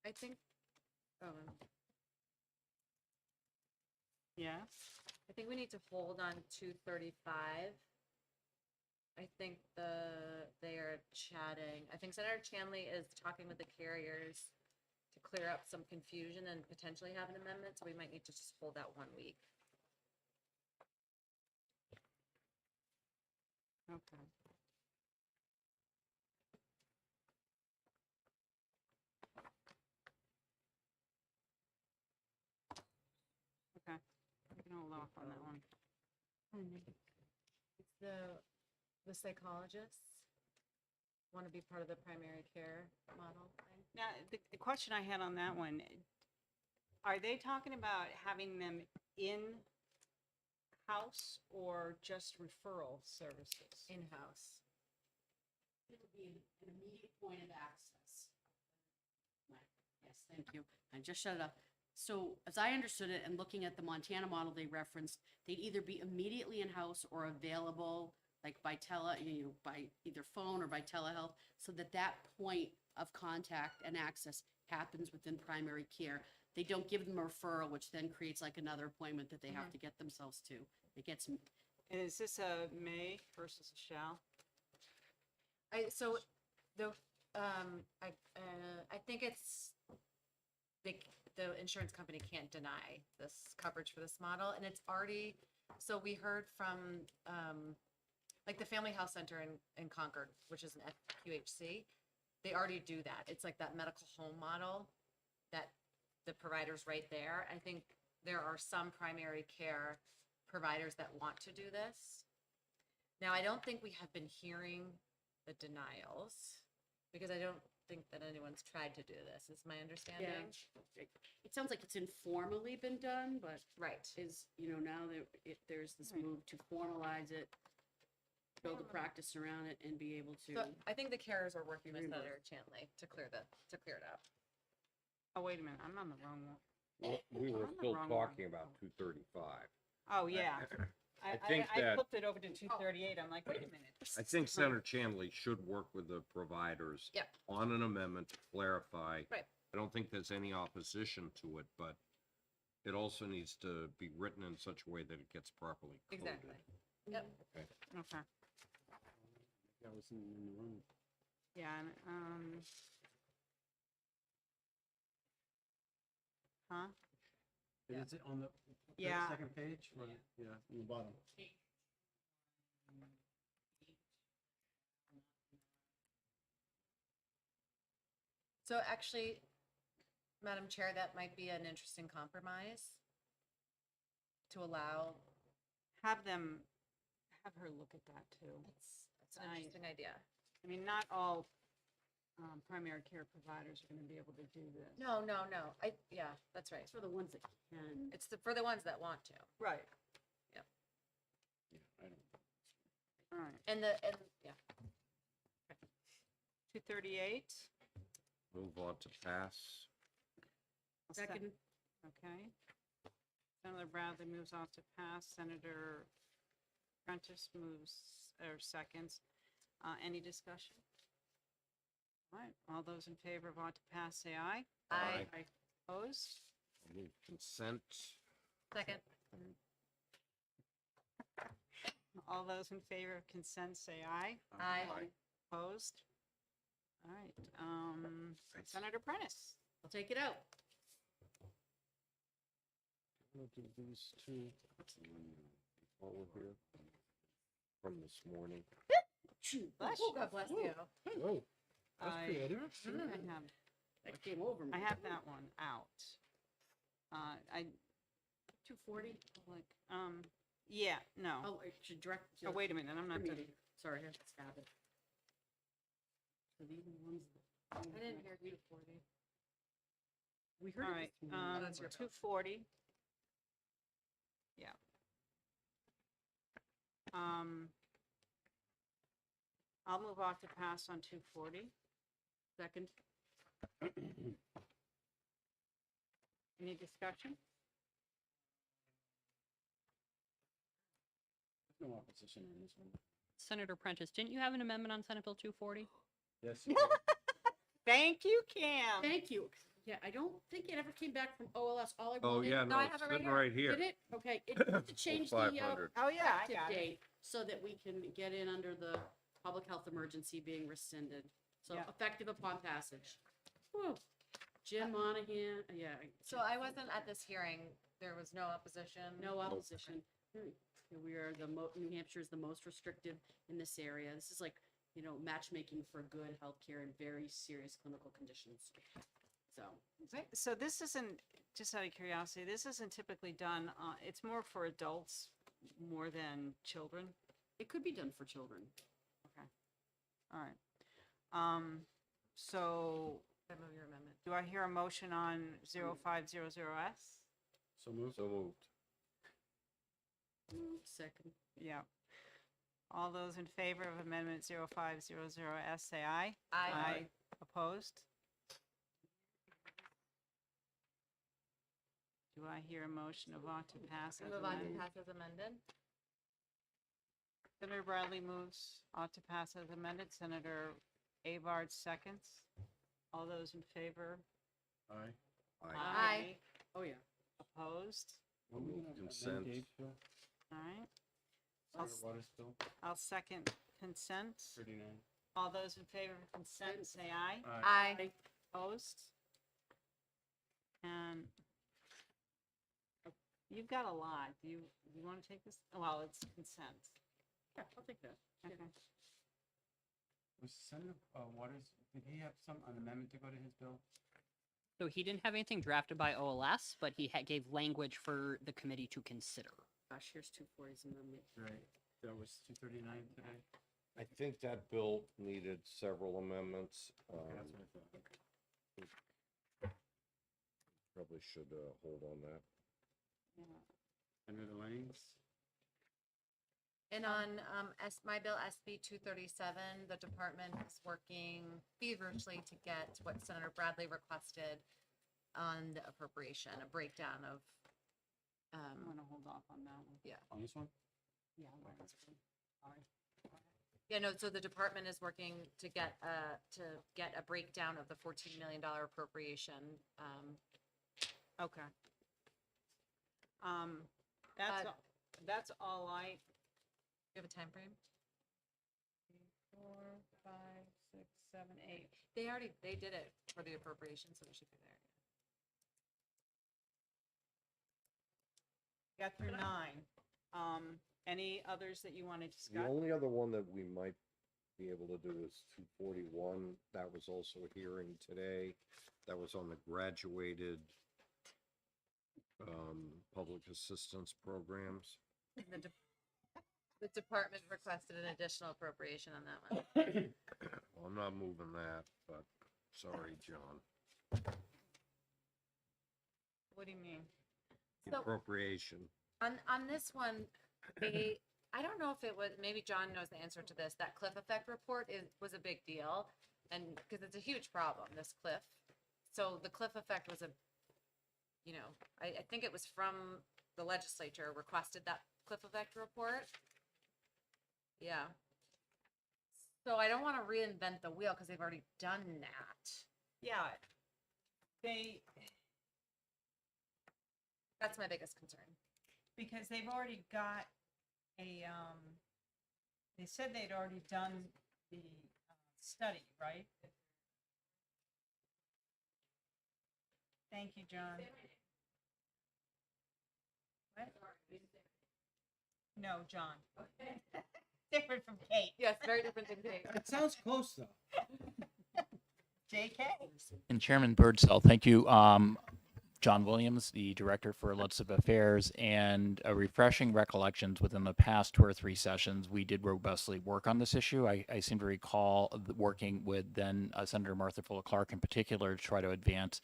I think, Yes? I think we need to hold on 235. I think they are chatting. I think Senator Chanley is talking with the carriers to clear up some confusion and potentially have an amendment, so we might need to just hold that 1 week. Okay. Okay, we can hold off on that one. It's the psychologists want to be part of the primary care model thing. Now, the question I had on that one, are they talking about having them in-house or just referral services? In-house. It'll be an immediate point of access. Right. Yes, thank you. I just shut it up. So as I understood it and looking at the Montana model they referenced, they'd either be immediately in-house or available like by by either phone or by telehealth, so that that point of contact and access happens within primary care, they don't give them a referral, which then creates like another appointment that they have to get themselves to. It gets, And is this a may versus a shall? So the, I think it's, the insurance company can't deny this coverage for this model, and it's already, so we heard from, like the Family Health Center in Concord, which is an FQHC, they already do that. It's like that medical home model that the provider's right there. I think there are some primary care providers that want to do this. Now, I don't think we have been hearing the denials, because I don't think that anyone's tried to do this, is my understanding. it sounds like it's informally been done, but Right. is, now there's this move to formalize it, build a practice around it, and be able to. So I think the carers are working with Senator Chanley to clear it up. Oh, wait a minute, I'm on the wrong one. Well, we were I'm the still wrong talking about 235. Oh, yeah. I think I that, flipped it over to 238. I'm like, wait a minute. I think Senator Chanley should work with the providers Yep. on an amendment to clarify. Right. I don't think there's any opposition to it, but it also needs to be written in such a way that it gets properly coded. Exactly. Yep. Okay. Okay. I was in the room. Yeah, huh? Is it on the Yeah. second page? Or, yeah, on the bottom. So actually, Madam Chair, that might be an interesting compromise to allow. Have her look at that too. It's an interesting idea. I mean, not all primary care providers are going to be able to do this. No. Yeah, that's right. It's for the ones that can. It's for the ones that want to. Right. Yep. Yeah, I don't. All right. And yeah. 238. Move on to pass. Second. Okay. Senator Bradley moves off to pass. Senator Prentice moves, or seconds. Any discussion? All right, all those in favor of on to pass, say aye. Aye. Opposed? I'll move consent. Second. All those in favor of consent, say aye. Aye. Opposed? All right, Senator Prentice. I'll take it out. We'll do these two while we're here from this morning. Bless Oh, you. God bless you. Oh, I have That came over me. I have that one out. I 240. like, yeah, no. Oh, I should direct. Oh, wait a minute, I'm not done. Sorry, I have to stab it. So these are the ones. I didn't hear 240. We heard All it right, this morning. that's your bill. 240. Yeah. I'll move off to pass on 240. Second. Any discussion? No opposition on this one. Senator Prentice, didn't you have an amendment on Senate Bill 240? Yes. Thank you, Cam. Thank you. Yeah, I don't think it ever came back from OLS. All I oh wanted. yeah, No, no, I it's have it right sitting here. right here. Did it? Okay. It needs to change the 500. Oh, yeah, I effective got it. date so that we can get in under the public health emergency being rescinded. So Yeah. effective upon passage. Whew. Jim Monahan, yeah. So I wasn't at this hearing. There was no opposition. No opposition. We are New Hampshire is the most restrictive in this area. This is like, matchmaking for good healthcare in very serious clinical conditions. So, So this isn't, just out of curiosity, this isn't typically done, it's more for adults more than children? it could be done for children. Okay. All right. So I move your amendment. do I hear a motion on 0500S? So moved. So moved. Second. Yeah. All those in favor of Amendment 0500S, say aye. Aye. Opposed? Do I hear a motion of ought to pass as Move on to amended? pass as amended. Senator Bradley moves ought to pass as amended. Senator Avard seconds. All those in favor? Aye. Aye. Oh, yeah. Opposed? Consent. All right. I'll second consent. 39. All those in favor of consent, say aye. Aye. Opposed? And you've got a lot. Do you want to take this? Well, it's consent. Yeah, I'll take that. Okay. Was Senator Waters, did he have an amendment to go to his bill? So he didn't have anything drafted by OLS, but he gave language for the committee to consider. Gosh, here's 240's amendment. Right. That was 239 today? I think that bill needed several amendments. That's what I thought. Probably should hold on that. Senator Langs? And on my bill SB 237, the department is working feverishly to get what Senator Bradley requested on the appropriation, a breakdown of. I'm going to hold off on that one. Yeah. On this one? Yeah. Sorry. Yeah, no, so the department is working to get a breakdown of the $14 million appropriation. Okay. That's all I. You have a time frame? 4, 5, 6, 7, 8. They did it for the appropriation, so it should be there. Got through 9. Any others that you want to The discuss? only other one that we might be able to do is 241. That was also a hearing today. That was on the graduated public assistance programs. The department requested an additional appropriation on that one. Well, I'm not moving that, but sorry, John. What do you mean? The So- appropriation. On this one, I don't know if it was, maybe John knows the answer to this, that cliff effect report was a big deal. And, because it's a huge problem, this cliff. So the cliff effect was I think it was from the legislature requested that cliff effect report. Yeah. So I don't want to reinvent the wheel because they've already done that. Yeah. That's my biggest concern. Because they've already got they said they'd already done the study, right? Thank you, John. What? No, John. Different from Kate. Yes, very different than Kate. It sounds close, though. JK? And Chairman Birdsell, thank you. John Williams, the Director for Legislative Affairs, and refreshing recollections within the past 2 or 3 sessions, we did robustly work on this issue. I seem to recall working with then Senator Martha Fuller Clark in particular to try to advance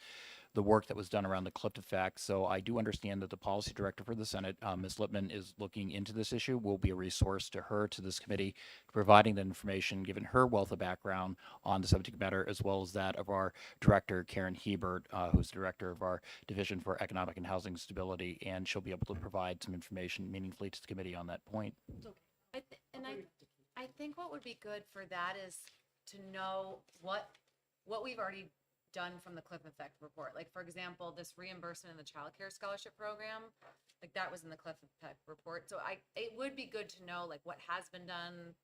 the work that was done around the cliff effect. So I do understand that the policy director for the Senate, Ms. Lippman, is looking into this issue. Will be a resource to her, to this committee, providing the information, given her wealth of background on the subject matter, as well as that of our director, Karen Hebert, who's director of our Division for Economic and Housing Stability, and she'll be able to provide some information meaningfully to the committee on that point. I think what would be good for that is to know what we've already done from the cliff effect report. Like, for example, this reimbursement in the child care scholarship program, like that was in the cliff effect report. So it would be good to know like what has been done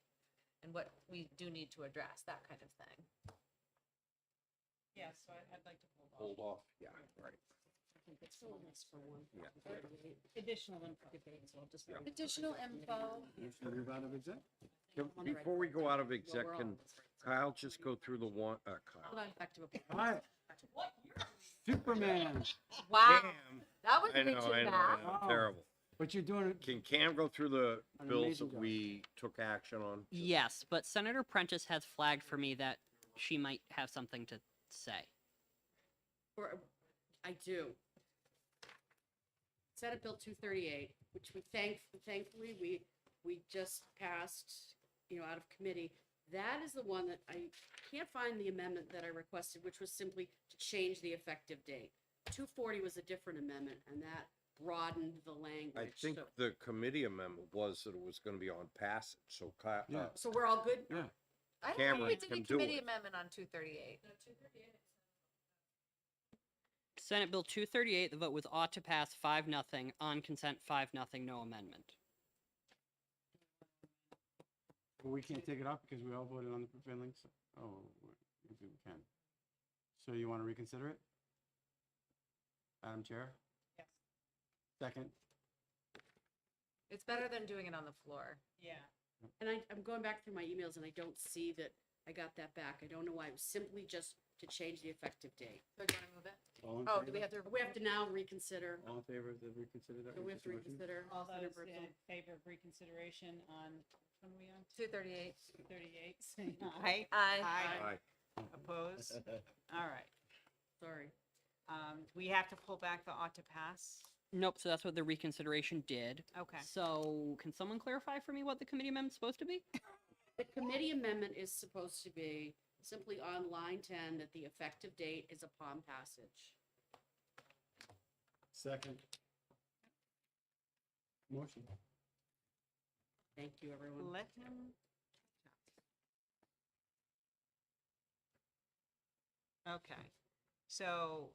and what we do need to address, that kind of thing. Yeah, so I'd like to Hold off. Yeah, right. It's still on this for one. Yeah. additional info. So I'll just. Additional info. Move out of exec? Before we go out of exec, can Kyle just go through the one, Kyle? Hold on, back to a. Hi. Superman. Wow. Cam. That was I know, reaching I know, back. I know, terrible. But you're doing it. Can Cam go through the An bills amazing that job. we took action on? Yes, but Senator Prentice has flagged for me that she might have something to say. Or, I do. Senate Bill 238, which thankfully, we just passed, out of committee. That is the one that I can't find the amendment that I requested, which was simply to change the effective date. 240 was a different amendment, and that broadened the language. I think so- the committee amendment was that it was gonna be on passage, so Kyle, Yeah. So we're all good? Yeah. I don't think Cameron we did a can do committee it. amendment on 238. Senate Bill 238, the vote was ought to pass 5-0, on consent 5-0, no amendment. Well, we can't take it up because we all voted on the prevailing. Oh, maybe we can. So you want to reconsider it? Madam Chair? Yes. Second. It's better than doing it on the floor. Yeah. And I'm going back through my emails and I don't see that I got that back. I don't know why. It was simply just to change the effective date. So do you want to move it? All in Oh, favor? do we have to? We have to now reconsider. All in favor of the reconsider that? So we have to reconsider motion? reconsider. All Senator those Bertzel. in favor of reconsideration on, which one are we on? 238. 238, say aye. Aye. Aye. Opposed? All right. Sorry. We have to pull back the ought to pass. Nope, so that's what the reconsideration did. Okay. So can someone clarify for me what the committee amendment's supposed to be? The committee amendment is supposed to be simply on line 10 that the effective date is upon passage. Second. Motion. Thank you, everyone. Let him. Okay, so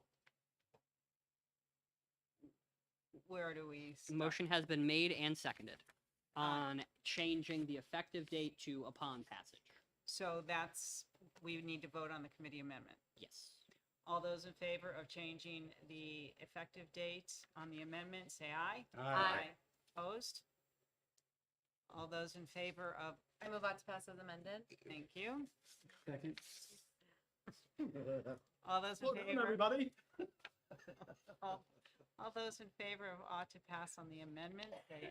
where do we start? Motion has been made and seconded on changing the effective date to upon passage. So that's, we need to vote on the committee amendment. Yes. All those in favor of changing the effective date on the amendment, say aye. Aye. Opposed? All those in favor of, I move on to pass as amended. thank you. Second. All those in Welcome, favor, everybody. all those in favor of ought to pass on the amendment, say,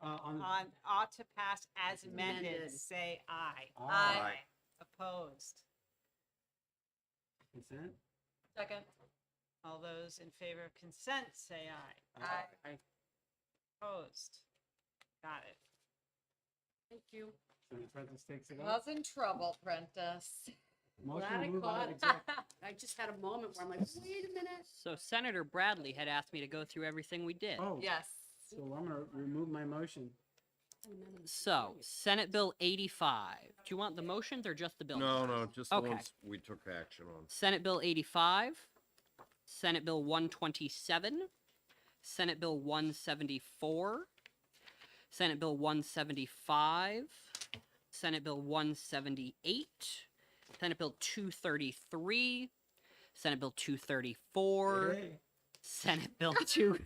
On on ought to pass as amended, Amended. say aye. Aye. Opposed? consent? Second. All those in favor of consent, say aye. Aye. Opposed? Got it. Thank you. Senator Prentice takes it I up. was in trouble, Prentice. Motion Glad to I move out of caught. exec. I just had a moment where I'm like, wait a minute. So Senator Bradley had asked me to go through everything we did. Oh, Yes. so I'm gonna remove my motion. So, Senate Bill 85. Do you want the motions or just the bill? No, numbers? no, just the Okay. ones we took action on. Senate Bill 85, Senate Bill 127, Senate Bill 174, Senate Bill 175, Senate Bill 178, Senate Bill 233, Senate Bill 234, Hey. Senate Bill 2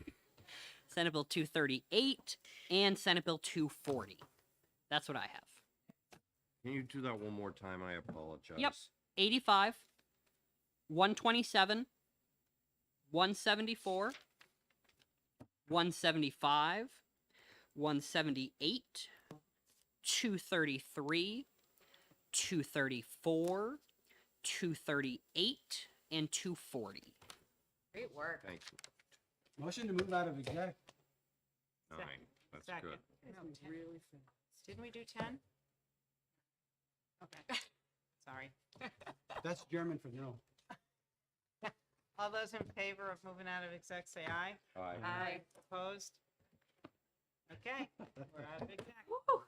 Senate Bill 238, and Senate Bill 240. That's what I have. Can you do that one more time? I apologize. Yep. 85, 127, 174, 175, 178, 233, 234, 238, and 240. Great work. Thank you. Motion to move out of exec. 9. That's Second. good. No, This is 10. really fast. Didn't we do 10? Okay. Sorry. That's German for no. All those in favor of moving out of exec, say aye. Aye. Aye. Opposed? Okay, we're out of exec. Woo.